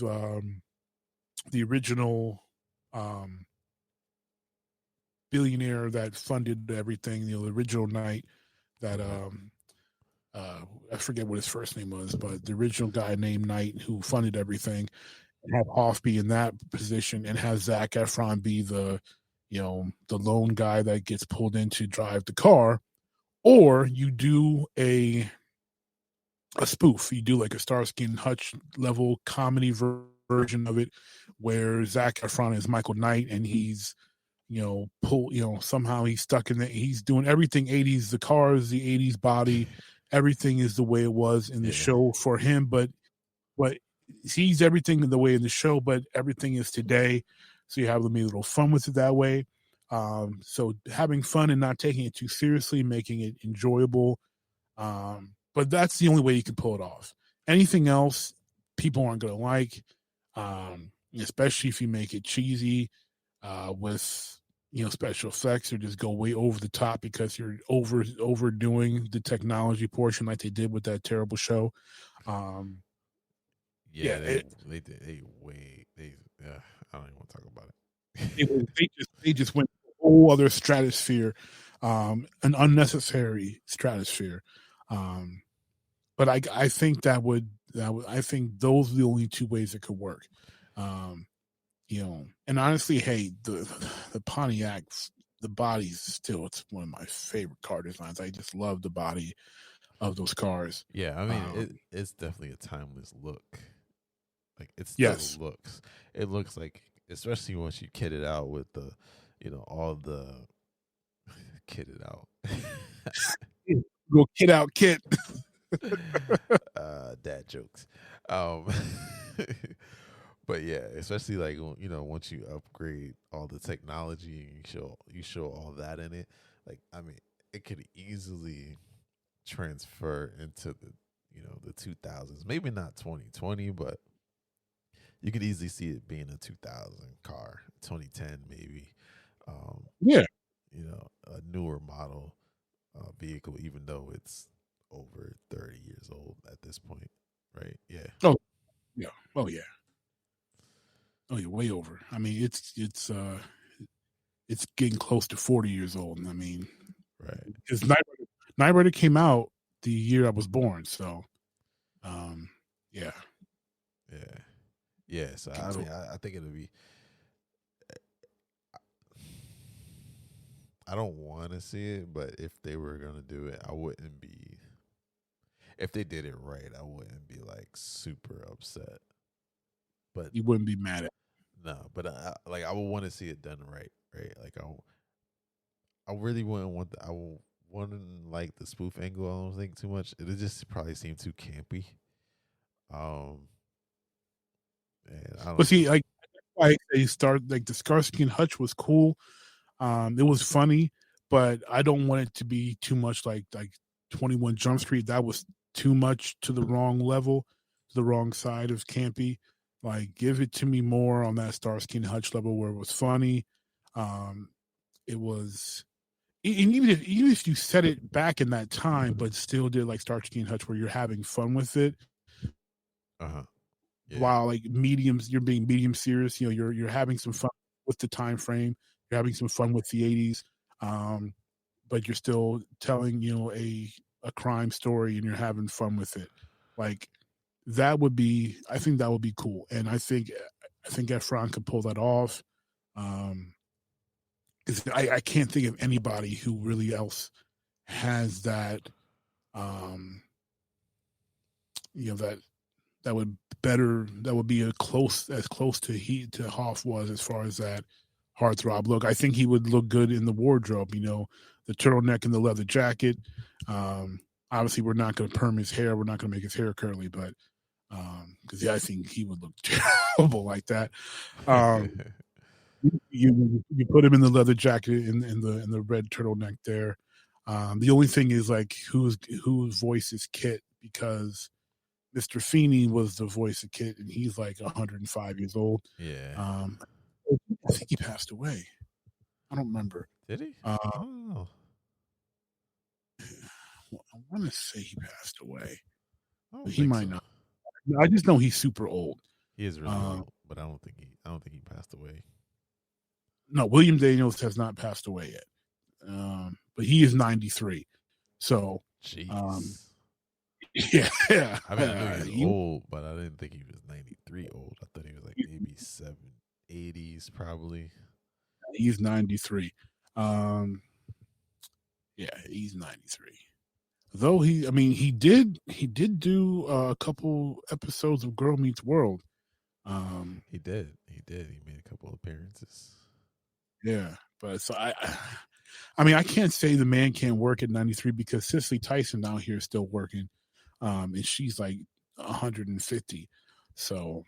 the original billionaire that funded everything. The original Knight that I forget what his first name was, but the original guy named Knight who funded everything. And have Hoff be in that position, and have Zac Efron be the lone guy that gets pulled in to drive the car. Or you do a spoof. You do like a Starsky and Hutch level comedy version of it, where Zac Efron is Michael Knight, and he's somehow he's stuck in he's doing everything 80s, the cars, the 80s body, everything is the way it was in the show for him, but he's everything in the way in the show, but everything is today. So you have a little fun with it that way. So having fun and not taking it too seriously, making it enjoyable. But that's the only way you can pull it off. Anything else, people aren't going to like, especially if you make it cheesy with, special effects, or just go way over the top because you're overdoing the technology portion like they did with that terrible show. Yeah, they did. I don't even want to talk about it. They just went to a whole other stratosphere, an unnecessary stratosphere. But I think I think those are the only two ways it could work. And honestly, hey, the Pontiacs, the body's still, it's one of my favorite car designs. I just love the body of those cars. Yeah, I mean, it's definitely a timeless look. Like, it still looks. It looks like, especially once you kit it out with the, all the kitted out. Go kit out kit. Dad jokes. But yeah, especially like, once you upgrade all the technology and you show all that in it, like, I mean, it could easily transfer into the 2000s. Maybe not 2020, but you could easily see it being a 2000 car, 2010 maybe. A newer model vehicle, even though it's over 30 years old at this point, right? Yeah. Oh yeah. Oh yeah, way over. I mean, it's getting close to 40 years old. I mean, right? Because Knight Rider came out the year I was born, so yeah. So I mean, I think it'll be. I don't want to see it, but if they were gonna do it, I wouldn't be. If they did it right, I wouldn't be like super upset. But you wouldn't be mad at. No, but I would want to see it done right? Like I really wouldn't want. I wouldn't like the spoof angle. I don't think too much. It just probably seemed too campy. And I don't. But see, like they start like the Starsky and Hutch was cool. It was funny, but I don't want it to be too much like 21 Jump Street. That was too much to the wrong level, to the wrong side of campy. Like, give it to me more on that Starsky and Hutch level where it was funny. It was, and even if you set it back in that time, but still did like Starsky and Hutch where you're having fun with it. Yeah. While like you're being medium serious. You're having some fun with the time frame. You're having some fun with the 80s, but you're still telling a crime story and you're having fun with it. Like, I think that would be cool, and I think Efron could pull that off. I can't think of anybody who really else has that. That would be as close to Hoff was as far as that heartthrob look. I think he would look good in the wardrobe. The turtleneck and the leather jacket. Obviously, we're not going to perm his hair. We're not going to make his hair curly, but because I think he would look terrible like that. You put him in the leather jacket and the red turtleneck there. The only thing is like whose voice is Kit, because Mr. Feeney was the voice of Kit and he's like 105 years old. Yeah. I think he passed away. I don't remember. Did he? I want to say he passed away. He might not. I just know he's super old. He is really old, but I don't think he passed away. No, William Daniels has not passed away yet. But he is 93. So, jeez. Yeah. I mean, I knew he was old, but I didn't think he was 93 old. I thought he was like maybe 80s probably. He's 93. Yeah, he's 93. Though he did do a couple episodes of Girl Meets World. He did. He made a couple appearances. Yeah, but so I can't say the man can't work at 93 because Cicely Tyson out here is still working, and she's like 150. So,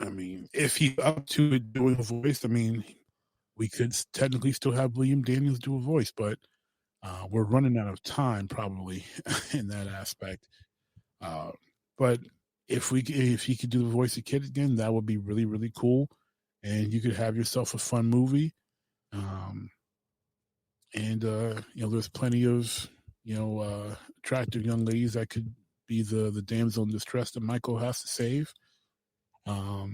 I mean, if he's up to it doing a voice, I mean, we could technically still have William Daniels do a voice, but we're running out of time probably in that aspect. But if he could do the voice of Kid again, that would be really, really cool. And you could have yourself a fun movie. And there's plenty of, attractive young ladies that could be the damsel in distress that Michael has to save. Yeah,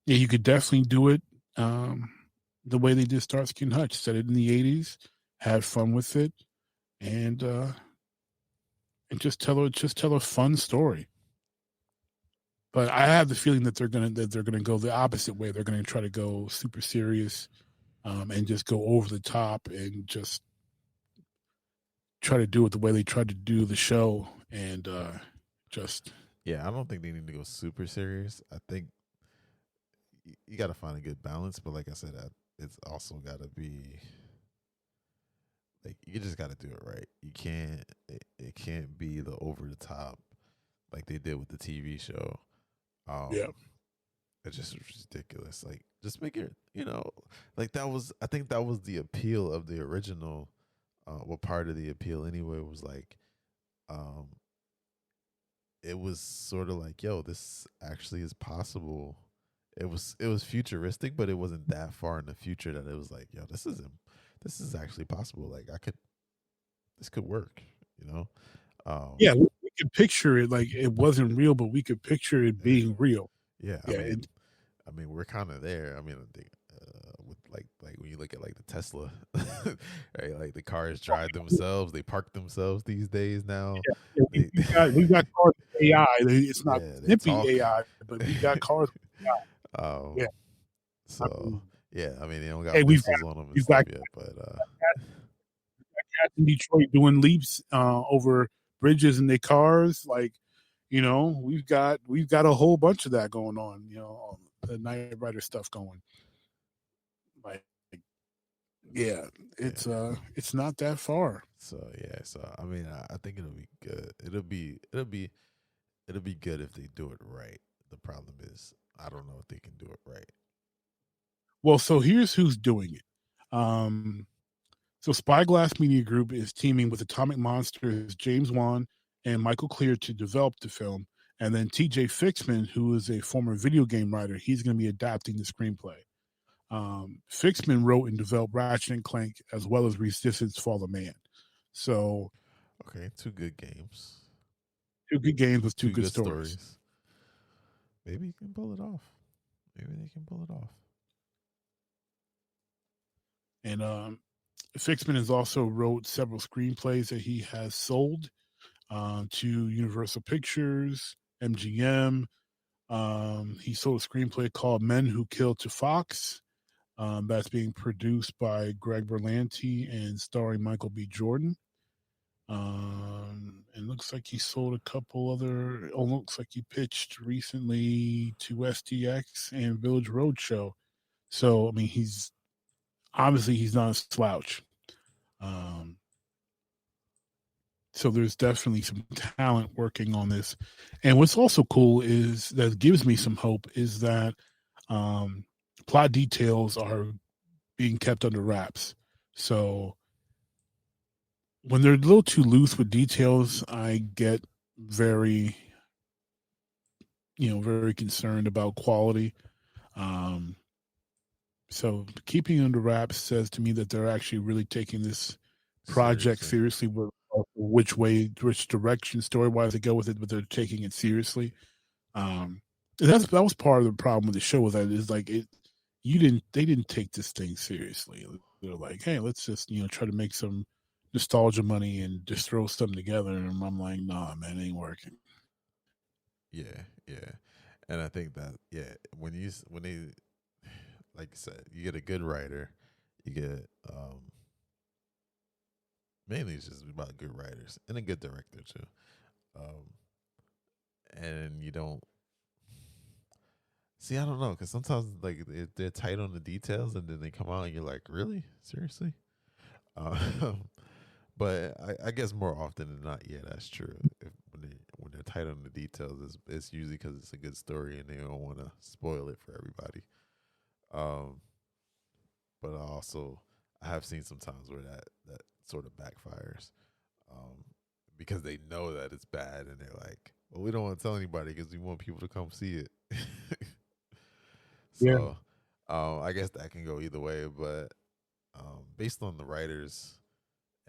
you could definitely do it the way they did Starsky and Hutch. Set it in the 80s, had fun with it, and just tell a fun story. But I have the feeling that they're gonna go the opposite way. They're gonna try to go super serious, and just go over the top and just try to do it the way they tried to do the show, and just. Yeah, I don't think they need to go super serious. I think you got to find a good balance, but like I said, it's also got to be like you just got to do it right. You can't it can't be the over the top like they did with the TV show. Yeah, it's just ridiculous. Like just make it, like I think that was the appeal of the original. What part of the appeal anyway was like, it was sort of like, yo, this actually is possible. It was futuristic, but it wasn't that far in the future that it was like, yo, this is actually possible. Like this could work, yeah, we could picture it like it wasn't real, but we could picture it being real. Yeah, yeah. I mean, we're kind of there. I mean, I think with like when you look at like the Tesla, right? Like the cars drive themselves, they park themselves these days now. Yeah, we got cars with AI. It's not snippy AI, but we got cars with AI. Yeah. So yeah, I mean, they don't got missiles on them and stuff yet, but cats in Detroit doing leaps over bridges in their cars. Like, we've got a whole bunch of that going on. The Knight Rider stuff going. Like, yeah, it's not that far. So yeah, I mean, I think it'll be good. It'll be good if they do it right. The problem is, I don't know if they can do it right. Well, so here's who's doing it. So Spyglass Media Group is teaming with Atomic Monsters, James Wan and Michael Clear to develop the film. And then TJ Fixman, who is a former video game writer, he's going to be adapting the screenplay. Fixman wrote and developed Ratchet and Clank as well as Resistance Fall of Man. So, okay, two good games. Two good games with two good stories. Maybe you can pull it off. Maybe they can pull it off. And Fixman has also wrote several screenplays that he has sold to Universal Pictures, MGM. He sold a screenplay called Men Who Killed to Fox. That's being produced by Greg Berlanti and starring Michael B. Jordan. And looks like he sold a couple other. Oh, looks like he pitched recently to STX and Village Roadshow. So I mean, he's not a slouch. So there's definitely some talent working on this. And what's also cool is that gives me some hope is that plot details are being kept under wraps. So when they're a little too loose with details, I get very concerned about quality. So keeping it under wraps says to me that they're actually really taking this project seriously with which direction story-wise they go with it, but they're taking it seriously. That was part of the problem with the show. With that is like they didn't take this thing seriously. They're like, hey, let's just try to make some nostalgia money and just throw something together. And I'm like, nah, man, it ain't working. Yeah, and I think that when they like you said, you get a good writer, you get mainly it's just about good writers and a good director too, and you don't see. I don't know, because sometimes like they're tight on the details, and then they come out and you're like, really, seriously. But I guess more often than not, yeah, that's true. When they're tight on the details, it's usually because it's a good story and they don't want to spoil it for everybody. But I have seen some times where that sort of backfires, because they know that it's bad and they're like, well, we don't want to tell anybody because we want people to come see it. So, I guess that can go either way, but based on the writers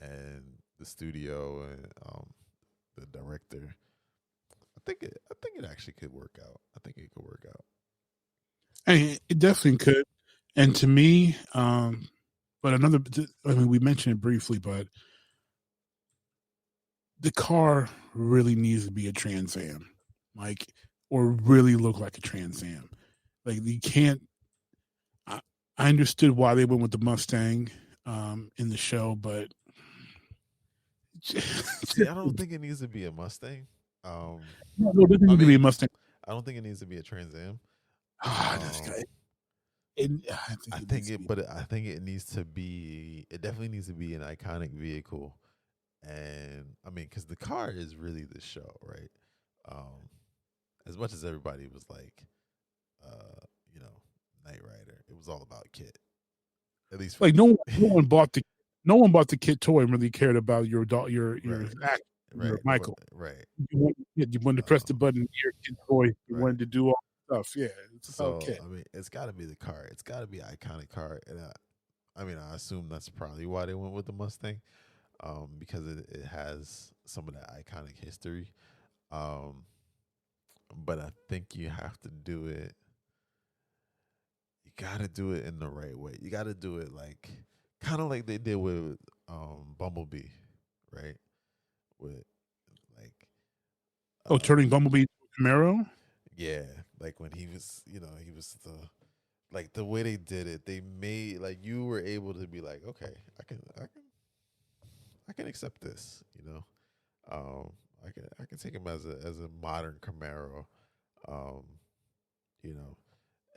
and the studio and the director, think it actually could work out. I think it could work out. And it definitely could. And to me, but another, I mean, we mentioned it briefly, but the car really needs to be a Trans Am, like, or really look like a Trans Am. Like, you can't. I understood why they went with the Mustang in the show, but see, I don't think it needs to be a Mustang. No, it doesn't need to be a Mustang. I don't think it needs to be a Trans Am. This guy. I think it needs to be. It definitely needs to be an iconic vehicle, and I mean, because the car is really the show, right? As much as everybody was like, Knight Rider, it was all about Kit. At least, like no one bought the Kit toy and really cared about your act, your Michael. Right. You wanted to press the button. Your Kit toy. You wanted to do all stuff. Yeah. It's I mean, it's got to be the car. It's got to be an iconic car, and I assume that's probably why they went with the Mustang, because it has some of that iconic history. But I think you have to do it. You got to do it in the right way. You got to do it like kind of like they did with Bumblebee, right? With like turning Bumblebee to Camaro. Yeah, like when he was like the way they did it, they made like you were able to be like, okay, I can accept this, I can take him as a modern Camaro,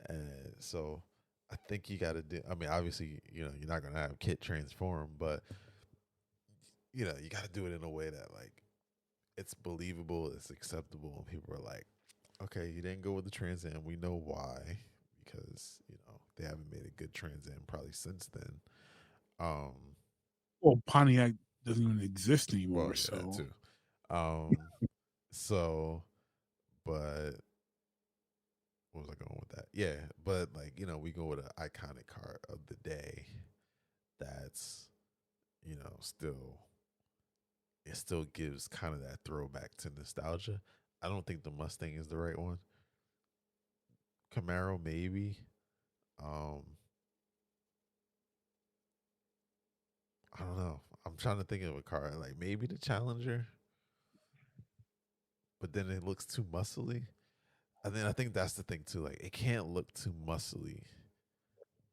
and so I think you got to do. I mean, obviously, you're not gonna have Kit transform, but you got to do it in a way that like it's believable, it's acceptable, and people are like, okay, you didn't go with the Trans Am. We know why, because they haven't made a good Trans Am probably since then. Well, Pontiac doesn't even exist anymore. Well, so that too. So, but what was I going with that? Yeah, but like we go with an iconic car of the day. That's still gives kind of that throwback to nostalgia. I don't think the Mustang is the right one. Camaro, maybe. I don't know. I'm trying to think of a car like maybe the Challenger, but then it looks too muscly. And then I think that's the thing too. Like it can't look too muscly.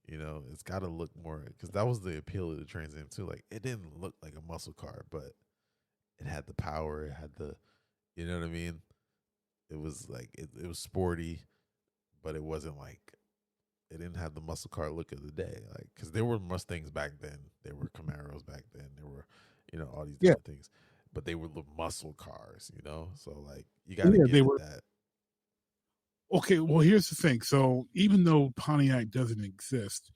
It's got to look more, because that was the appeal of the Trans Am too. Like it didn't look like a muscle car, but it had the power. It had the, you know what I mean? It was like it was sporty, but it wasn't like it didn't have the muscle car look of the day. Like because there were Mustangs back then, there were Camaros back then, there were all these different things, but they were the muscle cars. So like you got to get that. Okay, well here's the thing. So even though Pontiac doesn't exist,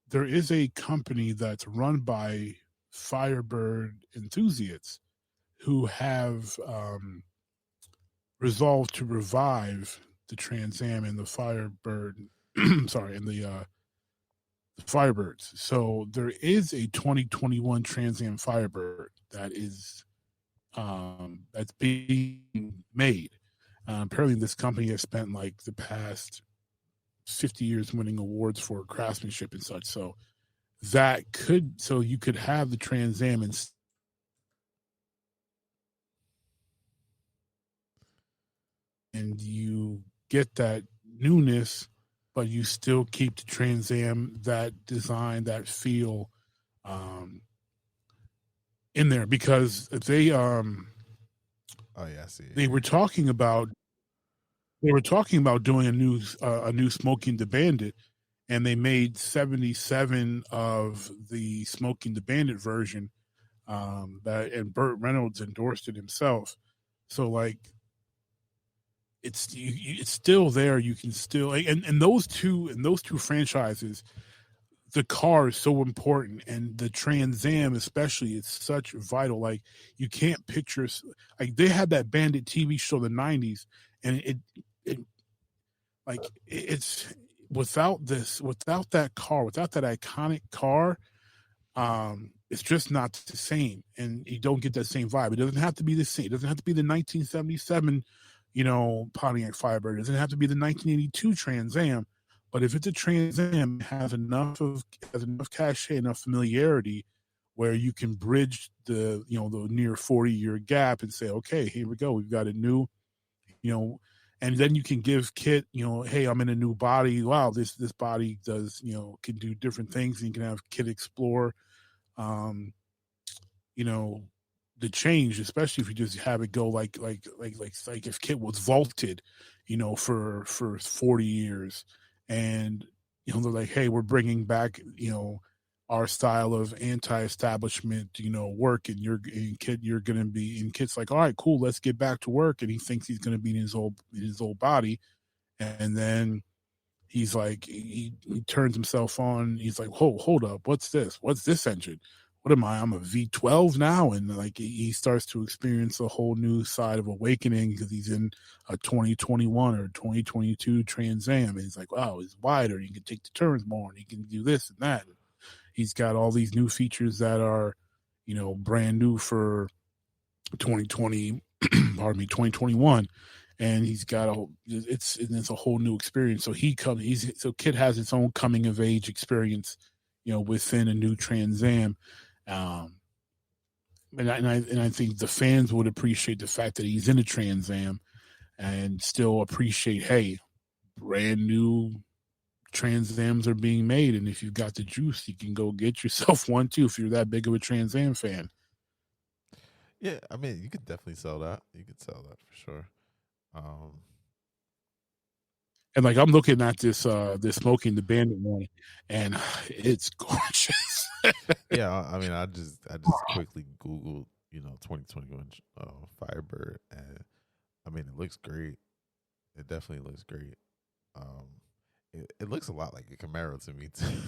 there is a company that's run by Firebird enthusiasts who have resolved to revive the Trans Am and the Firebird, sorry, and the Firebirds. So there is a 2021 Trans Am Firebird that is that's being made. Apparently, this company has spent like the past 50 years winning awards for craftsmanship and such. So you could have the Trans Am and you get that newness, but you still keep the Trans Am, that design, that feel in there, because they oh yeah, I see. They were talking about doing a new Smoking the Bandit, and they made 77 of the Smoking the Bandit version, and Burt Reynolds endorsed it himself. So like, it's still there. You can still, and those two franchises, the car is so important, and the Trans Am especially, it's such vital. Like you can't picture, like they had that Bandit TV show in the 90s, and it's without that car, without that iconic car, it's just not the same, and you don't get that same vibe. It doesn't have to be the same. It doesn't have to be the 1977, Pontiac Firebird. It doesn't have to be the 1982 Trans Am. But if it's a Trans Am, it has enough cachet, enough familiarity, where you can bridge the near 40-year gap and say, okay, here we go. We've got a new, and then you can give Kit, hey, I'm in a new body. Wow, this body does, can do different things. And you can have Kit explore, the change, especially if you just have it go like if Kit was vaulted, for 40 years, and they're like, hey, we're bringing back, our style of anti-establishment, work, and Kit, you're gonna be, and Kit's like, all right, cool, let's get back to work, and he thinks he's gonna be in his old body, and then he's like, he turns himself on. He's like, hold up, what's this? What's this engine? What am I? I'm a V12 now, and like he starts to experience a whole new side of awakening because he's in a 2021 or 2022 Trans Am, and he's like, wow, it's wider. You can take the turns more, and he can do this and that. He's got all these new features that are, brand new for 2020, 2021, and he's got it's a whole new experience. So Kit has its own coming of age experience, within a new Trans Am, and I think the fans would appreciate the fact that he's in a Trans Am, and still appreciate, hey, brand new Trans Ams are being made, and if you've got the juice, you can go get yourself one too if you're that big of a Trans Am fan. Yeah, I mean, you could definitely sell that. You could sell that for sure. And like, I'm looking at this Smoking the Bandit one, and it's gorgeous. Yeah, I mean, I just quickly Googled, 2021 Firebird, and I mean, it looks great. It definitely looks great. It looks a lot like a Camaro to me too.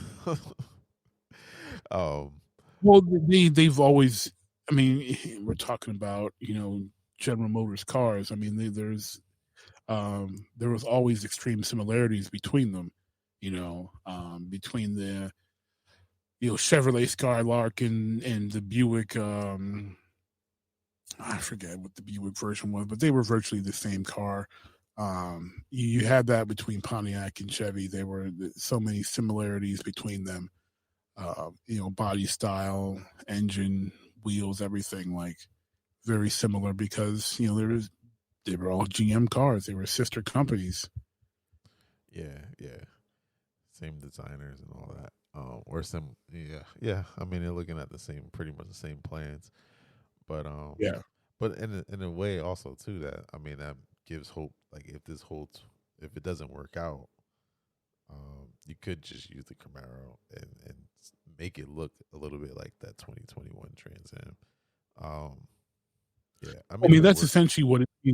Well, they've always. I mean, we're talking about General Motors cars. I mean, there was always extreme similarities between them. Between the Chevrolet Skylark and the Buick. I forget what the Buick version was, but they were virtually the same car. You had that between Pontiac and Chevy. There were so many similarities between them. Body style, engine, wheels, everything, like very similar, because they were all GM cars. They were sister companies. Yeah. Same designers and all that. Or some, yeah. I mean, they're looking at pretty much the same plans, but yeah. But in a way, also too, that I mean, that gives hope. Like if it doesn't work out, you could just use the Camaro and make it look a little bit like that 2021 Trans Am. Yeah, I mean that's essentially what it is.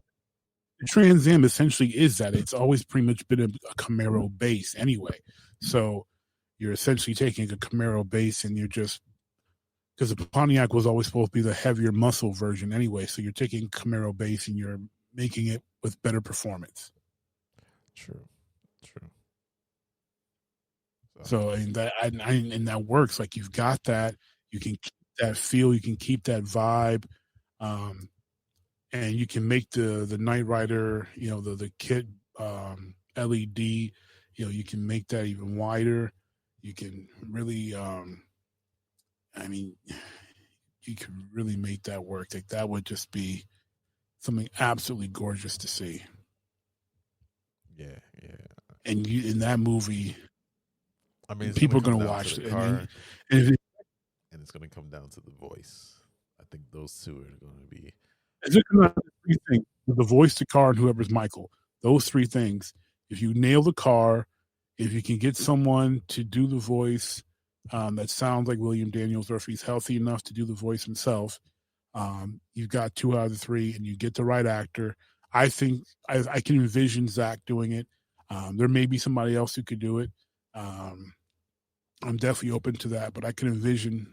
The Trans Am essentially is that. It's always pretty much been a Camaro base anyway. So you're essentially taking a Camaro base, and you're just, because the Pontiac was always supposed to be the heavier muscle version anyway. So you're taking Camaro base and you're making it with better performance. True. So and that works. Like, you've got that. You can keep that feel. You can keep that vibe. And you can make the Knight Rider, the Kit LED, you can make that even wider. You can really, you can really make that work. Like, that would just be something absolutely gorgeous to see. Yeah. And in that movie, I mean, people are going to watch it. And it's going to come down to the voice. I think those two are going to be. It's just three things: the voice, the car, and whoever's Michael. Those three things. If you nail the car, if you can get someone to do the voice that sounds like William Daniels, or if he's healthy enough to do the voice himself, you've got 2 out of the 3, and you get the right actor. I think I can envision Zach doing it. There may be somebody else who could do it. I'm definitely open to that, but I can envision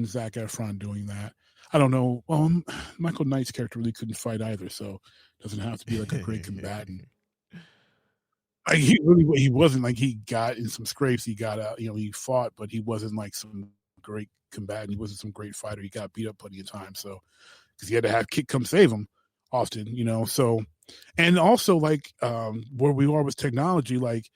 Zac Efron doing that. I don't know. Well, Michael Knight's character really couldn't fight either, so it doesn't have to be like a great combatant. He wasn't like, he got in some scrapes. He got out, he fought, but he wasn't like some great combatant. He wasn't some great fighter. He got beat up plenty of times. So, because he had to have Kid come save him often, you know. So, and also like where we are with technology, like,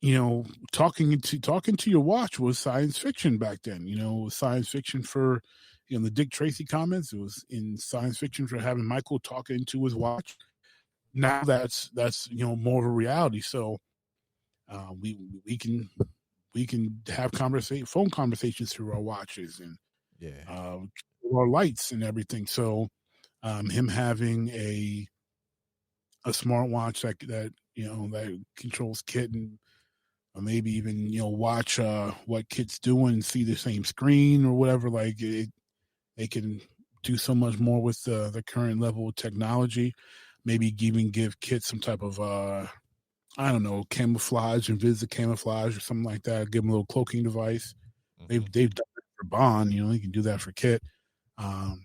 you know, talking to your watch was science fiction back then. You know, it was science fiction for, you know, the Dick Tracy comments. It was in science fiction for having Michael talking to his watch. Now that's you know, more of a reality. So we can have phone conversations through our watches and our lights and everything. So him having a smartwatch that you know that controls Kit and maybe even, you know, watch what Kit's doing and see the same screen or whatever. Like they can do so much more with the current level of technology. Maybe even give Kit some type of I don't know, camouflage, invisible camouflage or something like that. Give him a little cloaking device. They've done it for Bond. You know, you can do that for Kit. You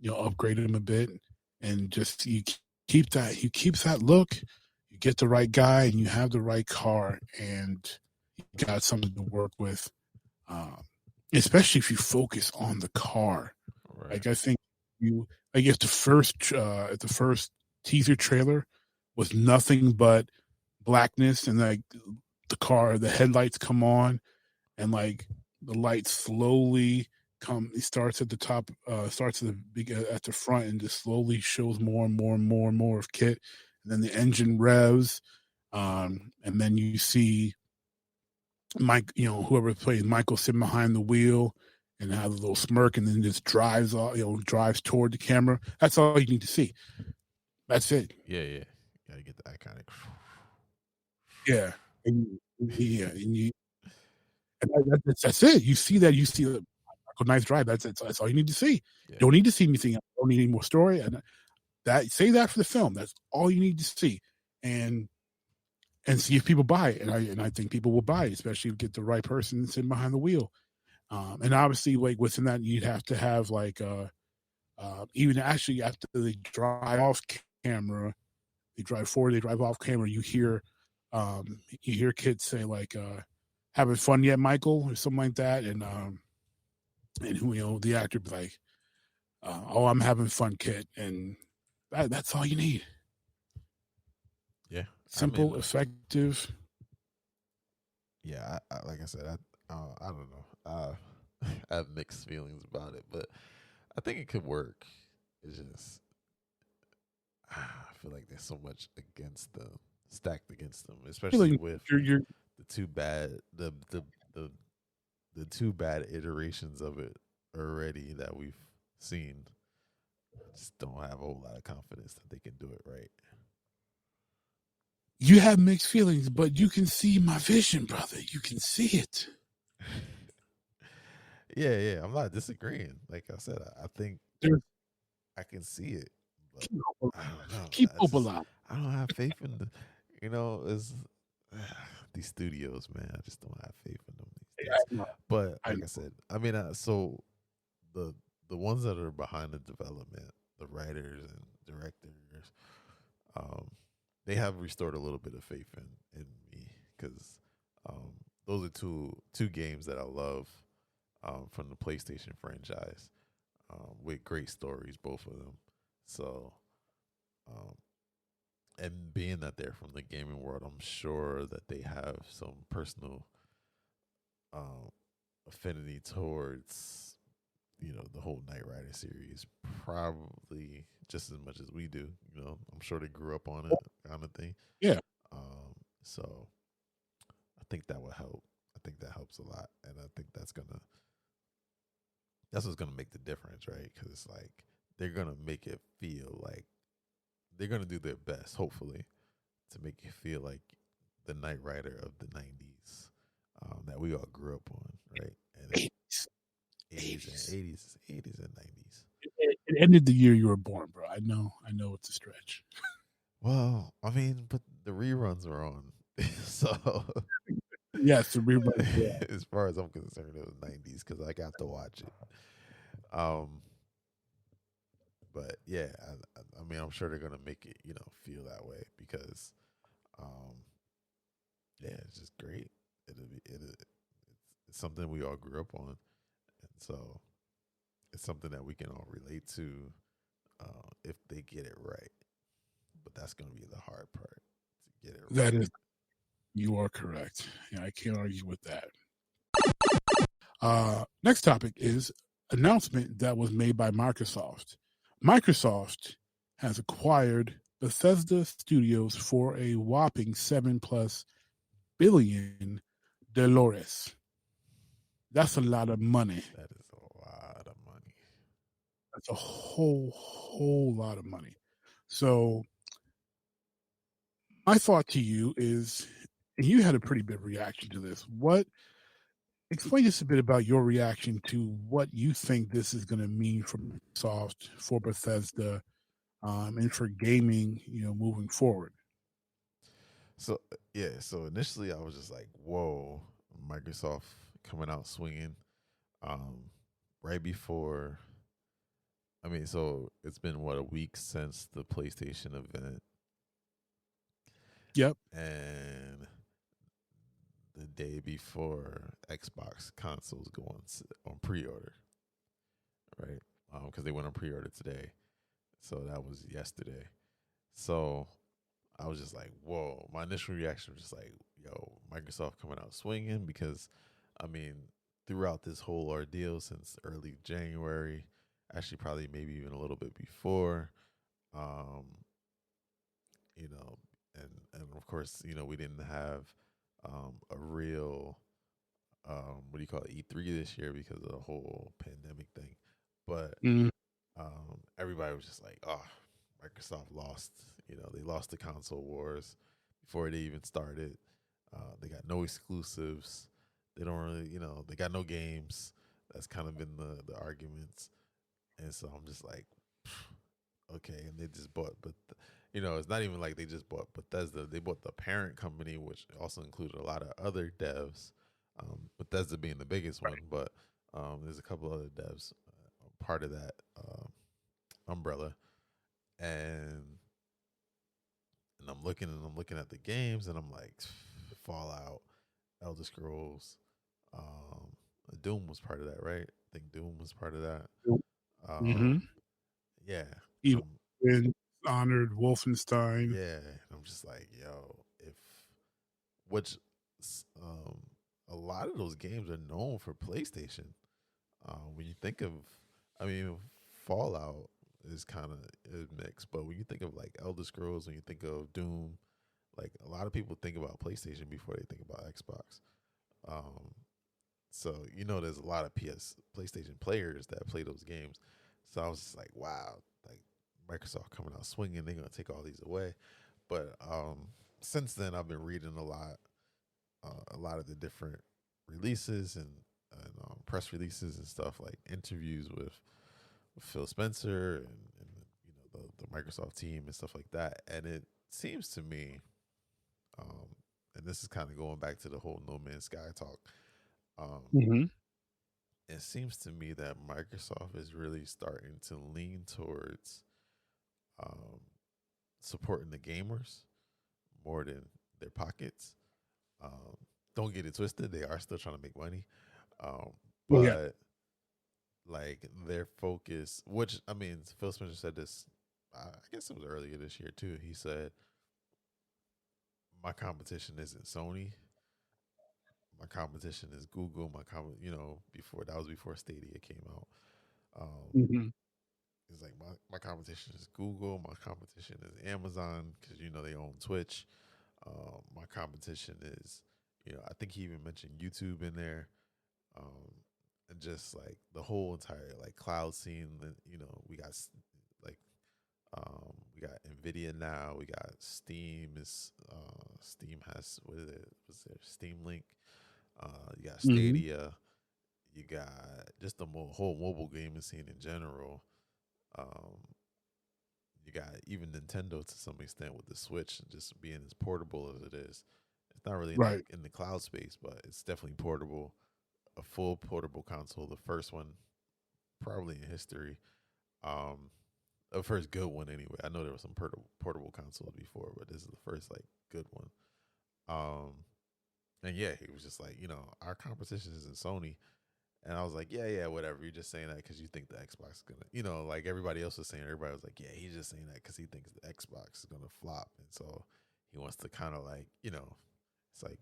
know, upgrade him a bit and just you keep that look. You get the right guy and you have the right car and you got something to work with. Especially if you focus on the car. Right. Like I think if the first teaser trailer was nothing but blackness and like the headlights come on and like the lights slowly come. It starts at the top, starts at the front and just slowly shows more and more and more and more of Kit. And then the engine revs, and then you see Mike, you know, whoever plays Michael sitting behind the wheel and have a little smirk, and then just drives toward the camera. That's all you need to see. That's it. Yeah. Gotta get the iconic. Yeah, and that's it. You see that. You see the Michael Knight's drive. That's all you need to see. Yeah. You don't need to see anything else. You don't need any more story. And say that for the film. That's all you need to see, and see if people buy it. And I think people will buy it, especially if you get the right person sitting behind the wheel. And obviously, like within that, you'd have to have like even actually after they drive off camera, they drive forward, they drive off camera. You hear kids say like, "Having fun yet, Michael?" or something like that, and who, you know, the actor be like, "Oh, I'm having fun, kid," and that's all you need. Yeah, simple, effective. Yeah, I like I said, I don't know. I have mixed feelings about it, but I think it could work. It's just I feel like there's so much stacked against them, especially with the two bad iterations of it already that we've seen. I just don't have a whole lot of confidence that they can do it right. You have mixed feelings, but you can see my vision, brother. You can see it. Yeah. I'm not disagreeing. Like I said, I think I can see it. But I don't know. Keep hope alive. I don't have faith in the, you know, these studios, man. I just don't have faith in them these days. Yeah, but like I said, I mean, so the ones that are behind the development, the writers and directors, they have restored a little bit of faith in me because those are two games that I love from the PlayStation franchise with great stories, both of them. So, and being that they're from the gaming world, I'm sure that they have some personal affinity towards, you know, the whole Knight Rider series, probably just as much as we do. You know, I'm sure they grew up on it, kind of thing. Yeah. So I think that will help. I think that helps a lot, and I think that's what's gonna make the difference, right? Because it's like they're gonna make it feel like they're gonna do their best, hopefully, to make it feel like the Knight Rider of the '90s that we all grew up on, right? And 80s and 90s. It ended the year you were born, bro. I know it's a stretch. Well, I mean, but the reruns are on, so yes, the reruns. Yeah. As far as I'm concerned, it was '90s because I got to watch it. But yeah, I mean, I'm sure they're gonna make it, you know, feel that way because, yeah, it's just great. It's it's something we all grew up on, and so it's something that we can all relate to if they get it right. But that's going to be the hard part, to get it right. That is, you are correct. Yeah, I can't argue with that. Next topic is announcement that was made by Microsoft. Microsoft has acquired Bethesda Studios for a whopping $7+ billion. That's a lot of money. That is a lot of money. That's a whole lot of money. So my thought to you is, and you had a pretty big reaction to this. Explain just a bit about your reaction to what you think this is going to mean for Microsoft, for Bethesda, and for gaming, moving forward. So so initially I was just like, whoa, Microsoft coming out swinging. Right before, so it's been a week since the PlayStation event. Yep. And the day before, Xbox consoles go on pre-order, right? Because they went on pre-order today, so that was yesterday. So I was just like, whoa. My initial reaction was just like, yo, Microsoft coming out swinging, because, throughout this whole ordeal since early January, actually probably maybe even a little bit before, and of course, we didn't have a real, E3 this year because of the whole pandemic thing. But everybody was just like, oh, Microsoft lost. They lost the console wars before they even started. They got no exclusives. They don't really, they got no games. That's kind of been the arguments. And so I'm just like, okay. And they just bought, but it's not even like they just bought Bethesda. They bought the parent company, which also included a lot of other devs. Bethesda being the biggest one, but there's a couple other devs part of that umbrella. And I'm looking at the games, and I'm like, Fallout, Elder Scrolls, Doom was part of that, right? I think Doom was part of that. Yeah. Even Honored, Wolfenstein. Yeah. And I'm just like, yo, a lot of those games are known for PlayStation. When you think of, Fallout is kind of mixed, but when you think of like Elder Scrolls, when you think of Doom, like a lot of people think about PlayStation before they think about Xbox. So there's a lot of PlayStation players that play those games. So I was just like, wow, like Microsoft coming out swinging, they're gonna take all these away. But since then, I've been reading a lot of the different releases and press releases and stuff, like interviews with Phil Spencer and the Microsoft team and stuff like that. And it seems to me, and this is kind of going back to the whole No Man's Sky talk, it seems to me that Microsoft is really starting to lean towards supporting the gamers more than their pockets. Don't get it twisted; they are still trying to make money, but like their focus, which Phil Spencer said this, I guess it was earlier this year too. He said, "My competition isn't Sony. My competition is Google. Before Stadia came out. It's like my competition is Google. My competition is Amazon, because they own Twitch. My competition is, I think he even mentioned YouTube in there, and just like the whole entire like cloud scene. We got we got Nvidia now. We got Steam. Steam has, what is it? Was there Steam Link? You got Stadia. You got just the whole mobile gaming scene in general. You got even Nintendo to some extent with the Switch, just being as portable as it is. It's not really in the cloud space, but it's definitely portable. A full portable console, the first one probably in history. The first good one anyway. I know there were some portable consoles before, but this is the first like good one. And yeah, he was just like, our competition isn't Sony. And I was like, yeah, whatever. You're just saying that because you think the Xbox is gonna, like everybody else was saying. Everybody was like, yeah, he's just saying that because he thinks the Xbox is gonna flop, and so he wants to kind of like, it's like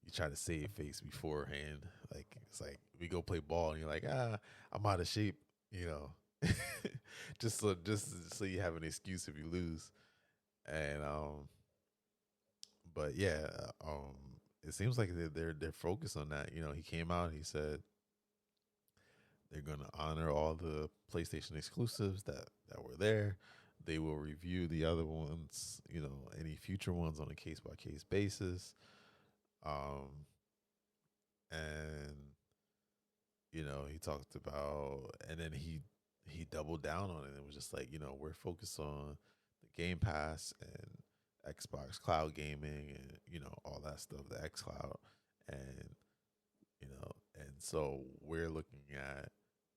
you try to save face beforehand. Like it's like we go play ball, and you're like, I'm out of shape, just so you have an excuse if you lose. And but yeah, it seems like they're focused on that. He came out and he said they're going to honor all the PlayStation exclusives that were there. They will review the other ones, any future ones on a case by case basis. And he talked about, and then he doubled down on it. It was just like, we're focused on the Game Pass and Xbox Cloud Gaming and, all that stuff, the X Cloud. And, and so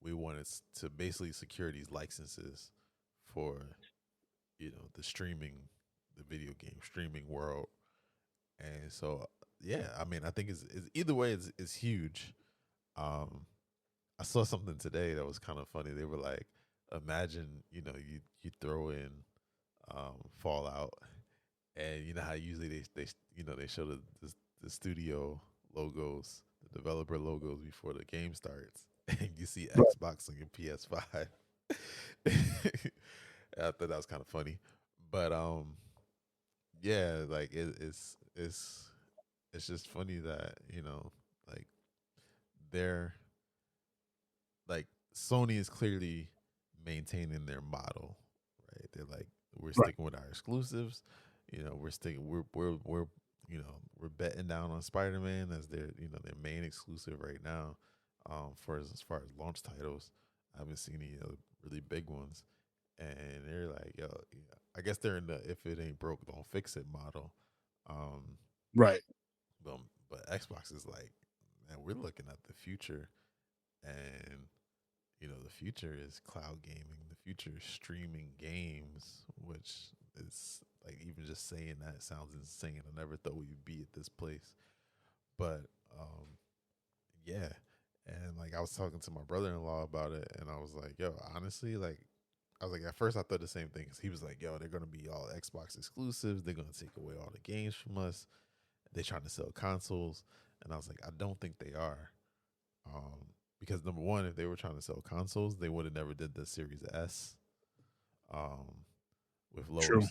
we wanted to basically secure these licenses for, the video game streaming world. And so, yeah, I mean, I think it's either way, it's huge. I saw something today that was kind of funny. They were like, imagine, you throw in Fallout, and you know how usually they show the studio logos, the developer logos before the game starts, and you see Xbox on your PS5. I thought that was kind of funny, but yeah, like it's just funny that like they're like Sony is clearly maintaining their model, right? They're like, we're sticking with our exclusives. We're betting down on Spider-Man as their main exclusive right now. As far as launch titles, I haven't seen any other really big ones. And they're like, yo, I guess they're in the if it ain't broke, don't fix it model. Right. But Xbox is like, man, we're looking at the future, and the future is cloud gaming. The future is streaming games, which is like, even just saying that sounds insane. I never thought we'd be at this place, but yeah. And like, I was talking to my brother-in-law about it, and I was like, yo, honestly, like, at first I thought the same thing. Cause he was like, yo, they're gonna be all Xbox exclusives. They're gonna take away all the games from us. They're trying to sell consoles, and I was like, I don't think they are. Because number one, if they were trying to sell consoles, they would have never did the Series S, with lower,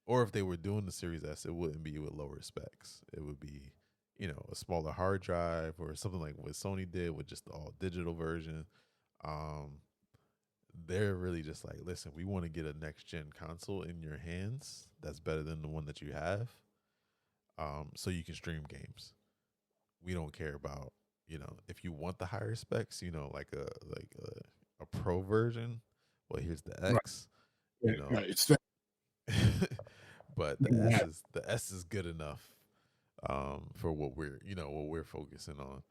or if they were doing the Series S, it wouldn't be with lower specs. It would be, a smaller hard drive or something like what Sony did with just the all digital version. They're really just like, listen, we want to get a next gen console in your hands that's better than the one that you have, so you can stream games. We don't care about, if you want the higher specs, like a pro version. Well, here's the X, Right. It's but the S is good enough for what we're focusing on.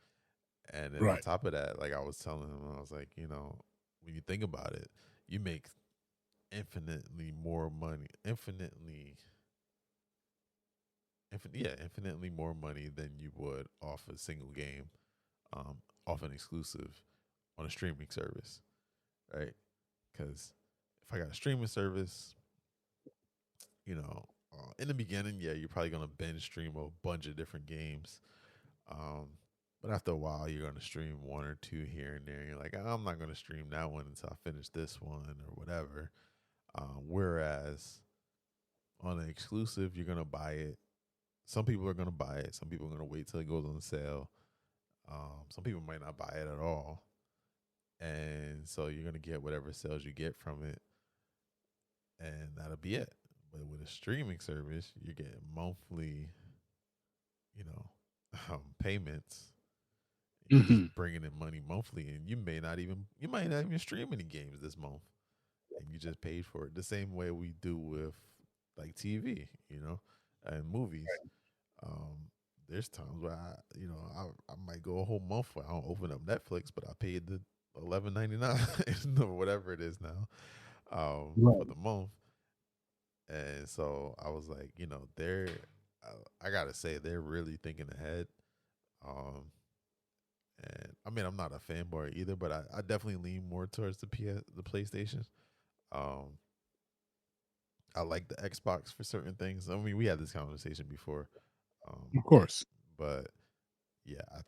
And then on top of that, like I was telling him, I was like, when you think about it, you make infinitely more money, infinitely more money than you would off a single game, off an exclusive on a streaming service, right? Because if I got a streaming service, in the beginning, yeah, you're probably gonna binge stream a bunch of different games, but after a while, you're gonna stream one or two here and there. You're like, I'm not gonna stream that one until I finish this one or whatever. Whereas on an exclusive, you're gonna buy it. Some people are gonna buy it. Some people are gonna wait till it goes on sale. Some people might not buy it at all, and so you're gonna get whatever sales you get from it, and that'll be it. But with a streaming service, you're getting monthly, payments. You're just bringing in money monthly, and you might not even stream any games this month, and you just paid for it the same way we do with like TV, and movies. There's times where I might go a whole month where I don't open up Netflix, but I paid the $11.99 or whatever it is now, for the month. And so I was like, I gotta say they're really thinking ahead. And I mean, I'm not a fanboy either, but I definitely lean more towards the PlayStation. Um, I like the Xbox for certain things. I mean, we had this conversation before. Of course. But yeah, I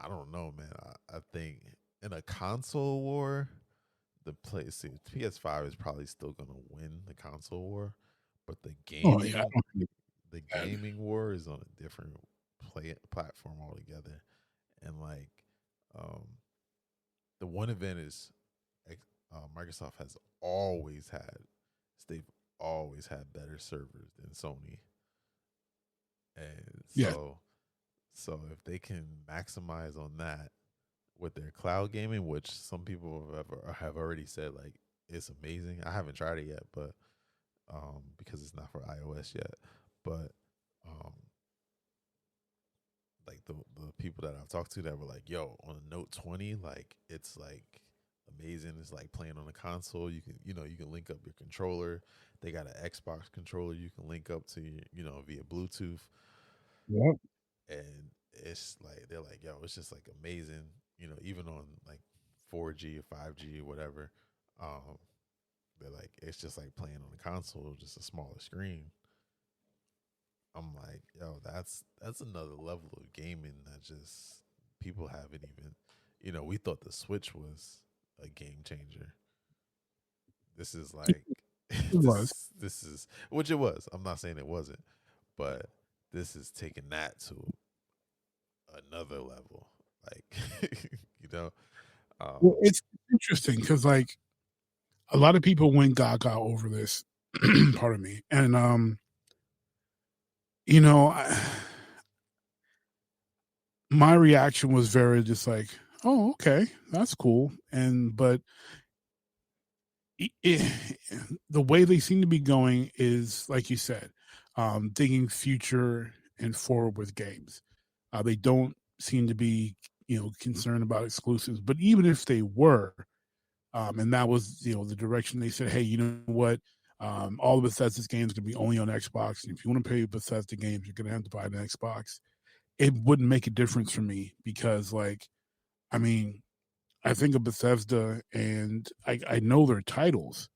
don't know, man. I think in a console war, the PS5 is probably still gonna win the console war, but the gaming war is on a different platform altogether. And like, the one advantage Microsoft has always had, they've always had better servers than Sony. And so if they can maximize on that with their cloud gaming, which some people have already said like it's amazing. I haven't tried it yet, but because it's not for iOS yet. But like the people that I've talked to that were like, yo, on a Note 20, like it's like amazing. It's like playing on a console. You can link up your controller. They got an Xbox controller you can link up to, via Bluetooth. Yep. And it's like they're like, yo, it's just like amazing, even on like 4G or 5G or whatever. They're like, it's just like playing on a console, just a smaller screen. I'm like, yo, that's another level of gaming that just people haven't even, we thought the Switch was a game changer. This is like, this is, which it was. I'm not saying it wasn't, but this is taking that to another level. Like, well, it's interesting because like a lot of people went gaga over this. Pardon me. And, my reaction was very just like, oh, okay, that's cool. But the way they seem to be going is, like you said, thinking future and forward with games. They don't seem to be, concerned about exclusives. But even if they were, and that was, the direction they said, hey, you know what? All of Bethesda's games are going to be only on Xbox. And if you want to play Bethesda games, you're going to have to buy an Xbox. It wouldn't make a difference for me because, like, I mean, I think of Bethesda and I know their titles,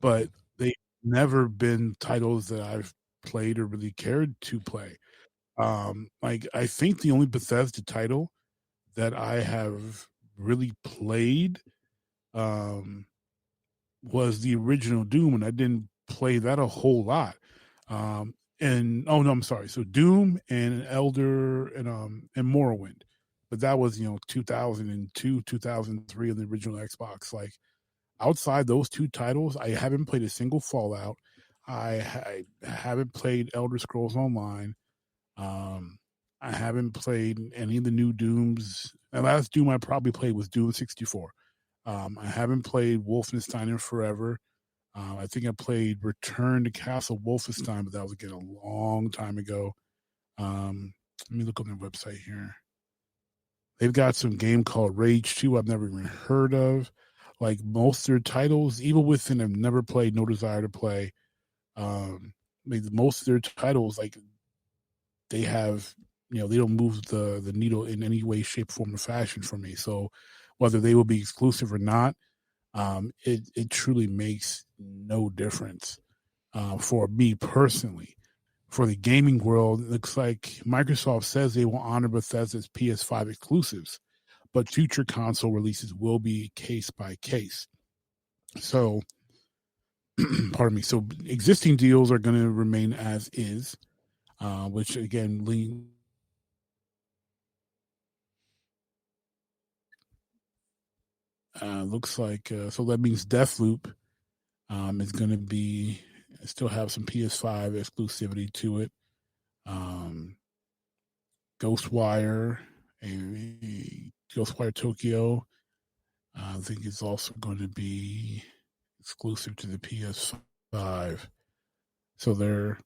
but they've never been titles that I've played or really cared to play. Like, I think the only Bethesda title that I have really played was the original Doom, and I didn't play that a whole lot. And oh no, I'm sorry. So Doom and Elder and Morrowind, but that was 2002, 2003 on the original Xbox. Like outside those two titles, I haven't played a single Fallout. I haven't played Elder Scrolls Online. I haven't played any of the new Dooms. The last Doom I probably played was Doom 64. I haven't played Wolfenstein in forever. I think I played Return to Castle Wolfenstein, but that was again a long time ago. Let me look on their website here. They've got some game called Rage 2 I've never even heard of. Like most of their titles, Evil Within I've never played, no desire to play. Most of their titles, like they have, they don't move the needle in any way, shape, form, or fashion for me. So whether they will be exclusive or not, it truly makes no difference for me personally. For the gaming world, it looks like Microsoft says they will honor Bethesda's PS5 exclusives, but future console releases will be case by case. So, pardon me. So, existing deals are going to remain as is, which again looks like so that means Deathloop is going to be still have some PS5 exclusivity to it. Ghostwire Tokyo, I think it's also going to be exclusive to the PS5. So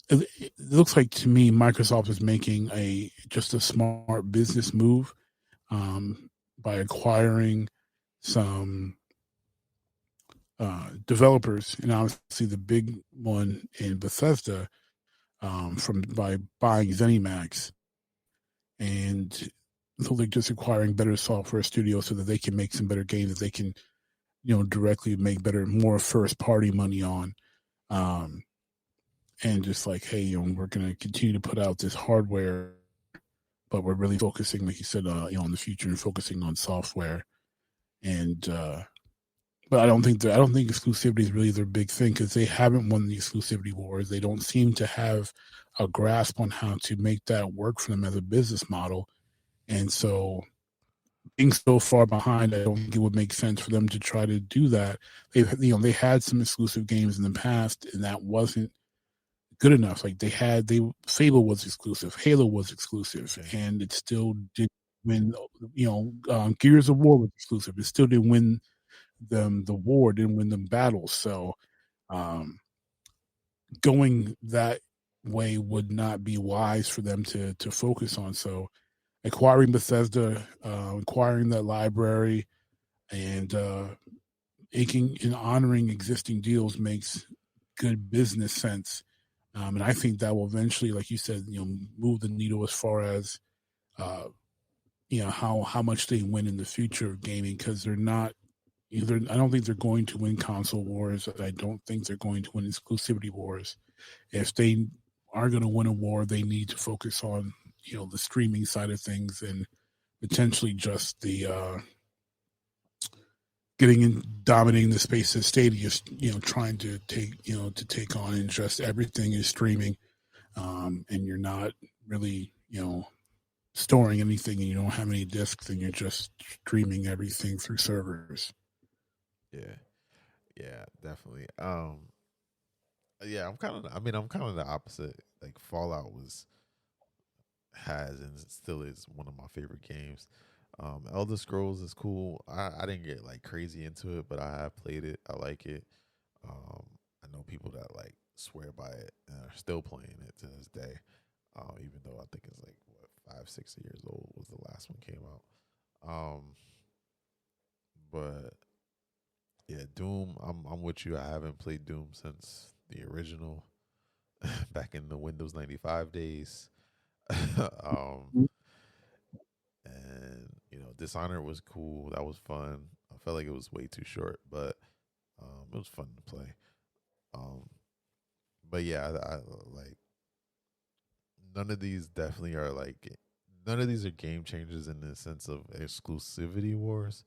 it looks like to me Microsoft is making just a smart business move by acquiring some developers, and obviously the big one in Bethesda, by buying ZeniMax, and so they're just acquiring better software studios so that they can make some better games that they can, directly make more first party money on. And just like, hey, we're going to continue to put out this hardware, but we're really focusing, like you said, on the future and focusing on software. And but I don't think exclusivity is really their big thing, because they haven't won the exclusivity wars. They don't seem to have a grasp on how to make that work for them as a business model. And so, being so far behind, I don't think it would make sense for them to try to do that. They had some exclusive games in the past, and that wasn't good enough. Like Fable was exclusive, Halo was exclusive, and it still didn't win. Gears of War was exclusive. It still didn't win them the war, didn't win them battles. So, going that way would not be wise for them to focus on. So, acquiring Bethesda, acquiring that library, and making and honoring existing deals makes good business sense. And I think that will eventually, like you said, move the needle as far as, how much they win in the future of gaming, because they're not. I don't think they're going to win console wars. I don't think they're going to win exclusivity wars. If they are going to win a war, they need to focus on, the streaming side of things, and potentially just the getting in, dominating the space of Stadia, trying to take on, and just everything is streaming, and you're not really, storing anything, and you don't have any discs, and you're just streaming everything through servers. Yeah, definitely. Yeah, I'm kind of the opposite. Like Fallout has and still is one of my favorite games. Elder Scrolls is cool. I didn't get like crazy into it, but I have played it. I like it. I know people that like swear by it and are still playing it to this day. Even though I think it's like 5-6 years old was the last one came out. But yeah, Doom. I'm with you. I haven't played Doom since the original, back in the Windows 95 days. And Dishonored was cool. That was fun. I felt like it was way too short, but it was fun to play. But yeah, I like none of these definitely are like none of these are game changers in the sense of exclusivity wars,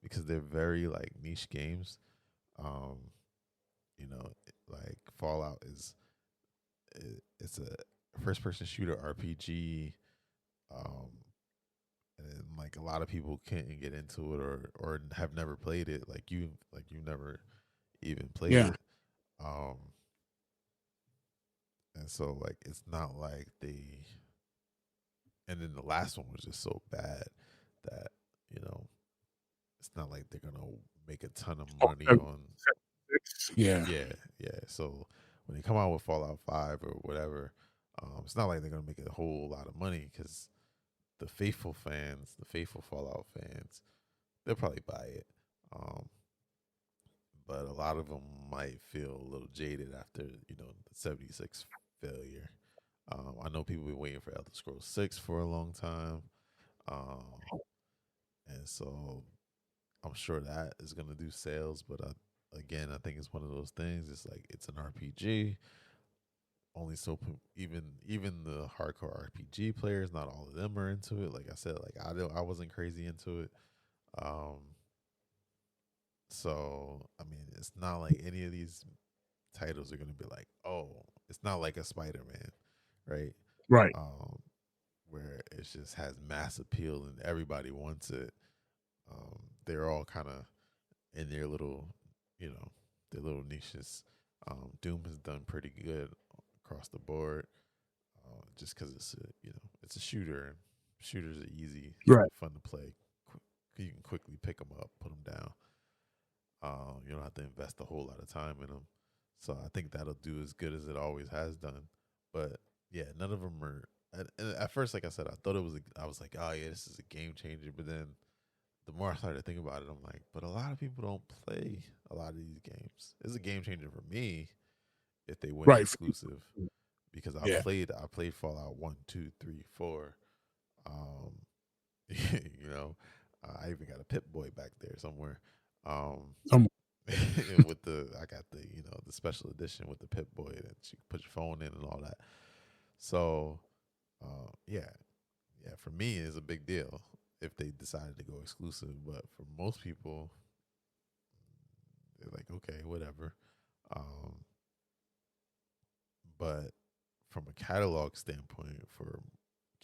because they're very like niche games. Like Fallout it's a first person shooter RPG. And like a lot of people can't get into it or have never played it. Like you never even played it. And so like it's not like and then the last one was just so bad that it's not like they're gonna make a ton of money on. Yeah. So when they come out with Fallout 5 or whatever, it's not like they're gonna make a whole lot of money, because the faithful Fallout fans, they'll probably buy it. But a lot of them might feel a little jaded after the 76 failure. I know people have been waiting for Elder Scrolls 6 for a long time, and so I'm sure that is gonna do sales. But again, I think it's one of those things. It's like it's an RPG. Only so even the hardcore RPG players, not all of them are into it. Like I said, like I wasn't crazy into it. So I mean, it's not like any of these titles are gonna be like, oh, it's not like a Spider-Man, right? Right. Where it just has mass appeal and everybody wants it. They're all kind of in their little, their little niches. Doom has done pretty good across the board, just because it's a shooter, and shooters are easy, right, fun to play. You can quickly pick them up, put them down. You don't have to invest a whole lot of time in them, so I think that'll do as good as it always has done. But yeah, none of them are. And at first, like I said, I thought it was. I was like, oh yeah, this is a game changer. But then, the more I started to think about it, I'm like, but a lot of people don't play a lot of these games. It's a game changer for me if they went exclusive, because I played Fallout 1, 2, 3, 4. You know, I even got a Pip-Boy back there somewhere. With I got the the special edition with the Pip-Boy that you put your phone in and all that. So, yeah, for me it's a big deal if they decided to go exclusive. But for most people, they're like, okay, whatever. But from a catalog standpoint, for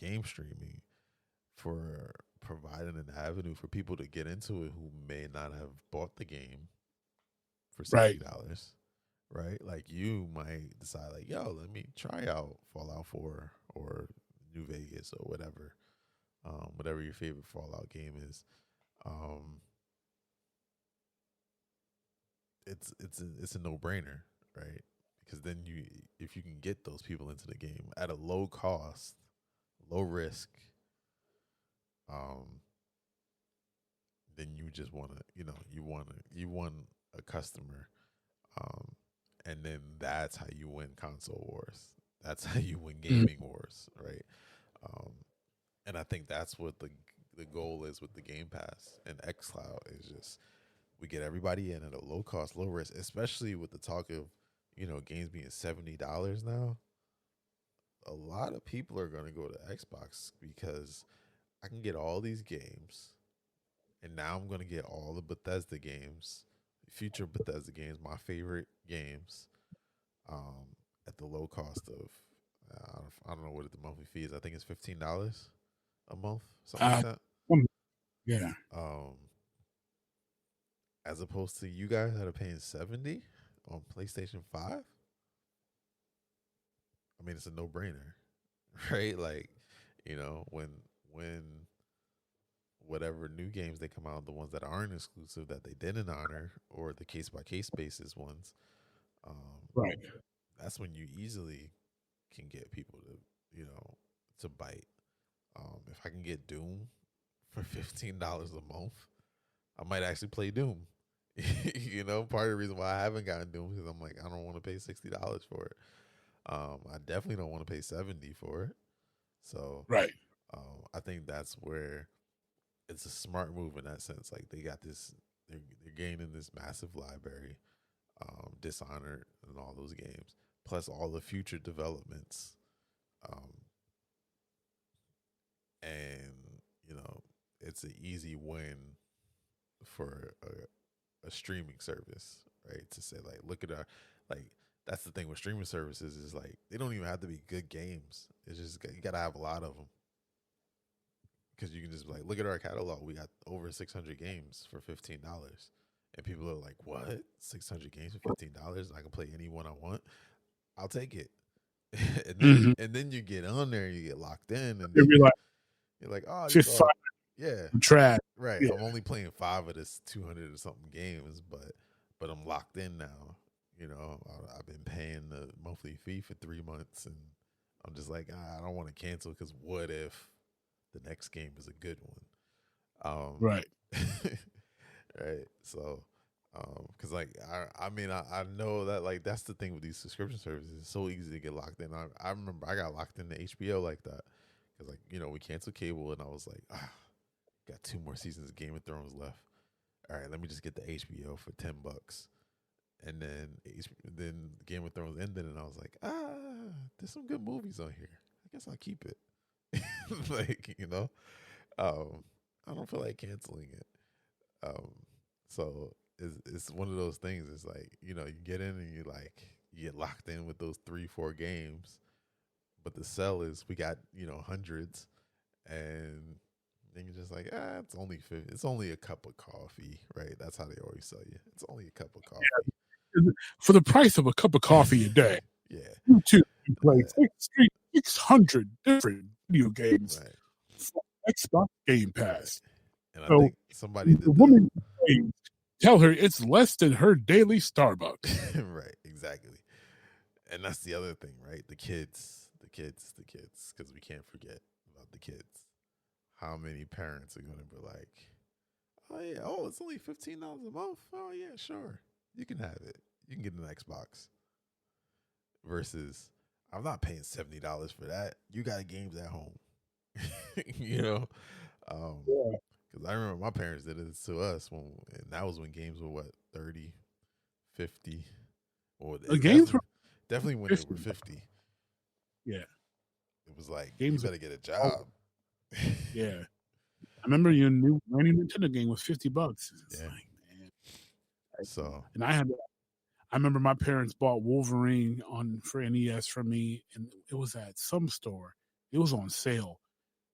game streaming, for providing an avenue for people to get into it who may not have bought the game for $60, right? Like you might decide, like, yo, let me try out Fallout 4 or New Vegas or whatever, whatever your favorite Fallout game is. It's a no-brainer, right? Because then if you can get those people into the game at a low cost, low risk, then you just want to, you want a customer, and then that's how you win console wars. That's how you win gaming wars, right? And I think that's what the goal is with the Game Pass and xCloud is just we get everybody in at a low cost, low risk, especially with the talk of games being $70 now. A lot of people are going to go to Xbox because I can get all these games, and now I'm going to get all the Bethesda games, future Bethesda games, my favorite games, at the low cost of, I don't know what the monthly fee is. I think it's $15 a month, something like that. Yeah. As opposed to you guys that are paying $70 on PlayStation 5. I mean, it's a no-brainer, right? Like, when whatever new games they come out, the ones that aren't exclusive that they didn't honor, or the case-by-case basis ones, right? That's when you easily can get people to bite. If I can get Doom for $15 a month, I might actually play Doom. Part of the reason why I haven't gotten Doom is because I'm like, I don't want to pay $60 for it. I definitely don't want to pay $70 for it. So, right. I think that's where it's a smart move in that sense. Like they got this, they're gaining this massive library, Dishonored and all those games, plus all the future developments, and it's an easy win for a streaming service, right? To say like, look at our, like, that's the thing with streaming services is like they don't even have to be good games. It's just you gotta have a lot of them, because you can just be like, look at our catalog. We got over 600 games for $15, and people are like, what? 600 games for $15? I can play any one I want. I'll take it. and then you get on there and you get locked in, and then you're like, oh, yeah, trash. Right. Yeah. I'm only playing 5 of this 200 or something games, but I'm locked in now. I've been paying the monthly fee for 3 months, and I'm just like, I don't want to cancel because what if the next game is a good one? Right. Right. So, because like I know that like that's the thing with these subscription services. It's so easy to get locked in. I remember I got locked into HBO like that because like we canceled cable, and I was like, got 2 more seasons of Game of Thrones left. All right, let me just get the HBO for $10. And then Game of Thrones ended, and I was like, there's some good movies on here. I guess I'll keep it. Like, I don't feel like canceling it. So it's one of those things. It's like, you get in and you get locked in with those 3-4 games, but the sell is we got, hundreds, and then you're just like, it's only it's only a cup of coffee, right? That's how they always sell you. It's only a cup of coffee. Yeah. For the price of a cup of coffee a day. Yeah. You two play 600 different video games for Xbox Game Pass. And I think somebody did the woman tell her it's less than her daily Starbucks. Right, exactly. And that's the other thing, right? The kids, because we can't forget about the kids. How many parents are going to be like, oh, yeah, it's only $15 a month? Oh, yeah, sure. You can have it. You can get an Xbox. Versus, I'm not paying $70 for that. You got games at home, you know. Because I remember my parents did it to us and that was when games were what 30, 50, or games were definitely when 50. They were 50. Yeah, it was like games you better get a job. Yeah, I remember your new Nintendo game was $50. It's like, man. So and I remember my parents bought Wolverine for NES for me, and it was at some store. It was on sale,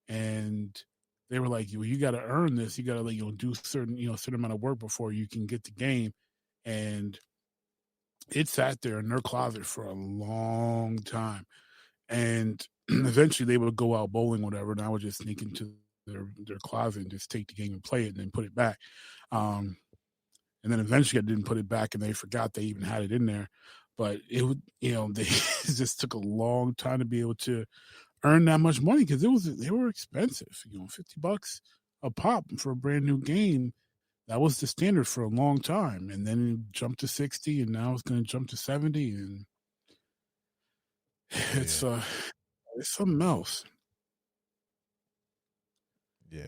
and they were like, "You got to earn this. You got to do certain amount of work before you can get the game." And it sat there in their closet for a long time, and eventually they would go out bowling, whatever, and I would just sneak into their closet and just take the game and play it, and then put it back. And then eventually I didn't put it back, and they forgot they even had it in there. But it would, they just took a long time to be able to earn that much money because they were expensive. $50 a pop for a brand new game. That was the standard for a long time, and then it jumped to 60, and now it's going to jump to 70, and it's something else. Yeah,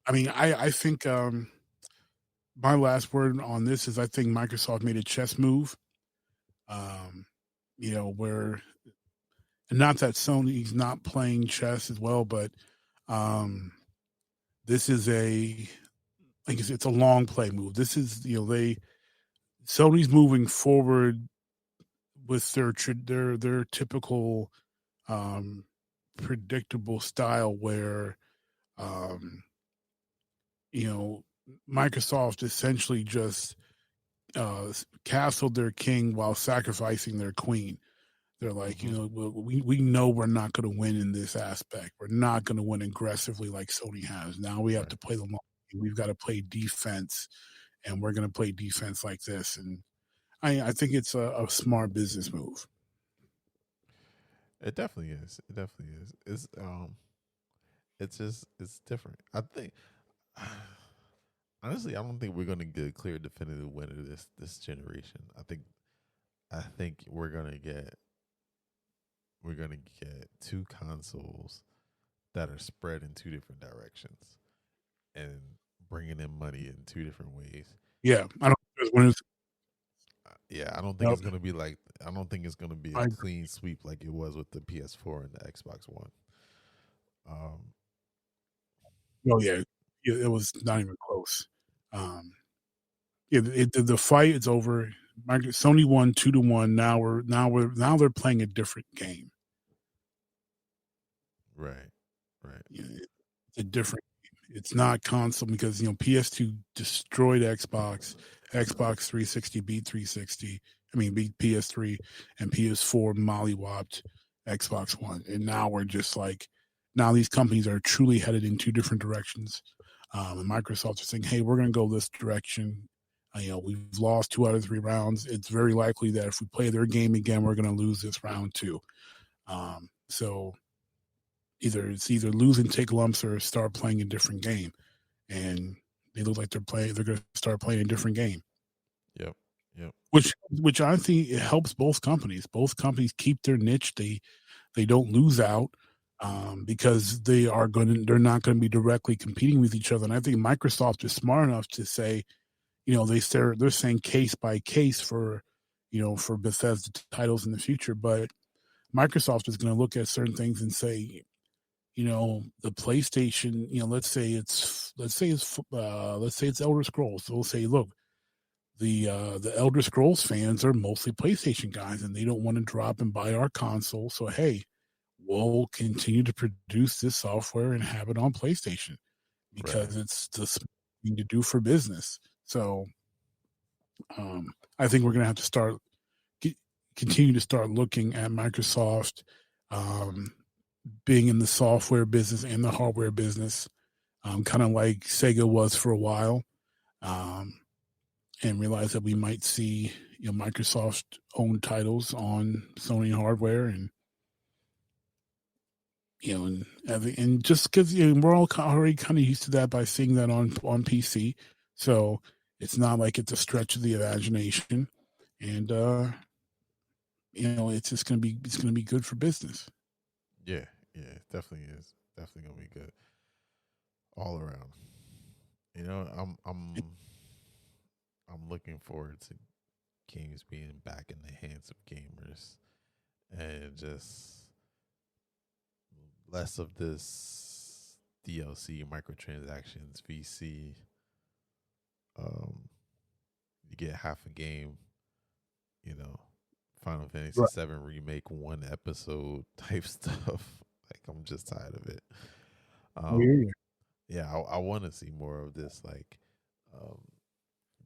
I think. My last word on this is I think Microsoft made a chess move. Where, and not that Sony's not playing chess as well, but this is it's a long play move. This is Sony's moving forward with their typical predictable style where Microsoft essentially just castled their king while sacrificing their queen. They're like, we know we're not going to win in this aspect. We're not going to win aggressively like Sony has. Now we have to play the long game. We've got to play defense, and we're going to play defense like this. And I think it's a smart business move. It definitely is. It definitely is. It's different. I think. Honestly, I don't think we're going to get a clear, definitive winner this generation. I think we're gonna get two consoles that are spread in two different directions and bringing in money in two different ways. Yeah, I don't think it's gonna be like. I don't think it's gonna be a clean sweep like it was with the PS4 and the Xbox One. It was not even close. The fight is over. Sony won 2-1. Now they're playing a different game. Right. It's a different game. It's not console because PS2 destroyed Xbox 360 beat 360. Beat PS3, and PS4 mollywopped Xbox One. And now we're just like, now these companies are truly headed in two different directions. And Microsoft is saying, hey, we're going to go this direction. We've lost 2 out of 3 rounds. It's very likely that if we play their game again, we're going to lose this round too. So either lose and take lumps or start playing a different game. And they look like they're going to start playing a different game. Yep. Which I think it helps both companies. Both companies keep their niche. They don't lose out. Because they're not going to be directly competing with each other. And I think Microsoft is smart enough to say, they're saying case by case for Bethesda titles in the future. But Microsoft is going to look at certain things and say, the PlayStation, let's say it's Elder Scrolls. So we'll say, look, the Elder Scrolls fans are mostly PlayStation guys, and they don't want to drop and buy our console. So hey, we'll continue to produce this software and have it on PlayStation because it's the thing to do for business. So I think we're going to have to continue to start looking at Microsoft being in the software business and the hardware business, kind of like Sega was for a while, and realize that we might see Microsoft owned titles on Sony hardware and and just because we're all already kind of used to that by seeing that on PC, so it's not like it's a stretch of the imagination. And it's just gonna be good for business. Yeah, it definitely is. Definitely gonna be good all around. I'm looking forward to games being back in the hands of gamers and just less of this DLC, microtransactions, VC. You get half a game, Final Fantasy VII Remake 1 episode type stuff. Like, I'm just tired of it. I want to see more of this, like,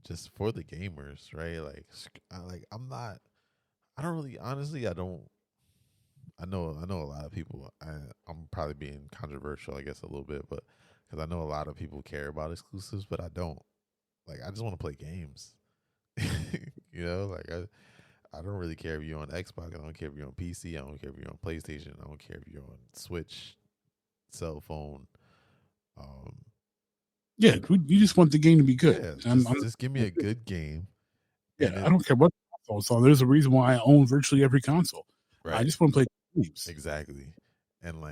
just for the gamers, right? I know a lot of people. I'm probably being controversial, I guess, a little bit, but because I know a lot of people care about exclusives, but I don't. Like, I just want to play games. I don't really care if you're on Xbox. I don't care if you're on PC. I don't care if you're on PlayStation. I don't care if you're on Switch, cell phone. You just want the game to be good. Yeah, just give me a good game. Yeah, I don't care what console it's on. There's a reason why I own virtually every console. Right. I just want to play games. Exactly. And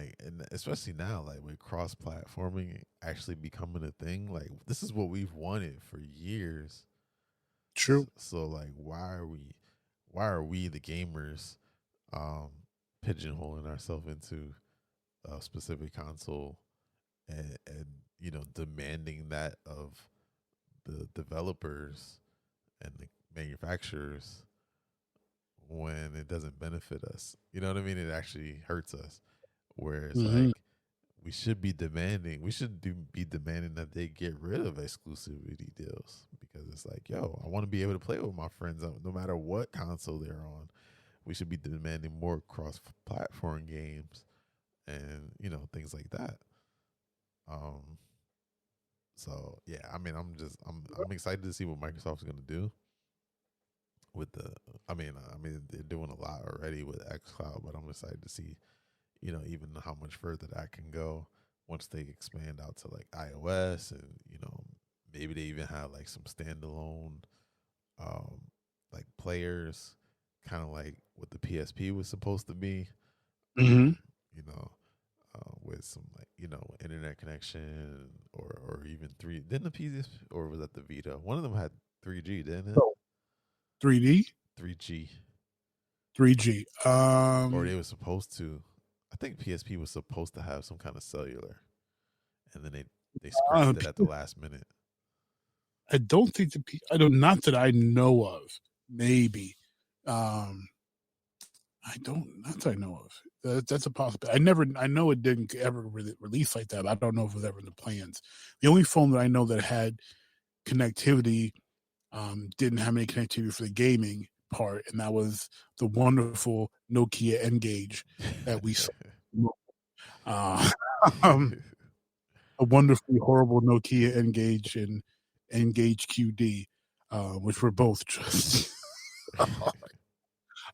especially now, like, with cross-platforming actually becoming a thing, like, this is what we've wanted for years. True. So like, why are we the gamers pigeonholing ourselves into a specific console and demanding that of the developers and the manufacturers when it doesn't benefit us? You know what I mean? It actually hurts us. Whereas like, we should be demanding that they get rid of exclusivity deals, because it's like, yo, I want to be able to play with my friends no matter what console they're on. We should be demanding more cross-platform games and, things like that. So yeah, I mean, I'm excited to see what Microsoft's going to do with they're doing a lot already with xCloud, but I'm excited to see, even how much further that can go once they expand out to like iOS, and, maybe they even have like some standalone, like players, kind of like what the PSP was supposed to be, with some like, internet connection or even 3. Didn't the PSP, or was that the Vita? One of them had 3G, didn't it? 3D? 3G. 3G. Or they were supposed to. I think PSP was supposed to have some kind of cellular, and then they scrapped it at the last minute. I don't think not that I know of. Maybe. Not that I know of. That's a possibility. I know it didn't ever release like that. I don't know if it was ever in the plans. The only phone that I know that had connectivity didn't have any connectivity for the gaming part, and that was the wonderful Nokia N-Gage that we saw. A wonderfully horrible Nokia N-Gage and N-Gage QD, which were both just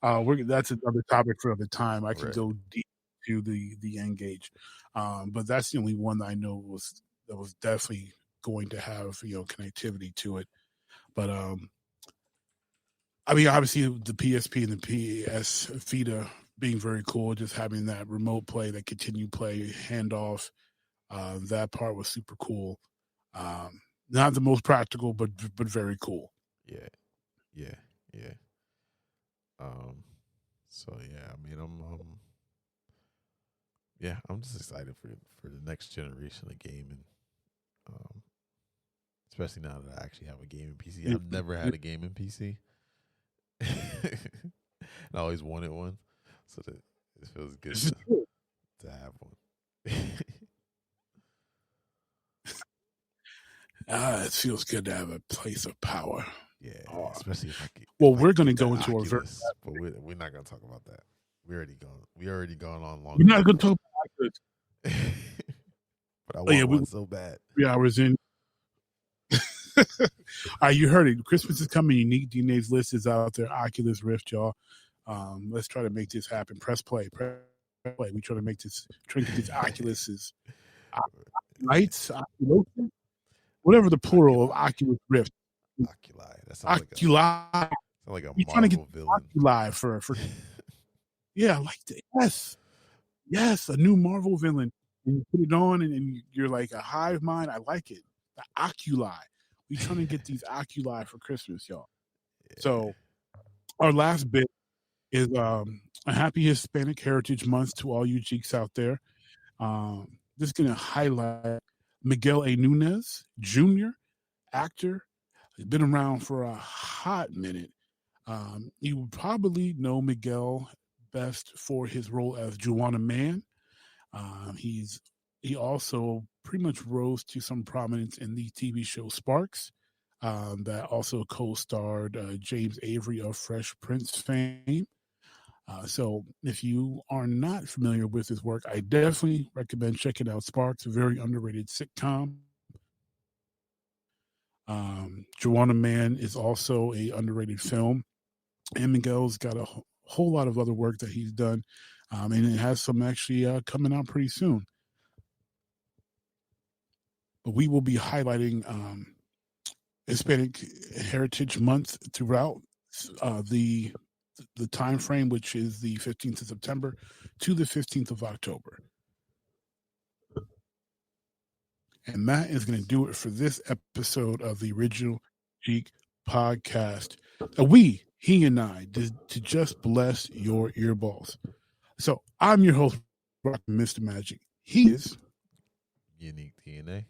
that's another topic for another time. I could go deep to the N-Gage, but that's the only one that I know that was definitely going to have connectivity to it. But I mean, obviously the PSP and the PS Vita being very cool, just having that remote play, that continued play handoff, that part was super cool. Not the most practical, but very cool. Yeah. So yeah, I mean, I'm just excited for the next generation of gaming. Especially now that I actually have a gaming PC. I've never had a gaming PC. And I always wanted one, so that it feels good to have one. It feels good to have a place of power. Yeah, especially if I could. Well, we're going to go into Oculus, but we're not going to talk about that. We already gone on long. We're not going to talk about Oculus. But I want one so bad. 3 hours in. All right, you heard it. Christmas is coming. UNIQDNA's list is out there. Oculus Rift, y'all. Let's try to make this happen. Press play. We try to make this. Try to get these Oculuses. Lights. Whatever the plural of Oculus Rift. Oculi. That sounds Oculi. like a We're trying to get Marvel villain. Oculi for Yeah, I liked it. Yes, a new Marvel villain. And you put it on, and you're like a hive mind. I like it. The oculi. We trying to get these oculi for Christmas, y'all. So our last bit is a happy Hispanic Heritage Month to all you Jeeks out there. Just going to highlight Miguel A. Nunez Jr., actor. He's been around for a hot minute. You would probably know Miguel best for his role as Juwanna Mann. He also pretty much rose to some prominence in the TV show Sparks, that also co-starred James Avery of Fresh Prince fame. So if you are not familiar with his work, I definitely recommend checking out Sparks, a very underrated sitcom. Juwanna Mann is also a underrated film, and Miguel's got a whole lot of other work that he's done, and it has some actually coming out pretty soon. But we will be highlighting Hispanic Heritage Month throughout the time frame, which is the 15th of September to the 15th of October. And that is going to do it for this episode of the original Jeek podcast. He and I, did to just bless your earballs. So I'm your host, ROCKINMRMAGIC. He is UNIQDNA.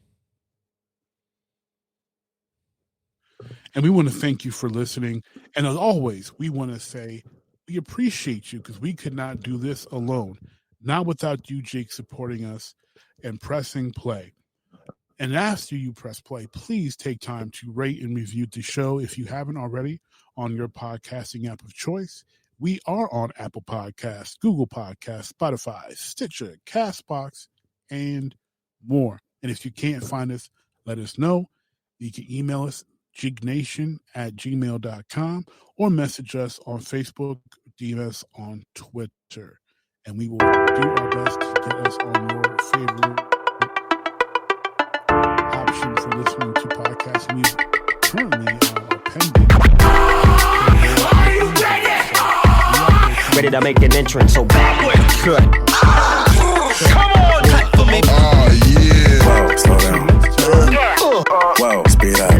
And we want to thank you for listening. And as always, we want to say we appreciate you because we could not do this alone. Not without you, Jake, supporting us and pressing play. And after you press play, please take time to rate and review the show if you haven't already on your podcasting app of choice. We are on Apple Podcasts, Google Podcasts, Spotify, Stitcher, Castbox, and more. And if you can't find us, let us know. You can email us, jignation@gmail.com, or message us on Facebook, DM us on Twitter. And we will do our best to get us on your favorite option for listening to podcasts. We currently are pending. Are you ready? Ready to make an entrance, so backward cut. Come on, cut for me. Oh, yeah. Whoa, slow down. Whoa, speed up.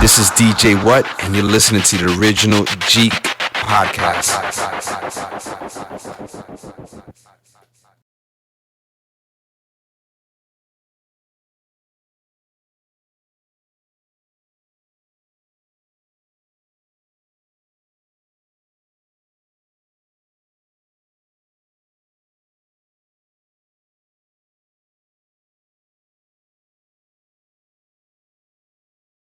This is DJ What, and you're listening to the original Jeek podcast.